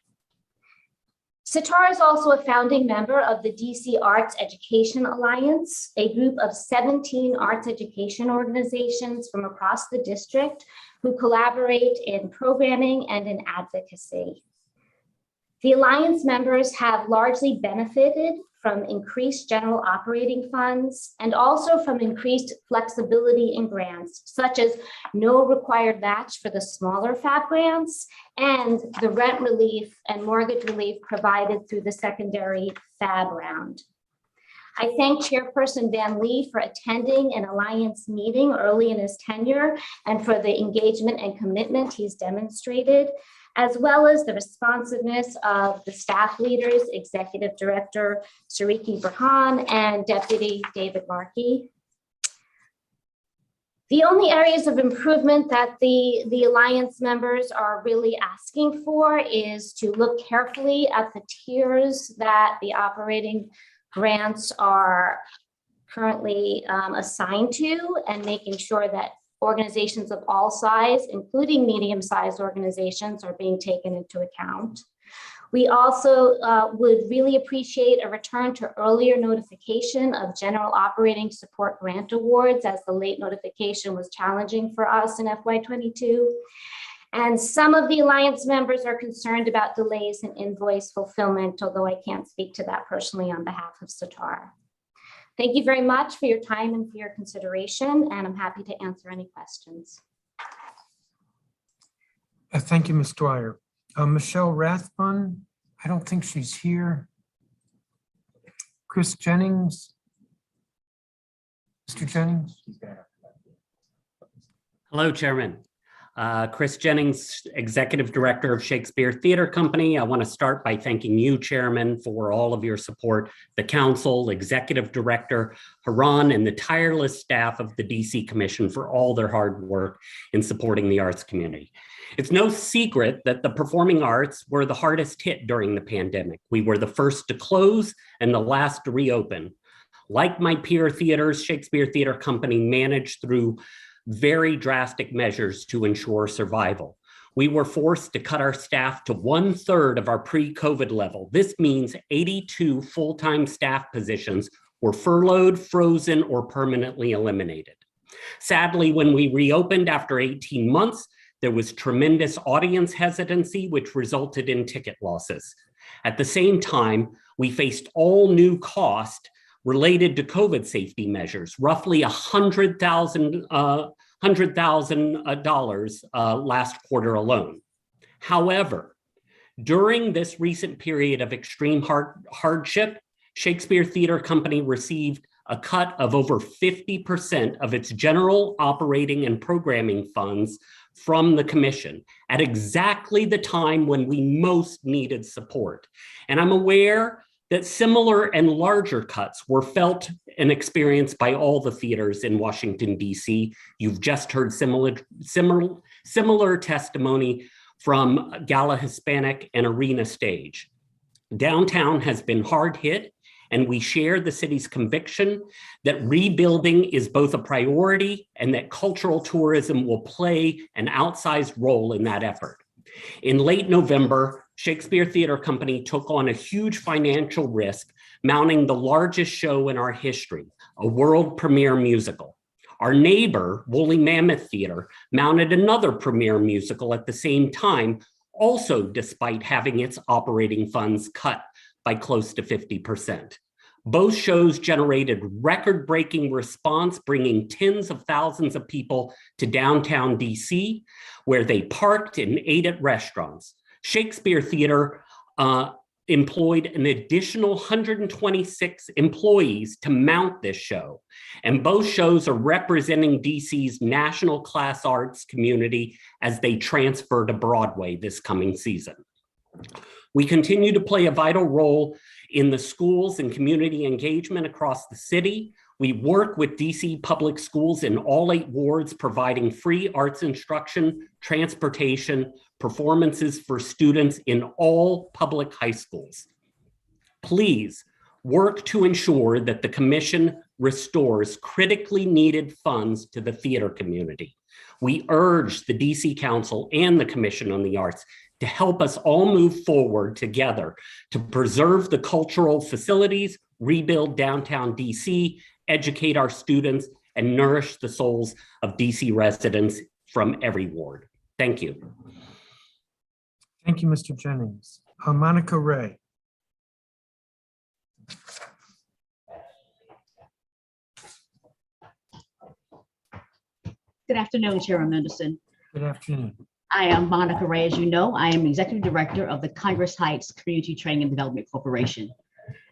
Sitar is also a founding member of the DC Arts Education Alliance, a group of 17 arts education organizations from across the district who collaborate in programming and in advocacy. The Alliance members have largely benefited from increased general operating funds and also from increased flexibility in grants, such as no required match for the smaller FAB grants and the rent relief and mortgage relief provided through the secondary FAB round. I thank Chairperson Van Lee for attending an Alliance meeting early in his tenure and for the engagement and commitment he's demonstrated, as well as the responsiveness of the staff leaders, Executive Director Sariki Burhan and Deputy David Markey. The only areas of improvement that the Alliance members are really asking for is to look carefully at the tiers that the operating grants are currently assigned to and making sure that organizations of all size, including medium-sized organizations, are being taken into account. We also would really appreciate a return to earlier notification of general operating support grant awards, as the late notification was challenging for us in FY22. And some of the Alliance members are concerned about delays in invoice fulfillment, although I can't speak to that personally on behalf of Sitar. Thank you very much for your time and for your consideration, and I'm happy to answer any questions. Thank you, Ms. Dwyer. Michelle Rathbun, I don't think she's here. Chris Jennings. Mr. Jennings. Hello, Chairman. Chris Jennings, Executive Director of Shakespeare Theater Company. I want to start by thanking you, Chairman, for all of your support, the Council, Executive Director Haran, and the tireless staff of the DC Commission for all their hard work in supporting the arts community. It's no secret that the performing arts were the hardest hit during the pandemic. We were the first to close and the last to reopen. Like my peer theaters, Shakespeare Theater Company managed through very drastic measures to ensure survival. We were forced to cut our staff to 1/3 of our pre-COVID level. This means 82 full-time staff positions were furloughed, frozen, or permanently eliminated. Sadly, when we reopened after 18 months, there was tremendous audience hesitancy, which resulted in ticket losses. At the same time, we faced all new costs related to COVID safety measures, roughly $100,000 last quarter alone. However, During this recent period of extreme hardship, Shakespeare Theater Company received a cut of over 50% of its general operating and programming funds from the commission at exactly the time when we most needed support. And I'm aware that similar and larger cuts were felt and experienced by all the theaters in Washington, D.C. You've just heard similar testimony from Gala Hispanic and Arena Stage. Downtown has been hard hit, and we share the city's conviction that rebuilding is both a priority and that cultural tourism will play an outsized role in that effort. In late November, Shakespeare Theater Company took on a huge financial risk, mounting the largest show in our history, a world premiere musical. Our neighbor, Woolly Mammoth Theater, mounted another premiere musical at the same time, also despite having its operating funds cut by close to 50%. Both shows generated record-breaking response, bringing tens of thousands of people to downtown DC, where they parked and ate at restaurants. Shakespeare Theater employed an additional 126 employees to mount this show. And both shows are representing DC's national class arts community as they transfer to Broadway this coming season. We continue to play a vital role in the schools and community engagement across the city. We work with DC public schools in all 8 wards, providing free arts instruction, transportation, performances for students in all public high schools. Please work to ensure that the commission restores critically needed funds to the theater community. We urge the DC Council and the Commission on the Arts to help us all move forward together to preserve the cultural facilities, rebuild downtown DC, educate our students, and nourish the souls of DC residents from every ward. Thank you. Thank you, Mr. Jennings. Monica Ray. Good afternoon, Chairman Mendelson. Good afternoon. I am Monica Ray. As you know, I am Executive Director of the Congress Heights Community Training and Development Corporation.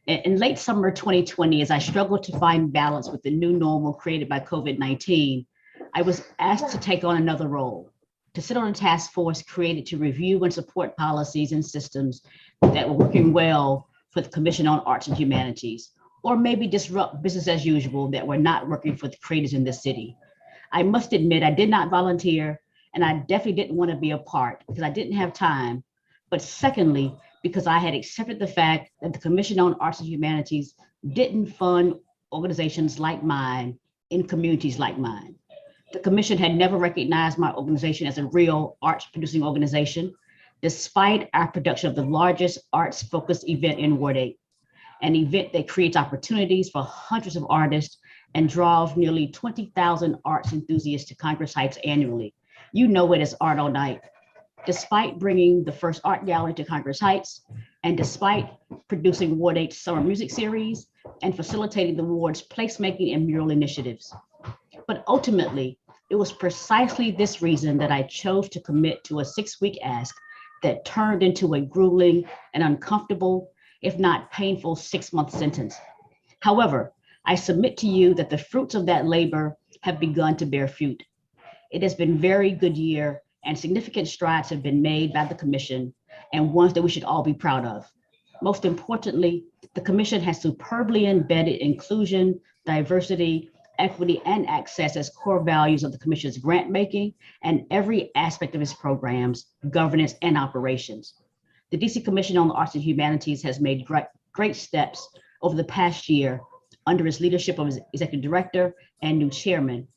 In late summer 2020, as I struggled to find balance with the new normal created by COVID-19, I was asked to take on another role, to sit on a task force created to review and support policies and systems that were working well for the Commission on Arts and Humanities, or maybe disrupt business as usual that were not working for the creators in this city. I must admit, I did not volunteer, and I definitely didn't want to be a part because I didn't have time. But secondly, because I had accepted the fact that the Commission on Arts and Humanities didn't fund organizations like mine in communities like mine. The commission had never recognized my organization as a real arts producing organization, despite our production of the largest arts focused event in Ward 8, an event that creates opportunities for hundreds of artists and draws nearly 20,000 arts enthusiasts to Congress Heights annually. You know it as Art All Night. Despite bringing the first art gallery to Congress Heights, and despite producing Ward 8's summer music series and facilitating the ward's placemaking and mural initiatives. But ultimately, it was precisely this reason that I chose to commit to a 6-week ask that turned into a grueling and uncomfortable, if not painful, 6-month sentence. However, I submit to you that the fruits of that labor have begun to bear fruit. It has been a very good year, and significant strides have been made by the commission, and ones that we should all be proud of. Most importantly, the commission has superbly embedded inclusion, diversity, equity, and access as core values of the commission's grant making and every aspect of its programs, governance, and operations. The DC Commission on the Arts and Humanities has made great steps over the past year under its leadership of its executive director and new chairman.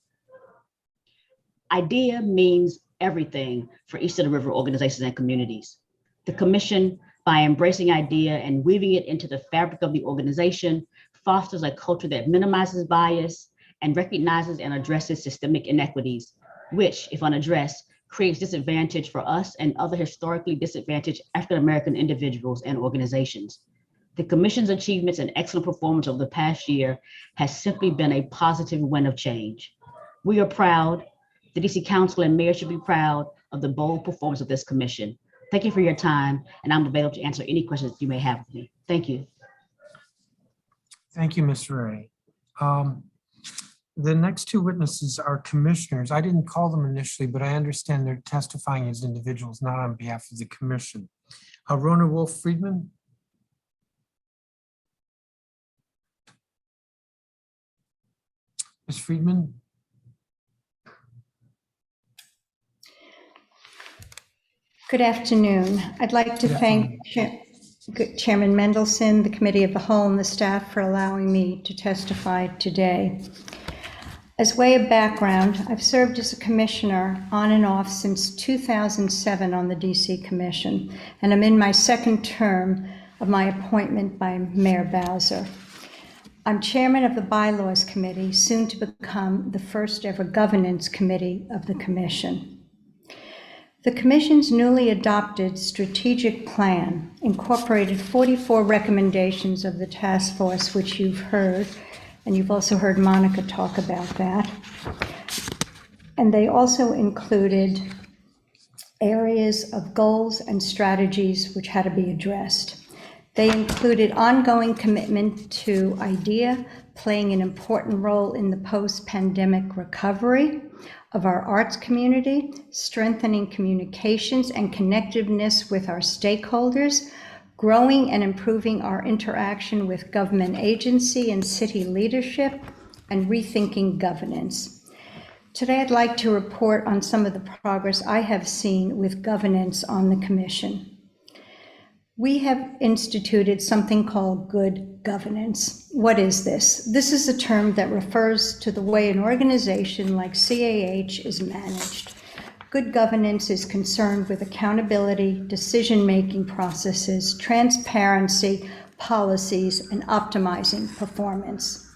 IDEA means everything for East of the River organizations and communities. The commission, by embracing IDEA and weaving it into the fabric of the organization, fosters a culture that minimizes bias and recognizes and addresses systemic inequities, which, if unaddressed, creates disadvantage for us and other historically disadvantaged African-American individuals and organizations. The commission's achievements and excellent performance over the past year has simply been a positive wind of change. We are proud. The DC Council and Mayor should be proud of the bold performance of this commission. Thank you for your time, and I'm available to answer any questions you may have with me. Thank you. Thank you, Ms. Ray. The next two witnesses are commissioners. I didn't call them initially, but I understand they're testifying as individuals, not on behalf of the commission. Rona Wolf-Friedman. Ms. Friedman. Good afternoon. I'd like to thank Chairman Mendelson, the Committee of the Whole, and the staff for allowing me to testify today. As way of background, I've served as a commissioner on and off since 2007 on the DC Commission, and I'm in my second term of my appointment by Mayor Bowser. I'm chairman of the Bylaws Committee, soon to become the first ever governance committee of the Commission. The Commission's newly adopted strategic plan incorporated 44 recommendations of the task force, which you've heard, and you've also heard Monica talk about that. And they also included areas of goals and strategies which had to be addressed. They included ongoing commitment to IDEA playing an important role in the post-pandemic recovery of our arts community, strengthening communications and connectiveness with our stakeholders, growing and improving our interaction with government agency and city leadership, and rethinking governance. Today, I'd like to report on some of the progress I have seen with governance on the Commission. We have instituted something called good governance. What is this? This is a term that refers to the way an organization like CAH is managed. Good governance is concerned with accountability, decision-making processes, transparency, policies, and optimizing performance.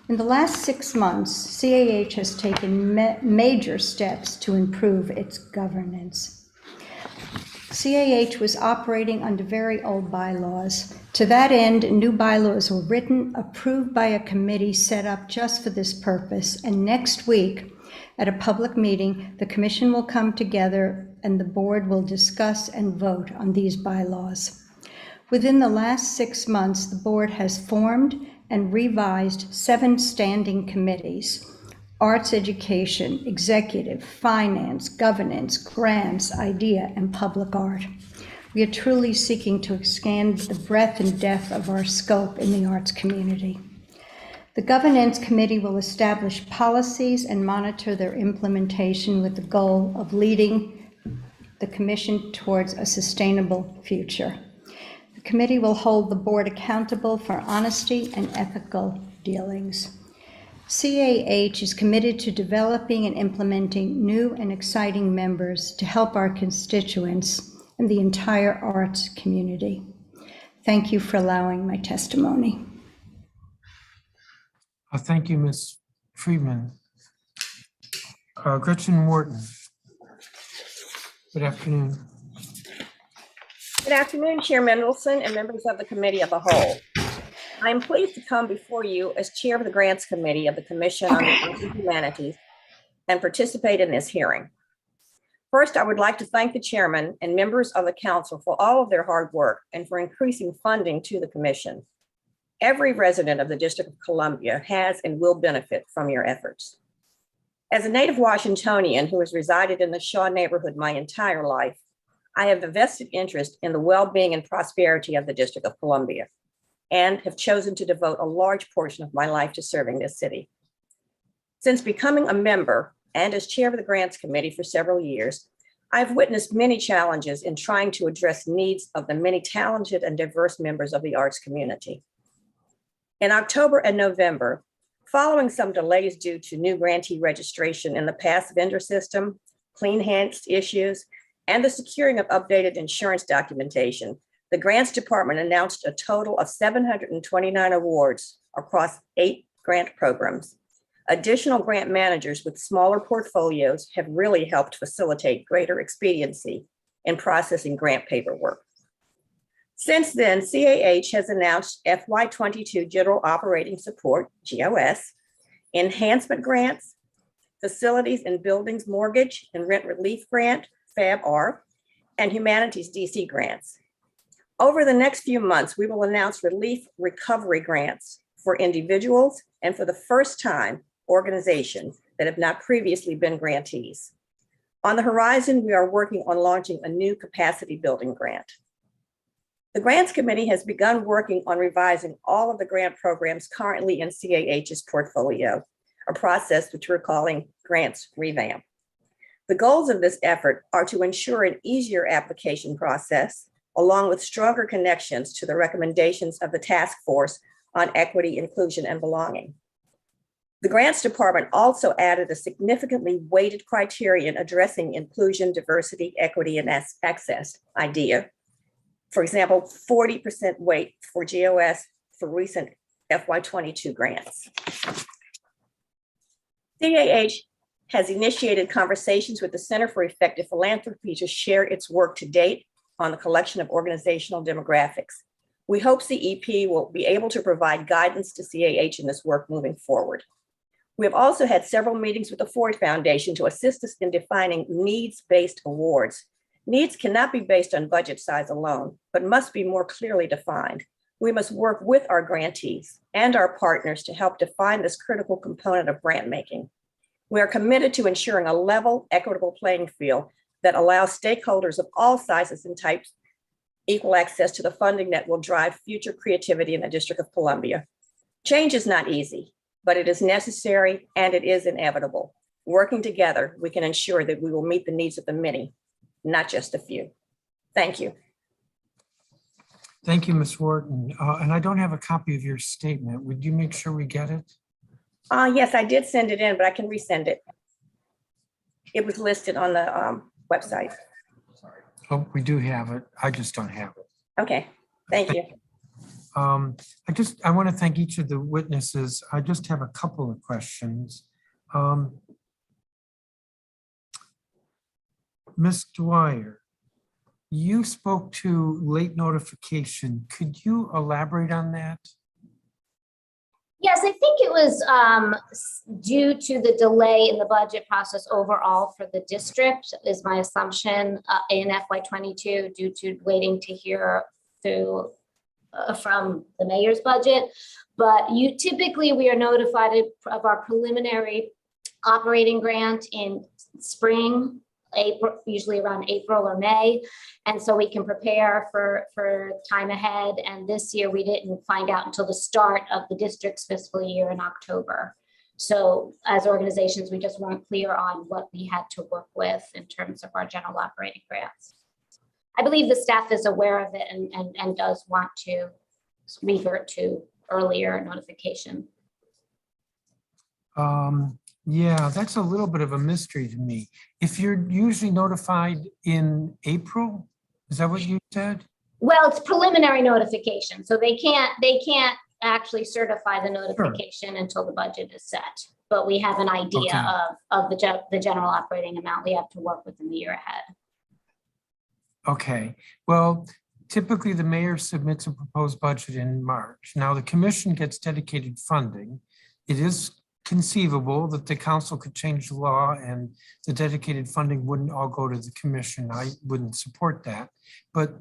In the last 6 months, CAH has taken major steps to improve its governance. CAH was operating under very old bylaws. To that end, new bylaws were written, approved by a committee set up just for this purpose, and next week, at a public meeting, the Commission will come together and the board will discuss and vote on these bylaws. Within the last 6 months, the board has formed and revised 7 standing committees: arts education, executive, finance, governance, grants, IDEA, and public art. We are truly seeking to expand the breadth and depth of our scope in the arts community. The Governance Committee will establish policies and monitor their implementation with the goal of leading the Commission towards a sustainable future. The committee will hold the board accountable for honesty and ethical dealings. CAH is committed to developing and implementing new and exciting members to help our constituents and the entire arts community. Thank you for allowing my testimony. Thank you, Ms. Friedman. Gretchen Wharton. Good afternoon. Good afternoon, Chair Mendelson and members of the Committee of the Whole. I am pleased to come before you as Chair of the Grants Committee of the Commission on the Arts and Humanities and participate in this hearing. First, I would like to thank the Chairman and members of the Council for all of their hard work and for increasing funding to the Commission. Every resident of the District of Columbia has and will benefit from your efforts. As a native Washingtonian who has resided in the Shaw neighborhood my entire life, I have a vested interest in the well-being and prosperity of the District of Columbia, and have chosen to devote a large portion of my life to serving this city. Since becoming a member and as chair of the Grants Committee for several years, I've witnessed many challenges in trying to address needs of the many talented and diverse members of the arts community. In October and November, following some delays due to new grantee registration in the past vendor system, clean hands issues, and the securing of updated insurance documentation, the Grants Department announced a total of 729 awards across 8 grant programs. Additional grant managers with smaller portfolios have really helped facilitate greater expediency in processing grant paperwork. Since then, CAH has announced FY22 General Operating Support, GOS, enhancement grants, facilities and buildings mortgage and rent relief grant, FAB-R, and Humanities DC grants. Over the next few months, we will announce relief recovery grants for individuals and, for the first time, organizations that have not previously been grantees. On the horizon, we are working on launching a new capacity building grant. The Grants Committee has begun working on revising all of the grant programs currently in CAH's portfolio, a process which we're calling Grants Revamp. The goals of this effort are to ensure an easier application process, along with stronger connections to the recommendations of the Task Force on Equity, Inclusion, and Belonging. The Grants Department also added a significantly weighted criterion addressing inclusion, diversity, equity, and access idea. For example, 40% weight for GOS for recent FY22 grants. CAH has initiated conversations with the Center for Effective Philanthropy to share its work to date on the collection of organizational demographics. We hope CEP will be able to provide guidance to CAH in this work moving forward. We have also had several meetings with the Ford Foundation to assist us in defining needs-based awards. Needs cannot be based on budget size alone, but must be more clearly defined. We must work with our grantees and our partners to help define this critical component of grant making. We are committed to ensuring a level, equitable playing field that allows stakeholders of all sizes and types equal access to the funding that will drive future creativity in the District of Columbia. Change is not easy, but it is necessary and it is inevitable. Working together, we can ensure that we will meet the needs of the many, not just a few. Thank you. Thank you, Ms. Wharton. And I don't have a copy of your statement. Would you make sure we get it? Yes, I did send it in, but I can resend it. It was listed on the website. Oh, we do have it. I just don't have it. Okay, thank you. I want to thank each of the witnesses. I just have a couple of questions. Ms. Dwyer, you spoke to late notification. Could you elaborate on that? Yes, I think it was due to the delay in the budget process overall for the district, is my assumption, in FY22, due to waiting to hear through from the mayor's budget. But typically we are notified of our preliminary operating grant in spring, April, usually around April or May. And so we can prepare for time ahead. And this year we didn't find out until the start of the district's fiscal year in October. So as organizations, we just weren't clear on what we had to work with in terms of our general operating grants. I believe the staff is aware of it and does want to revert to earlier notification. Yeah, that's a little bit of a mystery to me. If you're usually notified in April, is that what you said? Well, it's preliminary notification, so they can't actually certify the notification until the budget is set. But we have an idea of the general operating amount we have to work with in the year ahead. Okay, well, typically the mayor submits a proposed budget in March. Now the commission gets dedicated funding. It is conceivable that the council could change the law and the dedicated funding wouldn't all go to the commission. I wouldn't support that. But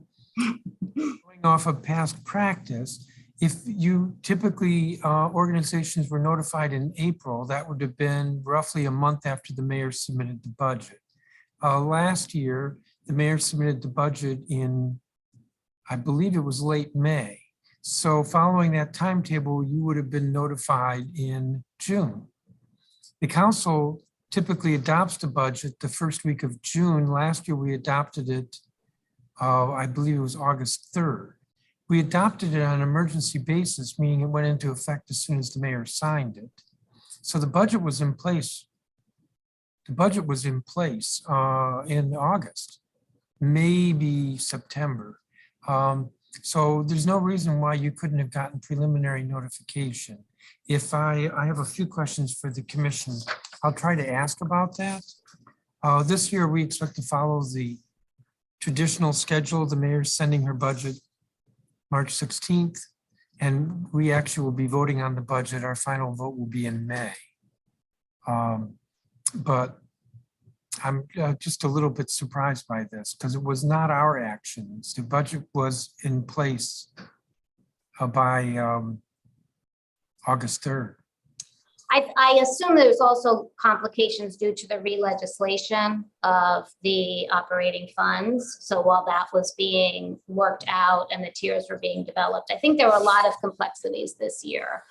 going off of past practice, if you typically organizations were notified in April, that would have been roughly a month after the mayor submitted the budget. Last year, the mayor submitted the budget in, I believe it was late May. So following that timetable, you would have been notified in June. The council typically adopts the budget the first week of June. Last year, we adopted it, I believe it was August 3rd. We adopted it on an emergency basis, meaning it went into effect as soon as the mayor signed it. So the budget was in place. The budget was in place in August, maybe September. So there's no reason why you couldn't have gotten preliminary notification. If I have a few questions for the commission, I'll try to ask about that. This year, we expect to follow the traditional schedule. The mayor's sending her budget March 16th, and we actually will be voting on the budget. Our final vote will be in May. But I'm just a little bit surprised by this because it was not our actions. The budget was in place by August 3rd. I assume there's also complications due to the re-legislation of the operating funds. So while that was being worked out and the tiers were being developed, I think there were a lot of complexities this year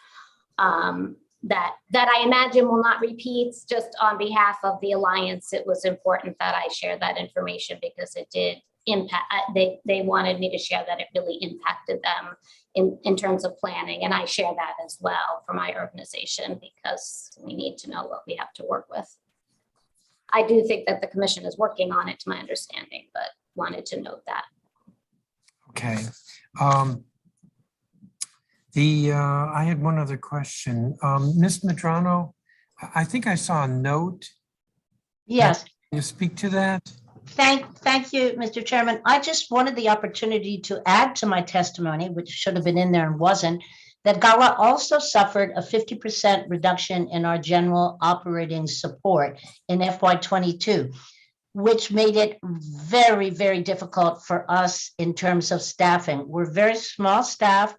that I imagine will not repeat. Just on behalf of the Alliance, it was important that I share that information because it did impact, they wanted me to share that it really impacted them in terms of planning. And I share that as well for my organization because we need to know what we have to work with. I do think that the commission is working on it to my understanding, but wanted to note that. Okay. I had one other question. Ms. Medrano, I think I saw a note. Yes. Can you speak to that? Thank you, Mr. Chairman. I just wanted the opportunity to add to my testimony, which should have been in there and wasn't, that GAWA also suffered a 50% reduction in our general operating support in FY22, which made it very, very difficult for us in terms of staffing. We're very small staff,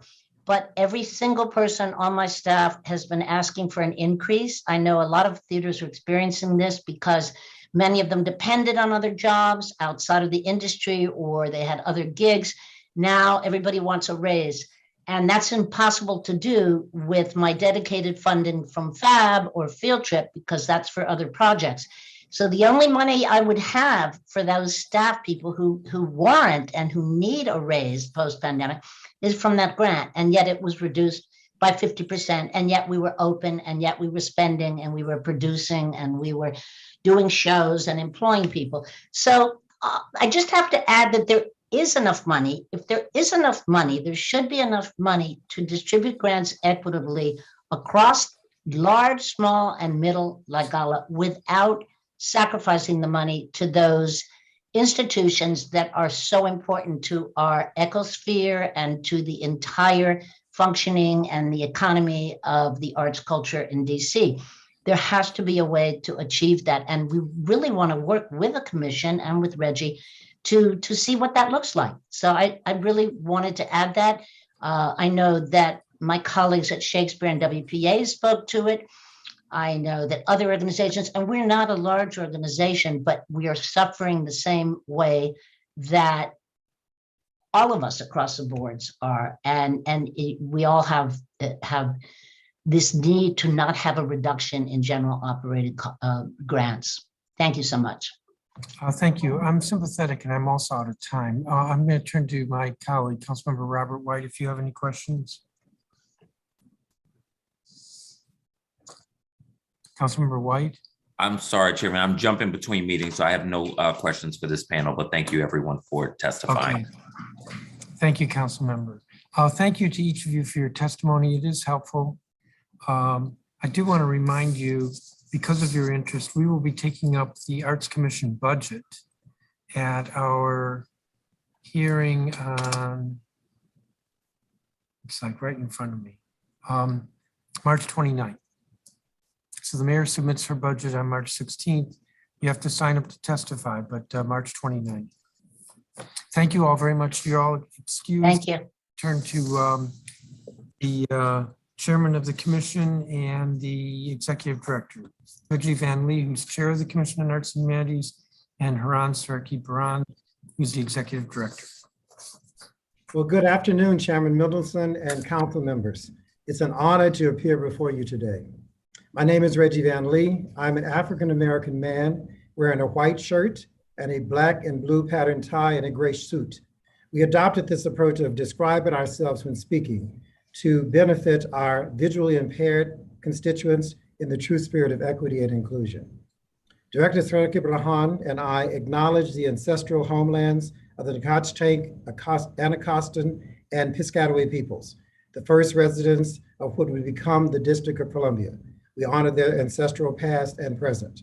but every single person on my staff has been asking for an increase. I know a lot of theaters are experiencing this because many of them depended on other jobs outside of the industry or they had other gigs. Now everybody wants a raise. And that's impossible to do with my dedicated funding from FAB or Field Trip because that's for other projects. So the only money I would have for those staff people who warrant and who need a raise post-pandemic is from that grant. And yet it was reduced by 50%. And yet we were open, and yet we were spending, and we were producing, and we were doing shows and employing people. So I just have to add that there is enough money. If there is enough money, there should be enough money to distribute grants equitably across large, small, and middle like GALA without sacrificing the money to those institutions that are so important to our ecosphere and to the entire functioning and the economy of the arts culture in DC. There has to be a way to achieve that. And we really want to work with the commission and with Reggie to see what that looks like. So I really wanted to add that. I know that my colleagues at Shakespeare and WPA spoke to it. I know that other organizations, and we're not a large organization, but we are suffering the same way that all of us across the boards are. And we all have this need to not have a reduction in general operated grants. Thank you so much. Thank you. I'm sympathetic and I'm also out of time. I'm going to turn to my colleague, Councilmember Robert White, if you have any questions. Councilmember White. I'm sorry, Chairman. I'm jumping between meetings, so I have no questions for this panel, but thank you everyone for testifying. Okay. Thank you, Councilmember. Thank you to each of you for your testimony. It is helpful. I do want to remind you, because of your interest, we will be taking up the Arts Commission budget at our hearing on, it's like right in front of me, March 29th. So the mayor submits her budget on March 16th. You have to sign up to testify, but March 29th. Thank you all very much. You're all excused. Thank you. Turn to the chairman of the commission and the executive director, Reggie Van Lee, who's chair of the Commission on Arts and Humanities, and Haran Saraki-Baran, who's the executive director. Well, good afternoon, Chairman Mendelson and council members. It's an honor to appear before you today. My name is Reggie Van Lee. I'm an African-American man wearing a white shirt and a black and blue patterned tie and a gray suit. We adopted this approach of describing ourselves when speaking to benefit our visually impaired constituents in the true spirit of equity and inclusion. Director Saraki-Baran and I acknowledge the ancestral homelands of the Nacotchtank, Anacostan, and Piscataway peoples, the first residents of what would become the District of Columbia. We honor their ancestral past and present.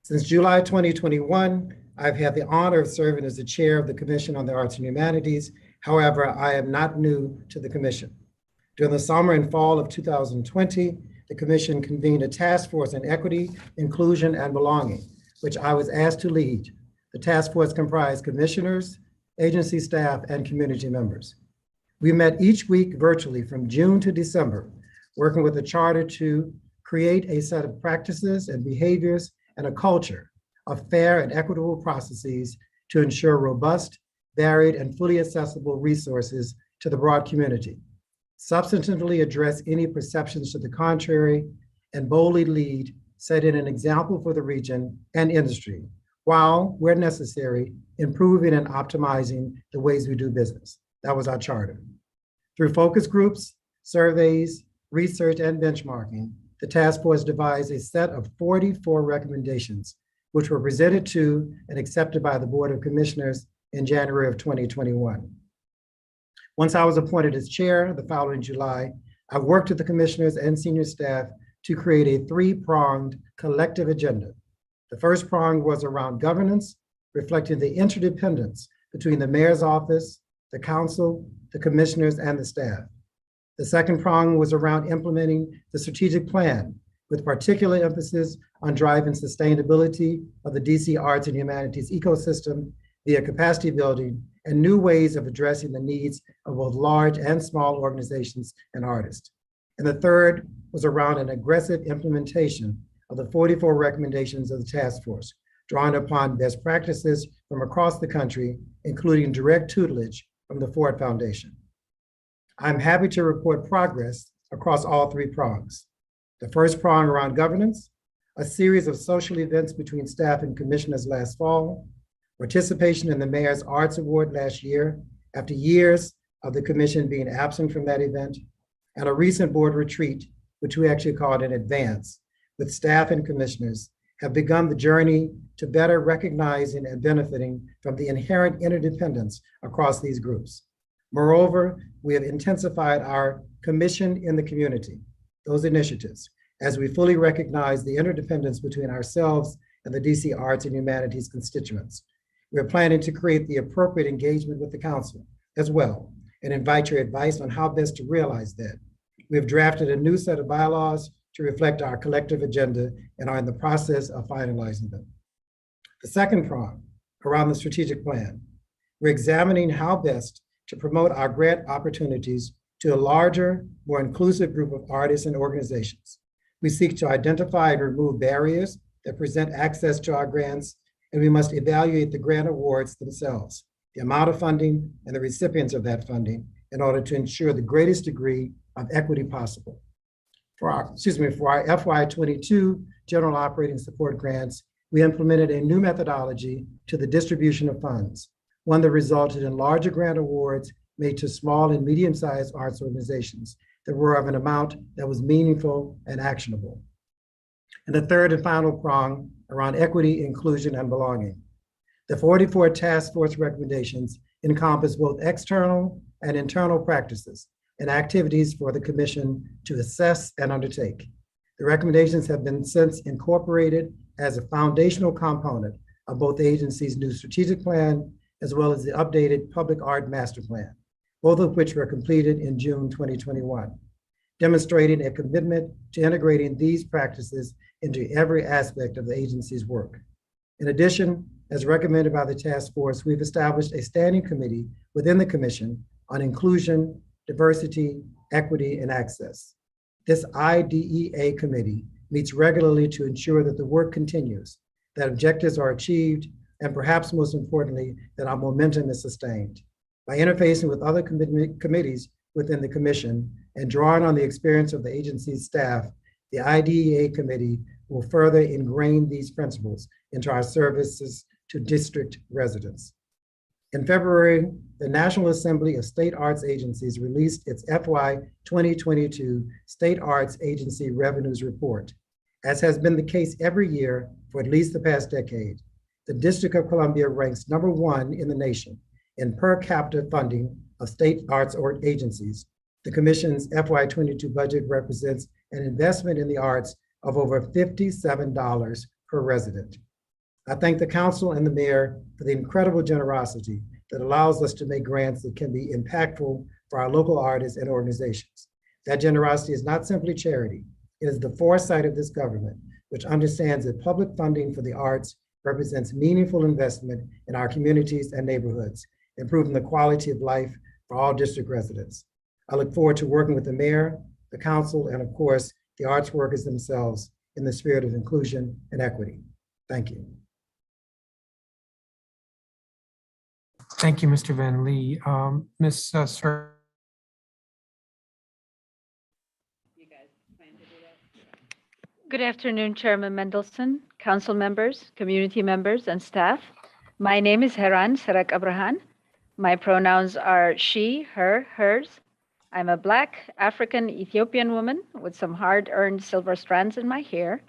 Since July 2021, I've had the honor of serving as the chair of the Commission on the Arts and Humanities. However, I am not new to the commission. During the summer and fall of 2020, the commission convened a task force on equity, inclusion, and belonging. which I was asked to lead. The task force comprised commissioners, agency staff, and community members. We met each week virtually from June to December, working with the charter to create a set of practices and behaviors and a culture of fair and equitable processes to ensure robust, varied, and fully accessible resources to the broad community, substantively address any perceptions to the contrary, and boldly lead, setting an example for the region and industry, while, where necessary, improving and optimizing the ways we do business. That was our charter. Through focus groups, surveys, research, and benchmarking, the task force devised a set of 44 recommendations, which were presented to and accepted by the Board of Commissioners in January of 2021. Once I was appointed as chair the following July, I worked with the commissioners and senior staff to create a three-pronged collective agenda. The first prong was around governance, reflecting the interdependence between the mayor's office, the council, the commissioners, and the staff. The second prong was around implementing the strategic plan, with particular emphasis on driving sustainability of the DC arts and humanities ecosystem via capacity building and new ways of addressing the needs of both large and small organizations and artists. And the third was around an aggressive implementation of the 44 recommendations of the task force, drawing upon best practices from across the country, including direct tutelage from the Ford Foundation. I'm happy to report progress across all three prongs. The first prong around governance, a series of social events between staff and commissioners last fall, participation in the Mayor's Arts Award last year after years of the commission being absent from that event, and a recent board retreat, which we actually called an advance, with staff and commissioners have begun the journey to better recognizing and benefiting from the inherent interdependence across these groups. Moreover, we have intensified our commission in the community, those initiatives, as we fully recognize the interdependence between ourselves and the DC arts and humanities constituents. We're planning to create the appropriate engagement with the council as well and invite your advice on how best to realize that. We have drafted a new set of bylaws to reflect our collective agenda and are in the process of finalizing them. The second prong, around the strategic plan, we're examining how best to promote our grant opportunities to a larger, more inclusive group of artists and organizations. We seek to identify and remove barriers that present access to our grants, and we must evaluate the grant awards themselves, the amount of funding and the recipients of that funding in order to ensure the greatest degree of equity possible. For our FY22 general operating support grants, we implemented a new methodology to the distribution of funds, one that resulted in larger grant awards made to small and medium-sized arts organizations that were of an amount that was meaningful and actionable. And the third and final prong around equity, inclusion, and belonging. The 44 task force recommendations encompass both external and internal practices and activities for the commission to assess and undertake. The recommendations have been since incorporated as a foundational component of both the agency's new strategic plan as well as the updated public art master plan, both of which were completed in June 2021, demonstrating a commitment to integrating these practices into every aspect of the agency's work. In addition, as recommended by the task force, we've established a standing committee within the commission on inclusion, diversity, equity, and access. This IDEA committee meets regularly to ensure that the work continues, that objectives are achieved, and perhaps most importantly, that our momentum is sustained. By interfacing with other committees within the commission and drawing on the experience of the agency's staff, the IDEA committee will further ingrain these principles into our services to district residents. In February, the National Assembly of State Arts Agencies released its FY 2022 State Arts Agency Revenues Report. As has been the case every year for at least the past decade, the District of Columbia ranks #1 in the nation in per capita funding of state arts or agencies. The Commission's FY22 budget represents an investment in the arts of over $57 per resident. I thank the council and the mayor for the incredible generosity that allows us to make grants that can be impactful for our local artists and organizations. That generosity is not simply charity. It is the foresight of this government, which understands that public funding for the arts represents meaningful investment in our communities and neighborhoods, improving the quality of life for all district residents. I look forward to working with the mayor, the council, and of course, the arts workers themselves in the spirit of inclusion and equity. Thank you. Thank you, Mr. Van Lee. Ms. Sir. Good afternoon, Chairman Mendelson, council members, community members, and staff. My name is Heran Sarak Abrahan. My pronouns are she, her, hers. I'm a Black African Ethiopian woman with some hard-earned silver strands in my hair,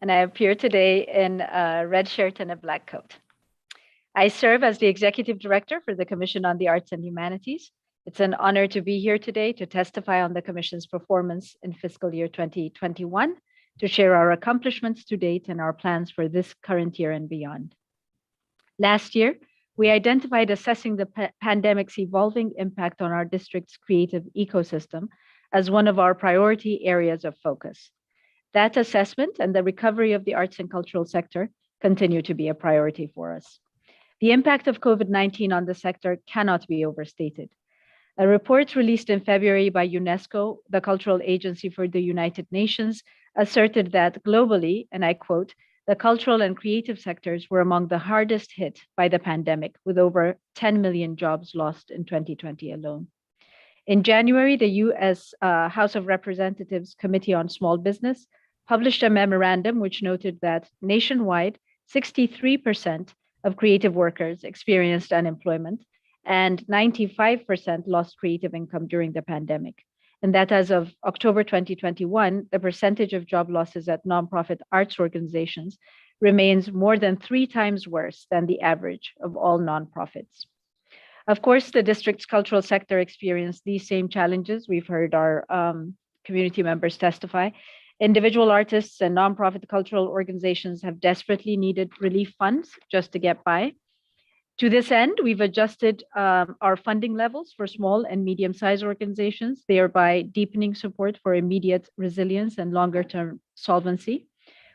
and I appear today in a red shirt and a black coat. I serve as the Executive Director for the Commission on the Arts and Humanities. It's an honor to be here today to testify on the Commission's performance in fiscal year 2021, to share our accomplishments to date and our plans for this current year and beyond. Last year, we identified assessing the pandemic's evolving impact on our district's creative ecosystem as one of our priority areas of focus. That assessment and the recovery of the arts and cultural sector continue to be a priority for us. The impact of COVID-19 on the sector cannot be overstated. A report released in February by UNESCO, the cultural agency for the United Nations, asserted that globally, and I quote, the cultural and creative sectors were among the hardest hit by the pandemic, with over 10 million jobs lost in 2020 alone. In January, the US House of Representatives Committee on Small Business published a memorandum which noted that nationwide, 63% of creative workers experienced unemployment and 95% lost creative income during the pandemic. And that as of October 2021, the percentage of job losses at nonprofit arts organizations remains more than 3 times worse than the average of all nonprofits. Of course, the district's cultural sector experienced these same challenges. We've heard our community members testify. Individual artists and nonprofit cultural organizations have desperately needed relief funds just to get by. To this end, we've adjusted our funding levels for small and medium-sized organizations, thereby deepening support for immediate resilience and longer-term solvency.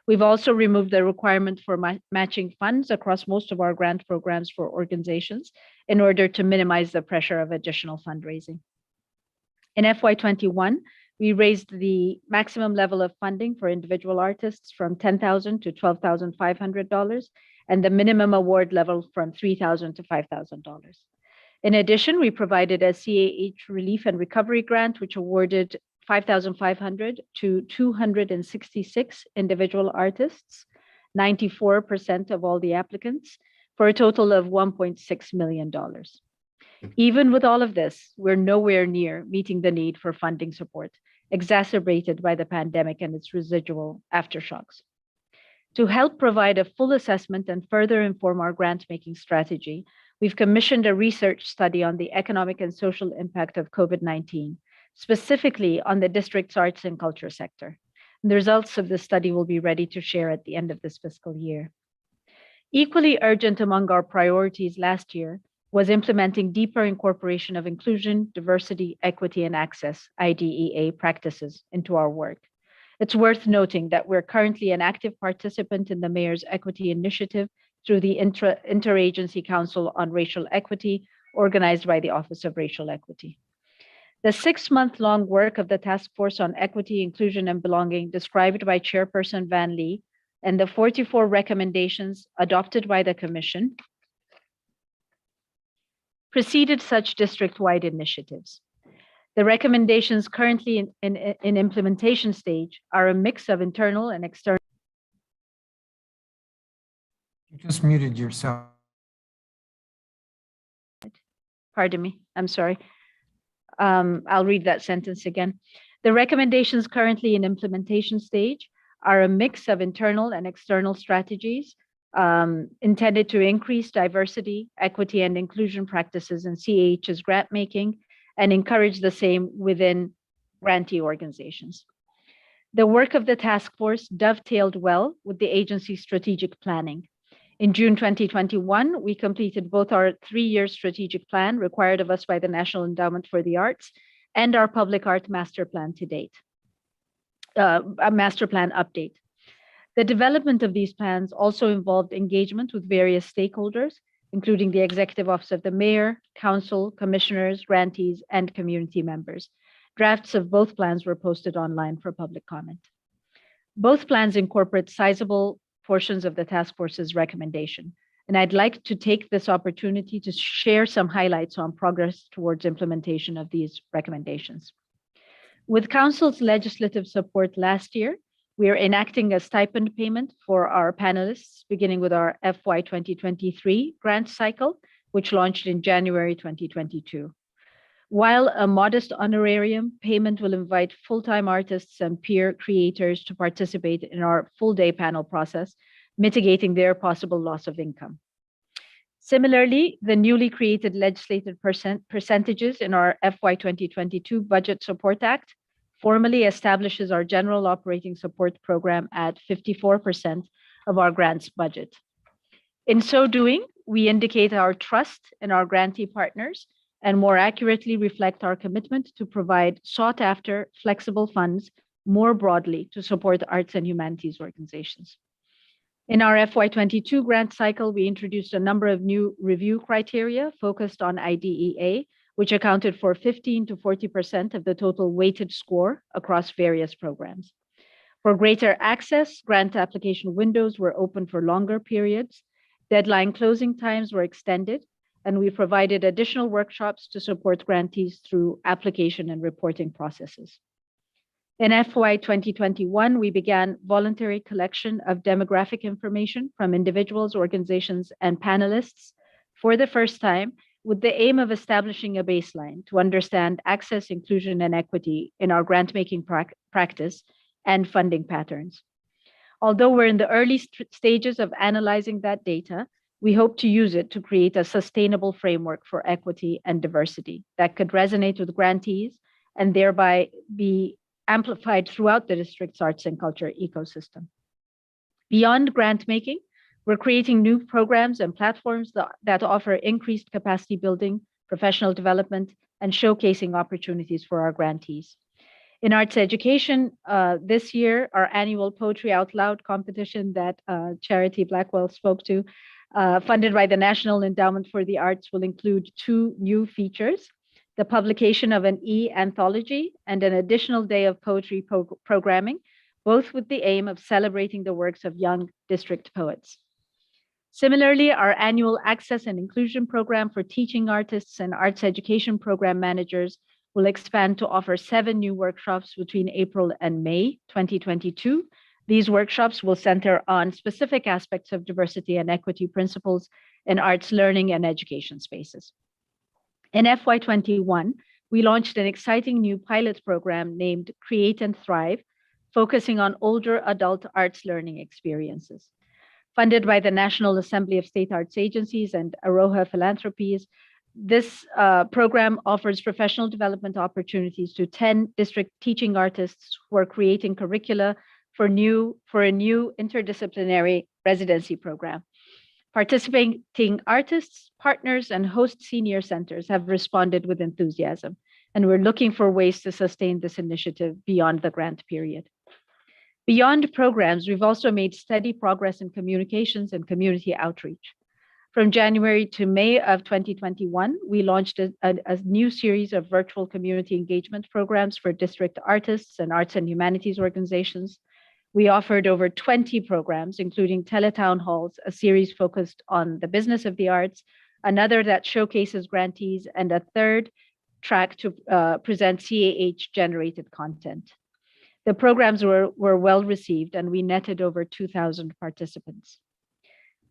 We've also removed the requirement for matching funds across most of our grant programs for organizations in order to minimize the pressure of additional fundraising. In FY21, we raised the maximum level of funding for individual artists from $10,000 to $12,500, and the minimum award level from $3,000 to $5,000. In addition, we provided a CAH relief and recovery grant, which awarded $5,500 to 266 individual artists, 94% of all the applicants, for a total of $1.6 million. Even with all of this, we're nowhere near meeting the need for funding support, exacerbated by the pandemic and its residual aftershocks. To help provide a full assessment and further inform our grant-making strategy, we've commissioned a research study on the economic and social impact of COVID-19, specifically on the district's arts and culture sector. And the results of this study will be ready to share at the end of this fiscal year. Equally urgent among our priorities last year was implementing deeper incorporation of inclusion, diversity, equity, and access, IDEA practices into our work. It's worth noting that we're currently an active participant in the Mayor's Equity Initiative through the Interagency Council on Racial Equity, organized by the Office of Racial Equity. The 6-month-long work of the Task Force on Equity, Inclusion, and Belonging, described by Chairperson Van Lee, and the 44 recommendations adopted by the Commission, preceded such district-wide initiatives. The recommendations currently in implementation stage are a mix of internal and external. You just muted yourself. Pardon me, I'm sorry. I'll read that sentence again. The recommendations currently in implementation stage are a mix of internal and external strategies intended to increase diversity, equity, and inclusion practices in CAH's grant making, and encourage the same within grantee organizations. The work of the task force dovetailed well with the agency's strategic planning. In June 2021, we completed both our 3-year strategic plan required of us by the National Endowment for the Arts and our public art master plan to date, a master plan update. The development of these plans also involved engagement with various stakeholders, including the Executive Office of the Mayor, Council, Commissioners, grantees, and community members. Drafts of both plans were posted online for public comment. Both plans incorporate sizable portions of the task force's recommendation, and I'd like to take this opportunity to share some highlights on progress towards implementation of these recommendations. With Council's legislative support last year, we are enacting a stipend payment for our panelists, beginning with our FY 2023 grant cycle, which launched in January 2022. While a modest honorarium payment will invite full-time artists and peer creators to participate in our full-day panel process, mitigating their possible loss of income. Similarly, the newly created legislative percentages in our FY 2022 Budget Support Act formally establishes our general operating support program at 54% of our grants budget. In so doing, we indicate our trust in our grantee partners and more accurately reflect our commitment to provide sought-after flexible funds more broadly to support arts and humanities organizations. In our FY22 grant cycle, we introduced a number of new review criteria focused on IDEA, which accounted for 15 to 40% of the total weighted score across various programs. For greater access, grant application windows were open for longer periods, deadline closing times were extended, and we provided additional workshops to support grantees through application and reporting processes. In FY 2021, we began voluntary collection of demographic information from individuals, organizations, and panelists for the first time, with the aim of establishing a baseline to understand access, inclusion, and equity in our grant-making practice and funding patterns. Although we're in the early stages of analyzing that data, we hope to use it to create a sustainable framework for equity and diversity that could resonate with grantees and thereby be amplified throughout the district's arts and culture ecosystem. Beyond grant making, we're creating new programs and platforms that offer increased capacity building, professional development, and showcasing opportunities for our grantees. In arts education, this year, our annual Poetry Out Loud competition that Charity Blackwell spoke to, funded by the National Endowment for the Arts, will include 2 new features: the publication of an e-anthology and an additional day of poetry programming, both with the aim of celebrating the works of young district poets. Similarly, our annual Access and Inclusion Program for teaching artists and arts education program managers will expand to offer 7 new workshops between April and May 2022. These workshops will center on specific aspects of diversity and equity principles in arts learning and education spaces. In FY21, we launched an exciting new pilot program named Create and Thrive, focusing on older adult arts learning experiences. Funded by the National Assembly of State Arts Agencies and Aroha Philanthropies, this program offers professional development opportunities to 10 district teaching artists who are creating curricula for a new interdisciplinary residency program. Participating artists, partners, and host senior centers have responded with enthusiasm, and we're looking for ways to sustain this initiative beyond the grant period. Beyond programs, we've also made steady progress in communications and community outreach. From January to May of 2021, we launched a new series of virtual community engagement programs for district artists and arts and humanities organizations. We offered over 20 programs, including teletown halls, a series focused on the business of the arts, another that showcases grantees, and a third track to present CAH-generated content. The programs were well received, and we netted over 2,000 participants.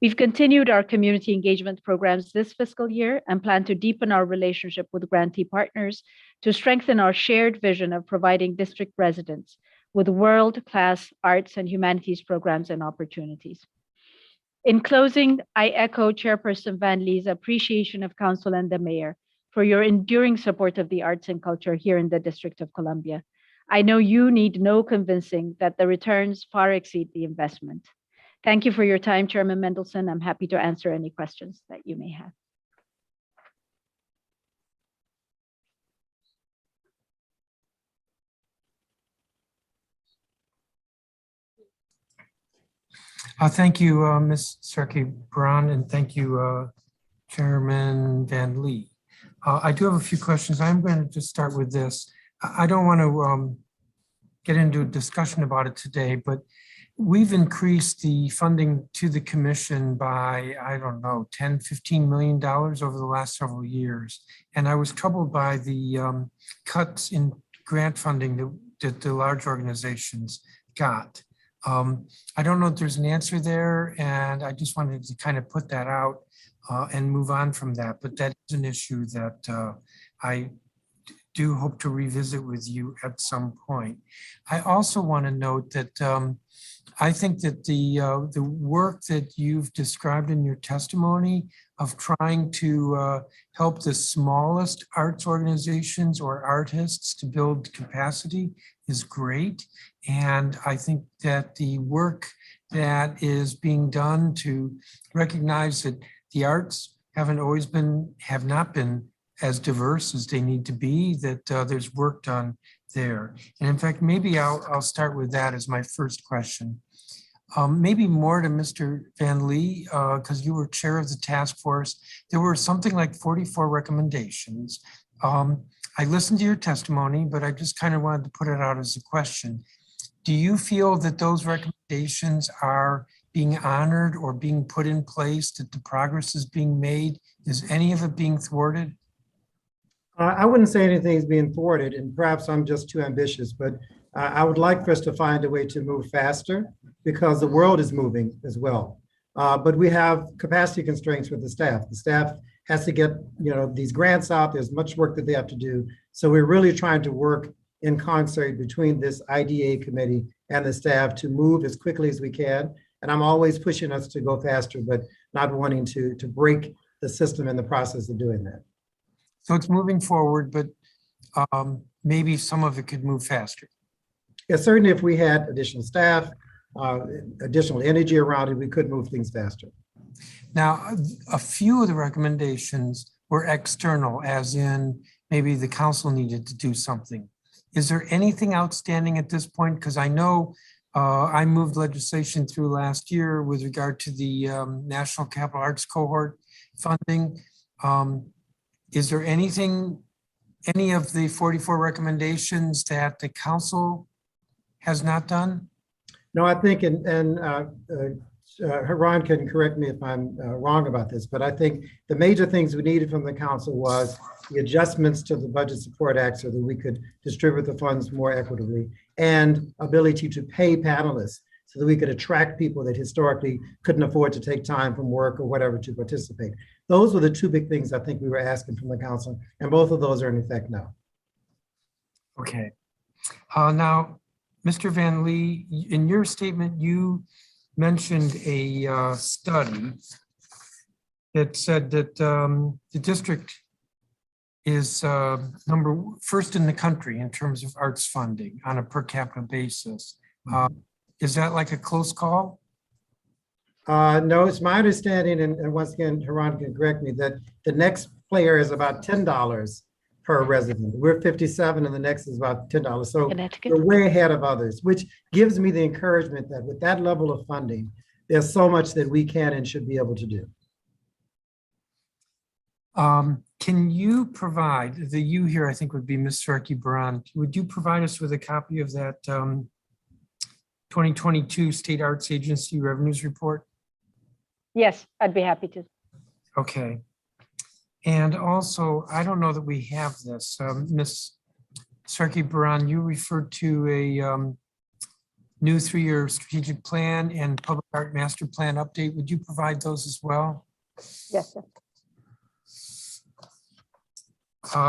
We've continued our community engagement programs this fiscal year and plan to deepen our relationship with grantee partners to strengthen our shared vision of providing district residents with world-class arts and humanities programs and opportunities. In closing, I echo Chairperson Van Lee's appreciation of Council and the Mayor for your enduring support of the arts and culture here in the District of Columbia. I know you need no convincing that the returns far exceed the investment. Thank you for your time, Chairman Mendelson. I'm happy to answer any questions that you may have. Thank you, Ms. Sarkey-Brown, and thank you, Chairman Van Lee. I do have a few questions. I'm going to just start with this. I don't want to get into a discussion about it today, but we've increased the funding to the commission by, I don't know, $10, $15 million over the last several years. And I was troubled by the cuts in grant funding that the large organizations got. I don't know if there's an answer there, and I just wanted to kind of put that out and move on from that. But that is an issue that I do hope to revisit with you at some point. I also want to note that I think that the work that you've described in your testimony of trying to help the smallest arts organizations or artists to build capacity is great. And I think that the work that is being done to recognize that the arts have not been as diverse as they need to be, that there's work done there. And in fact, maybe I'll start with that as my first question. Maybe more to Mr. Van Lee, because you were chair of the task force. There were something like 44 recommendations. I listened to your testimony, but I just kind of wanted to put it out as a question. Do you feel that those recommendations are being honored or being put in place, that the progress is being made? Is any of it being thwarted? I wouldn't say anything is being thwarted, and perhaps I'm just too ambitious, but I would like for us to find a way to move faster because the world is moving as well. But we have capacity constraints with the staff. The staff has to get these grants out. There's much work that they have to do. So we're really trying to work in concert between this IDA committee and the staff to move as quickly as we can. And I'm always pushing us to go faster, but not wanting to break the system in the process of doing that. So it's moving forward, but maybe some of it could move faster. Yeah, certainly if we had additional staff, additional energy around it, we could move things faster. Now, a few of the recommendations were external, as in maybe the council needed to do something. Is there anything outstanding at this point? Because I know I moved legislation through last year with regard to the National Capital Arts Cohort funding. Is there anything, any of the 44 recommendations that the council has not done? No, I think, and Haran can correct me if I'm wrong about this, but I think the major things we needed from the council was the adjustments to the Budget Support Act so that we could distribute the funds more equitably, and ability to pay panelists so that we could attract people that historically couldn't afford to take time from work or whatever to participate. Those were the two big things I think we were asking from the council, and both of those are in effect now. Okay. Now, Mr. Van Lee, in your statement, you mentioned a study that said that the district is first in the country in terms of arts funding on a per capita basis. Is that like a close call? No, it's my understanding, and once again, Haran can correct me, that the next player is about $10 per resident. We're 57 and the next is about $10. So we're way ahead of others, which gives me the encouragement that with that level of funding, there's so much that we can and should be able to do. Can you provide, the you here I think would be Ms. Sarkey-Brown, would you provide us with a copy of that 2022 State Arts Agency Revenues Report? Yes, I'd be happy to. Okay. And also, I don't know that we have this. Ms. Sarkey-Brown, you referred to a new 3-year strategic plan and public art master plan update. Would you provide those as well? Yes, sir.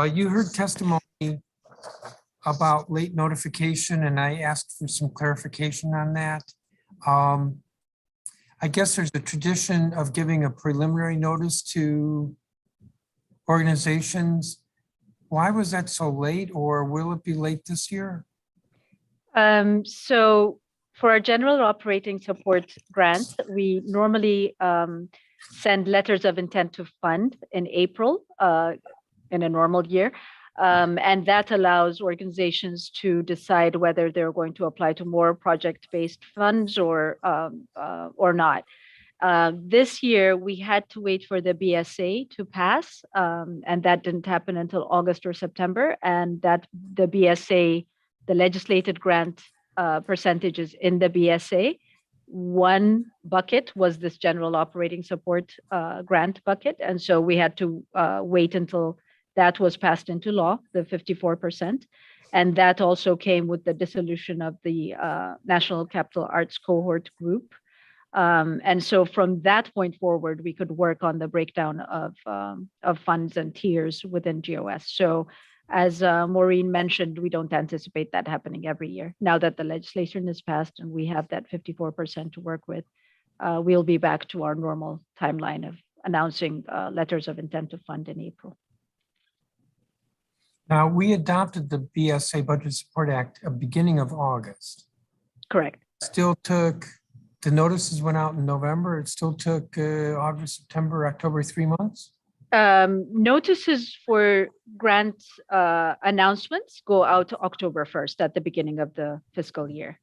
You heard testimony about late notification, and I asked for some clarification on that. I guess there's a tradition of giving a preliminary notice to organizations. Why was that so late, or will it be late this year? So for our general operating support grants, we normally send letters of intent to fund in April in a normal year. And that allows organizations to decide whether they're going to apply to more project-based funds or not. This year, we had to wait for the BSA to pass, and that didn't happen until August or September. And that the BSA, the legislated grant percentages in the BSA, one bucket was this general operating support grant bucket. And so we had to wait until that was passed into law, the 54%. And that also came with the dissolution of the National Capital Arts Cohort Group. And so from that point forward, we could work on the breakdown of funds and tiers within GOS. So as Maureen mentioned, we don't anticipate that happening every year. Now that the legislation is passed and we have that 54% to work with, we'll be back to our normal timeline of announcing letters of intent to fund in April. Now, we adopted the BSA Budget Support Act at beginning of August. Correct. Still took, the notices went out in November. It still took August, September, October, 3 months? Notices for grant announcements go out October 1st at the beginning of the fiscal year.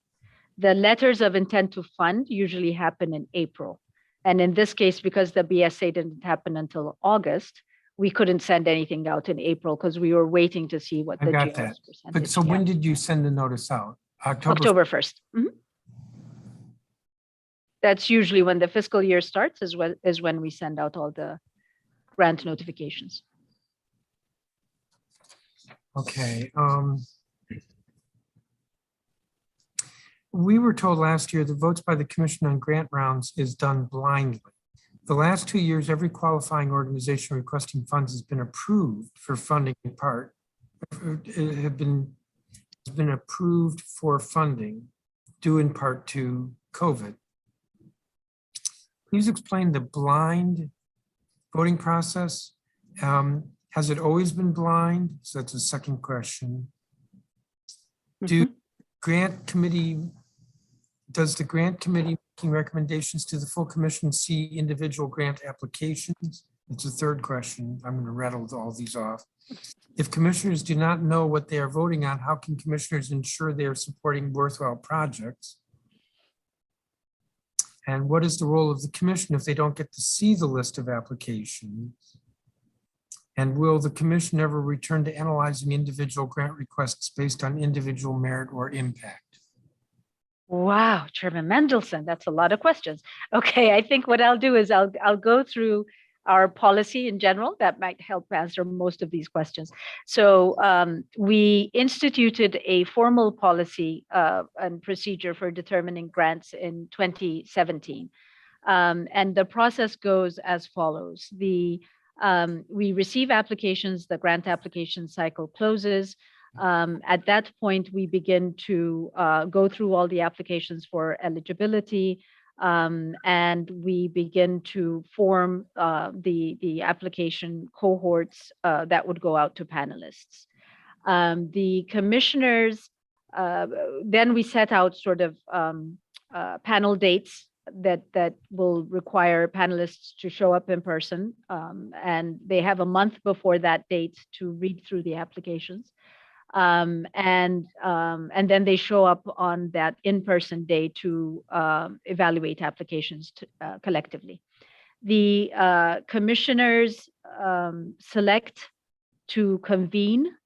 The letters of intent to fund usually happen in April. And in this case, because the BSA didn't happen until August, we couldn't send anything out in April because we were waiting to see what I the got GOS that. percentage. But so when did you send the notice out? October 1st. Mhm. That's usually when the fiscal year starts, is when we send out all the grant notifications. Okay. We were told last year the votes by the Commission on grant rounds is done blindly. The last 2 years, every qualifying organization requesting funds has been approved for funding in part, has been approved for funding due in part to COVID. Please explain the blind voting process. Has it always been blind? So that's the second question. Does the grant committee making recommendations to the full commission see individual grant applications? That's the third question. I'm going to rattle all these off. If commissioners do not know what they are voting on, how can commissioners ensure they are supporting worthwhile projects? And what is the role of the commission if they don't get to see the list of applications? And will the commission ever return to analyzing individual grant requests based on individual merit or impact? Wow, Chairman Mendelson, that's a lot of questions. Okay, I think what I'll do is I'll go through our policy in general. That might help answer most of these questions. So we instituted a formal policy and procedure for determining grants in 2017. And the process goes as follows. We receive applications, the grant application cycle closes. At that point, we begin to go through all the applications for eligibility, and we begin to form the application cohorts that would go out to panelists. The commissioners, then we set out sort of panel dates that will require panelists to show up in person, and they have a month before that date to read through the applications. And then they show up on that in-person day to evaluate applications collectively. The commissioners select to convene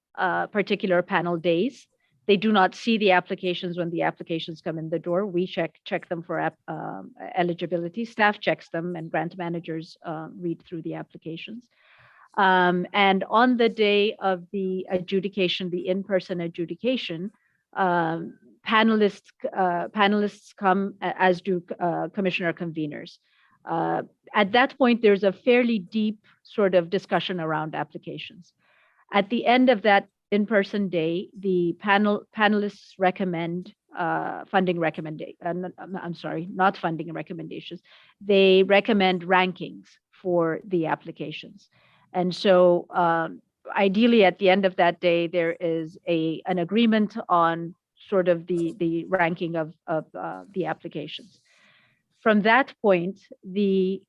particular panel days. They do not see the applications when the applications come in the door. We check them for eligibility. Staff checks them, and grant managers read through the applications. And on the day of the adjudication, the in-person adjudication, panelists come, as do commissioner conveners. At that point, there's a fairly deep sort of discussion around applications. At the end of that in-person day, the panelists recommend funding recommendations. I'm sorry, not funding recommendations. They recommend rankings for the applications. And so ideally at the end of that day, there is an agreement on sort of the ranking of the applications. From that point, the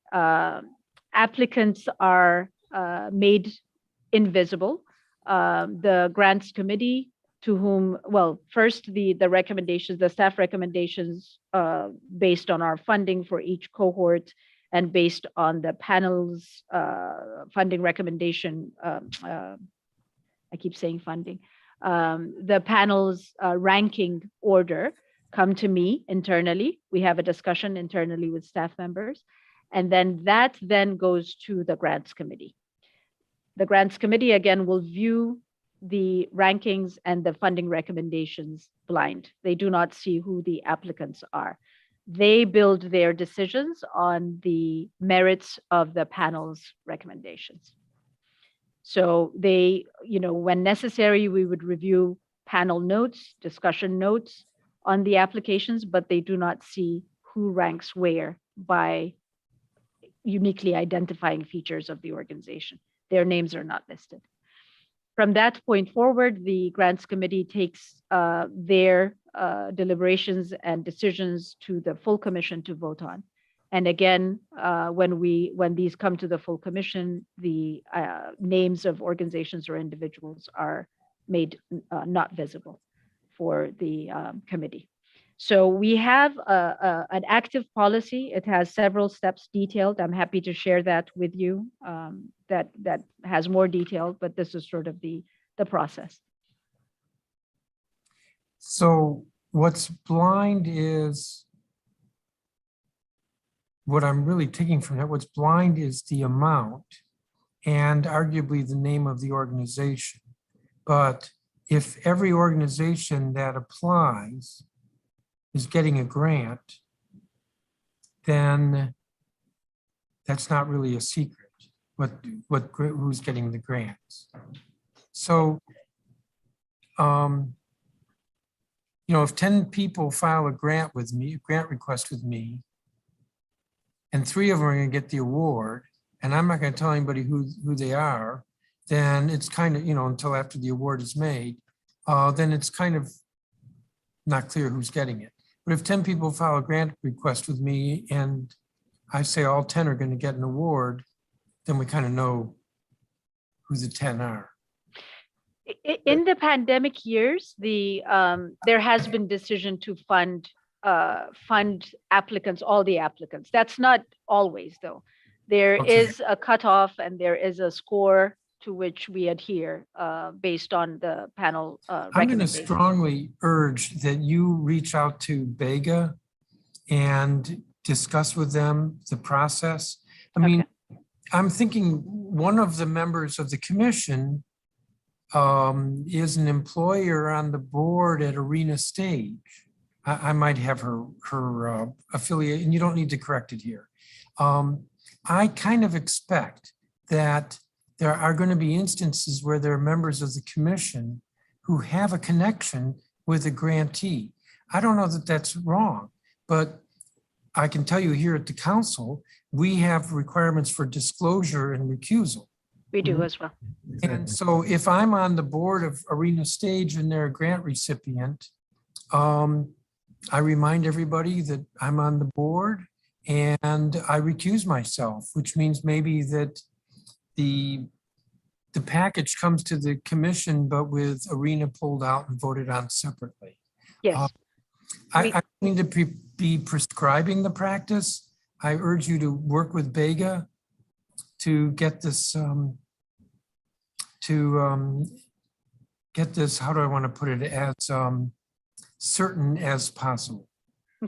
applicants are made invisible. The grants committee, to whom, well, first the recommendations, the staff recommendations based on our funding for each cohort and based on the panel's funding recommendation. I keep saying funding. The panel's ranking order come to me internally. We have a discussion internally with staff members, and then that then goes to the grants committee. The grants committee again will view the rankings and the funding recommendations blind. They do not see who the applicants are. They build their decisions on the merits of the panel's recommendations. So they, when necessary, we would review panel notes, discussion notes on the applications, but they do not see who ranks where by uniquely identifying features of the organization. Their names are not listed. From that point forward, the grants committee takes their deliberations and decisions to the full commission to vote on. And again, when these come to the full commission, the names of organizations or individuals are made not visible for the committee. So we have an active policy. It has several steps detailed. I'm happy to share that with you. That has more detail, but this is sort of the process. So what's blind is, what I'm really taking from that, what's blind is the amount and arguably the name of the organization. But if every organization that applies is getting a grant, then that's not really a secret, who's getting the grants. So, if 10 people file a grant request with me, and 3 of them are gonna get the award, and I'm not gonna tell anybody who they are, then it's kind of, until after the award is made, then it's kind of not clear who's getting it. But if 10 people file a grant request with me and I say all 10 are going to get an award, then we kind of know who the 10 are. In the pandemic years, there has been decision to fund applicants, all the applicants. That's not always though. There is a cutoff and there is a score to which we adhere based on the panel I'm going to strongly urge that you reach out to BEGA and discuss with them the process. I mean, I'm thinking one of the members of the commission is an employer on the board at Arena Stage. I might have her affiliate, and you don't need to correct it here. I kind of expect that there are going to be instances where there are members of the commission who have a connection with a grantee. I don't know that that's wrong, but I can tell you here at the council, we have requirements for disclosure and recusal. We do as well. And so if I'm on the board of Arena Stage and they're a grant recipient, I remind everybody that I'm on the board and I recuse myself, which means maybe that the package comes to the commission, but with Arena pulled out and voted on separately. Yes. I need to be prescribing the practice. I urge you to work with BEGA to get this, how do I want to put it, as certain as possible.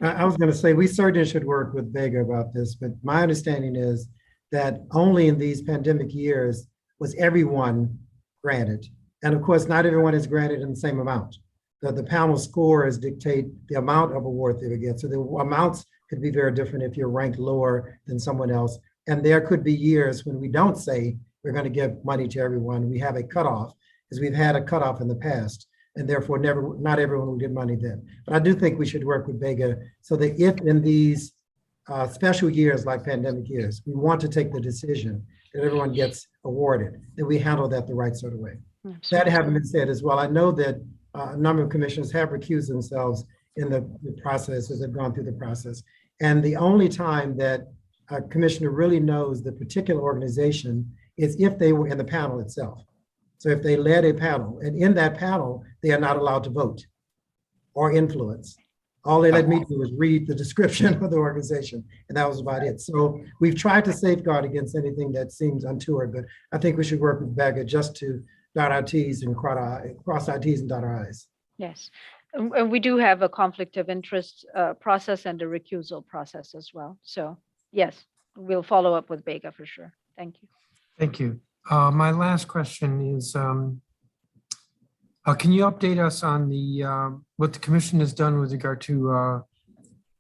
I was going to say, we certainly should work with BEGA about this, but my understanding is that only in these pandemic years was everyone granted. And of course, not everyone is granted in the same amount. The panel scores dictate the amount of award they would get. So the amounts could be very different if you're ranked lower than someone else. And there could be years when we don't say we're going to give money to everyone. We have a cutoff, because we've had a cutoff in the past, and therefore not everyone will get money then. But I do think we should work with BEGA so that if in these special years like pandemic years, we want to take the decision that everyone gets awarded, that we handle that the right sort of way. Absolutely. That having been said as well, I know that a number of commissioners have recused themselves in the process as they've gone through the process. And the only time that a commissioner really knows the particular organization is if they were in the panel itself. So if they led a panel, and in that panel, they are not allowed to vote or influence. All they let me do was read the description of the organization, and that was about it. So we've tried to safeguard against anything that seems untoward, but I think we should work with BAGA just to dot our T's and cross our T's and dot our I's. Yes. And we do have a conflict of interest process and a recusal process as well. So yes, we'll follow up with BAGA for sure. Thank you. Thank you. My last question is, can you update us on the what the commission has done with regard to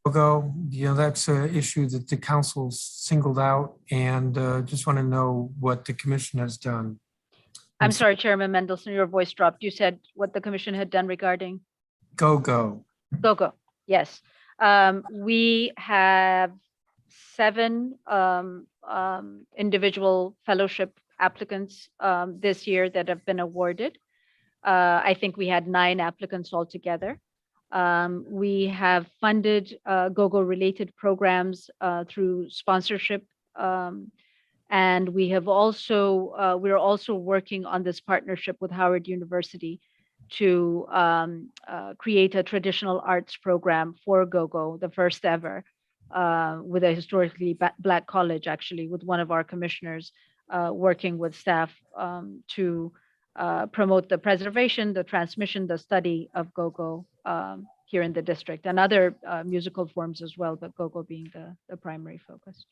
GOGO? You know, that's an issue that the council singled out, and just want to know what the commission has done. I'm sorry, Chairman Mendelson, your voice dropped. You said what the commission had done regarding GOGO. GOGO. Yes. We have 7 individual fellowship applicants this year that have been awarded. I think we had 9 applicants altogether. We have funded GOGO related programs through sponsorship. And we have also, we're also working on this partnership with Howard University to create a traditional arts program for GOGO, the first ever, with a historically Black college, actually, with one of our commissioners working with staff to promote the preservation, the transmission, the study of GOGO here in the district, and other musical forms as well, but GOGO being the primary focus.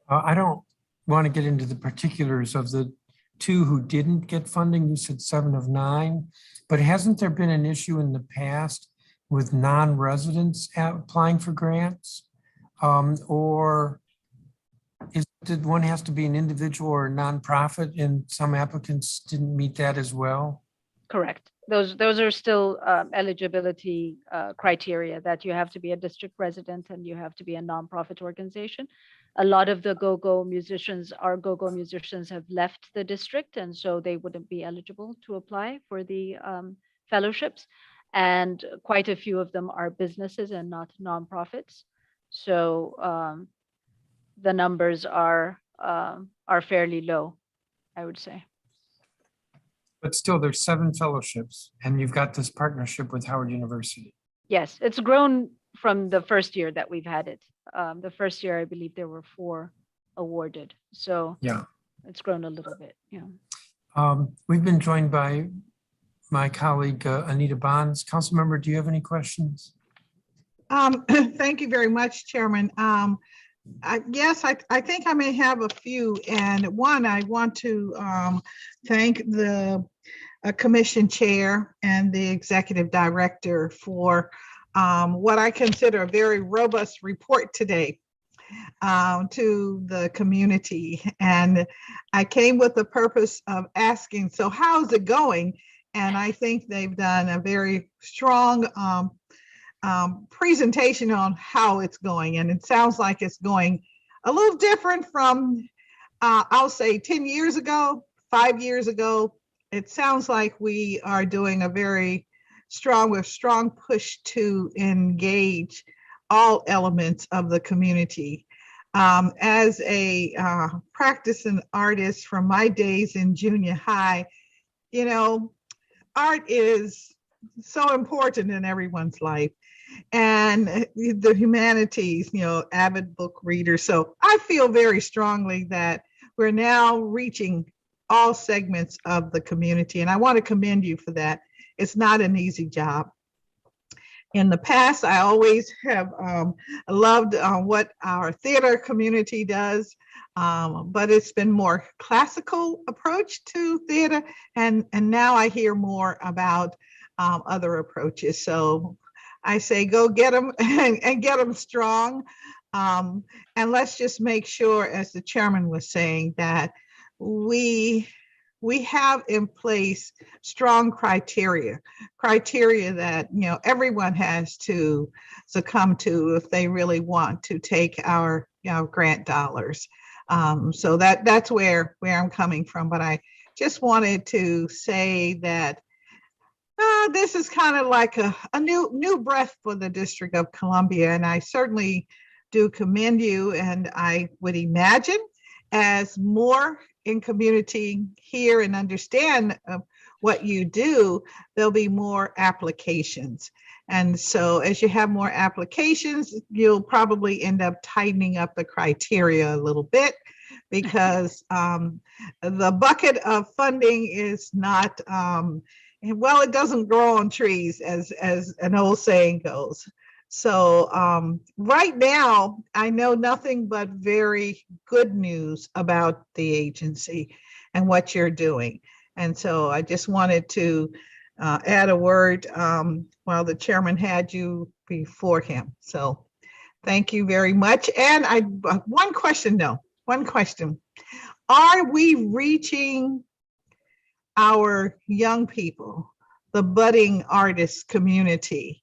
I don't want to get into the particulars of the 2 who didn't get funding. You said 7 of 9, but hasn't there been an issue in the past with non-residents applying for grants? Or did one has to be an individual or a nonprofit, and some applicants didn't meet that as well? Correct. Those are still eligibility criteria, that you have to be a district resident and you have to be a nonprofit organization. A lot of the GOGO musicians, our GOGO musicians, have left the district, and so they wouldn't be eligible to apply for the fellowships. And quite a few of them are businesses and not nonprofits. So the numbers are fairly low, I would say. But still, there's 7 fellowships, and you've got this partnership with Howard University. Yes, it's grown from the first year that we've had it. The first year, I believe there were 4 awarded. So yeah, it's grown a little bit. Yeah. We've been joined by my colleague, Anita Bonds. Councilmember, do you have any questions? Thank you very much, Chairman. Yes, I think I may have a few. And one, I want to thank the commission chair and the executive director for what I consider a very robust report today to the community. And I came with the purpose of asking, so how's it going? And I think they've done a very strong presentation on how it's going. And it sounds like it's going a little different from, I'll say 10 years ago, 5 years ago. It sounds like we are doing a very strong push to engage all elements of the community. As a practicing artist from my days in junior high, you know, art is so important in everyone's life, and the humanities, you know, avid book reader. So I feel very strongly that we're now reaching all segments of the community, and I want to commend you for that. It's not an easy job. In the past, I always have loved what our theater community does, but it's been more classical approach to theater, and now I hear more about other approaches. So I say go get them and get them strong. And let's just make sure, as the chairman was saying, that we have in place strong criteria that, you know, everyone has to succumb to if they really want to take our, you know, grant dollars. So that's where I'm coming from. But I just wanted to say that this is kind of like a new breath for the District of Columbia, and I certainly do commend you. And I would imagine as more in community hear and understand what you do, there'll be more applications. And so as you have more applications, you'll probably end up tightening up the criteria a little bit, because the bucket of funding is not, well, it doesn't grow on trees, as an old saying goes. So right now, I know nothing but very good news about the agency and what you're doing. And so I just wanted to add a word while the chairman had you before him. So thank you very much. And one question. Are we reaching our young people, the budding artist community?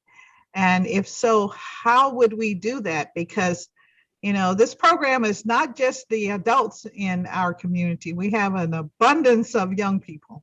And if so, how would we do that? Because, you know, this program is not just the adults in our community. We have an abundance of young people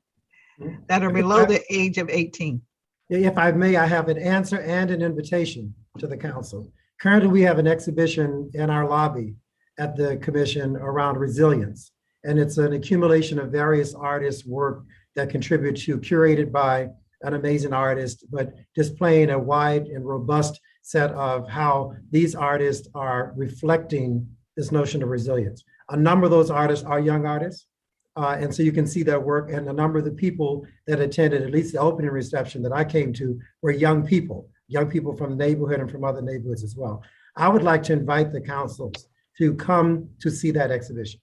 that are below the age of 18. If I may, I have an answer and an invitation to the council. Currently, we have an exhibition in our lobby at the commission around resilience. And it's an accumulation of various artists' work that contribute to, curated by an amazing artist, but displaying a wide and robust set of how these artists are reflecting this notion of resilience. A number of those artists are young artists. And so you can see their work, and a number of the people that attended, at least the opening reception that I came to, were young people from the neighborhood and from other neighborhoods as well. I would like to invite the councils to come to see that exhibition.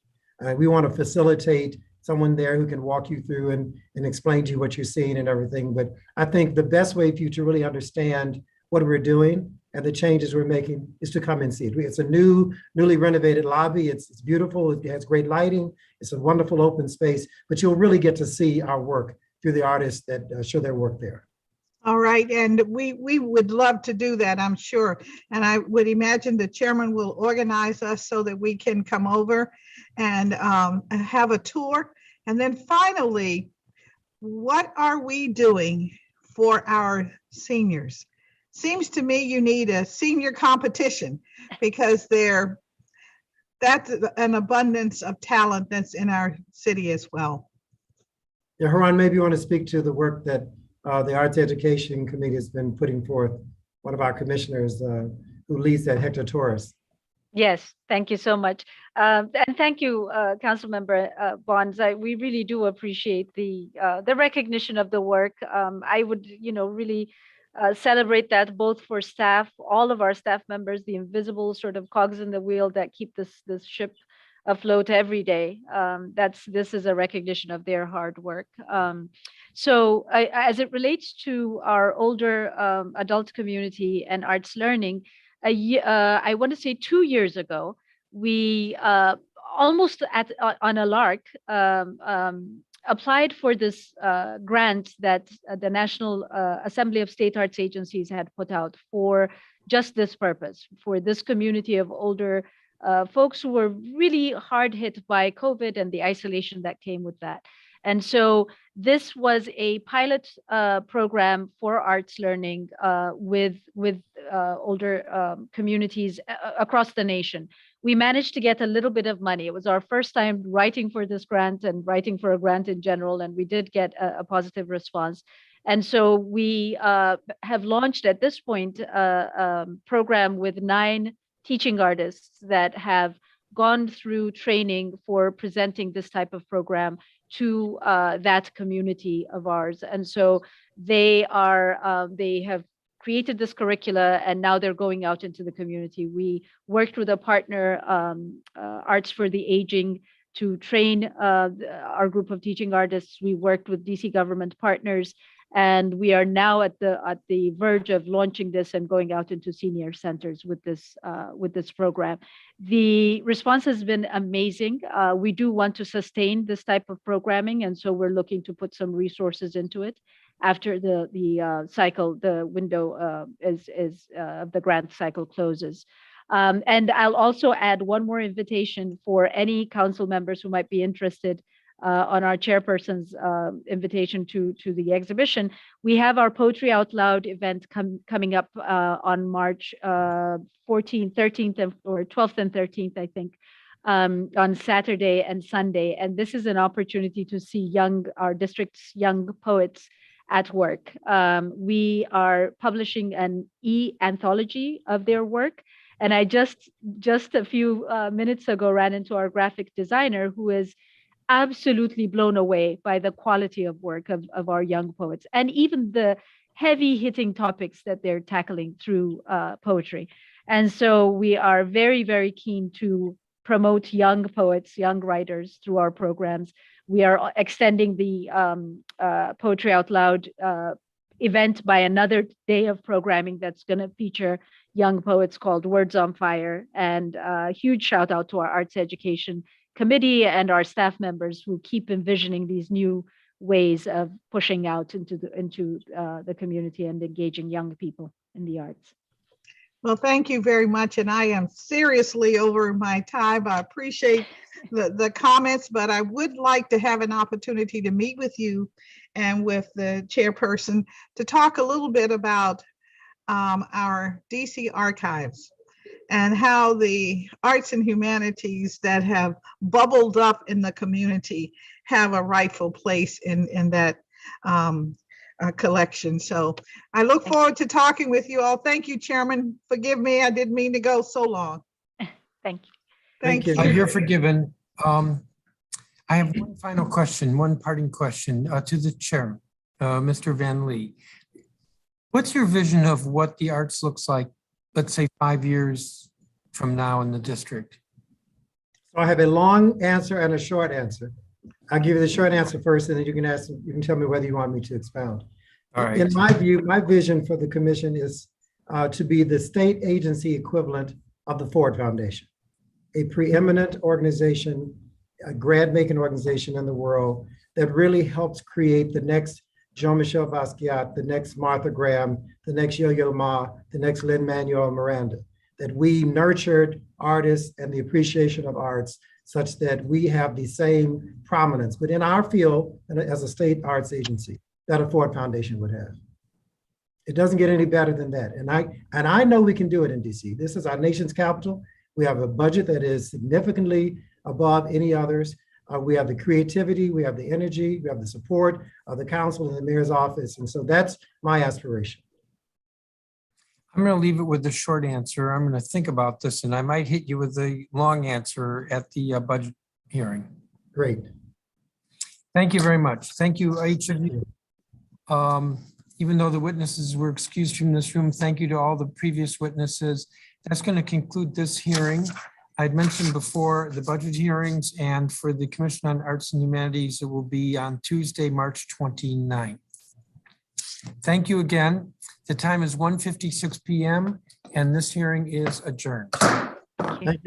We want to facilitate someone there who can walk you through and explain to you what you're seeing and everything. But I think the best way for you to really understand what we're doing and the changes we're making is to come and see it. It's a newly renovated lobby. It's beautiful. It has great lighting. It's a wonderful open space, but you'll really get to see our work through the artists that show their work there. All right, and we would love to do that, I'm sure. And I would imagine the chairman will organize us so that we can come over and have a tour. And then finally, what are we doing for our seniors? Seems to me you need a senior competition, because that's an abundance of talent that's in our city as well. Yeah, Haran, maybe you want to speak to the work that the Arts Education Committee has been putting forth. One of our commissioners who leads that, Hector Torres. Yes, thank you so much. And thank you, Councilmember Bonds. We really do appreciate the recognition of the work. I would, really celebrate that both for staff, all of our staff members, the invisible sort of cogs in the wheel that keep this ship afloat every day. This is a recognition of their hard work. So as it relates to our older adult community and arts learning, I want to say 2 years ago, we almost on a lark applied for this grant that the National Assembly of State Arts Agencies had put out for just this purpose, for this community of older folks who were really hard hit by COVID and the isolation that came with that. And so this was a pilot program for arts learning with older communities across the nation. We managed to get a little bit of money. It was our first time writing for this grant and writing for a grant in general, and we did get a positive response. And so we have launched at this point a program with 9 teaching artists that have gone through training for presenting this type of program to that community of ours. And so they have created this curricula, and now they're going out into the community. We worked with a partner, Arts for the Aging, to train our group of teaching artists. We worked with DC government partners, and we are now at the verge of launching this and going out into senior centers with this program. The response has been amazing. We do want to sustain this type of programming, and so we're looking to put some resources into it after the cycle, the window of the grant cycle closes. And I'll also add one more invitation for any council members who might be interested on our chairperson's invitation to the exhibition. We have our Poetry Out Loud event coming up on March 14th, 13th, or 12th and 13th, I think. on Saturday and Sunday. And this is an opportunity to see our district's young poets at work. We are publishing an e-anthology of their work. And I just a few minutes ago ran into our graphic designer, who is absolutely blown away by the quality of work of our young poets, and even the heavy hitting topics that they're tackling through poetry. And so we are very, very keen to promote young poets, young writers through our programs. We are extending the Poetry Out Loud event by another day of programming that's going to feature young poets called Words on Fire. And a huge shout out to our Arts Education Committee and our staff members who keep envisioning these new ways of pushing out into the community and engaging young people in the arts. Well, thank you very much. And I am seriously over my time. I appreciate the comments, but I would like to have an opportunity to meet with you and with the chairperson to talk a little bit about our DC archives and how the arts and humanities that have bubbled up in the community have a rightful place in that collection. So I look forward to talking with you all. Thank you, Chairman. Forgive me, I didn't mean to go so long. Thank you. Thank you. You're forgiven. I have one final question, one parting question to the chair, Mr. Van Lee. What's your vision of what the arts looks like, let's say 5 years from now in the district? So I have a long answer and a short answer. I'll give you the short answer first, and then you can tell me whether you want me to expound. All right. In my view, my vision for the commission is to be the state agency equivalent of the Ford Foundation, a preeminent organization, a grant-making organization in the world that really helps create the next Jean-Michel Basquiat, the next Martha Graham, the next Yo-Yo Ma, the next Lin-Manuel Miranda, that we nurtured artists and the appreciation of arts such that we have the same prominence within our field and as a state arts agency that a Ford Foundation would have. It doesn't get any better than that. And I know we can do it in DC. This is our nation's capital. We have a budget that is significantly above any others. We have the creativity, we have the energy, we have the support of the council and the mayor's office. And so that's my aspiration. I'm going to leave it with the short answer. I'm going to think about this, and I might hit you with the long answer at the budget hearing. Great. Thank you very much. Thank you, each of you. Even though the witnesses were excused from this room, thank you to all the previous witnesses. That's going to conclude this hearing. I'd mentioned before the budget hearings, and for the Commission on Arts and Humanities, it will be on Tuesday, March 29th. Thank you again. The time is 1:56 p.m. and this hearing is adjourned. Thank you.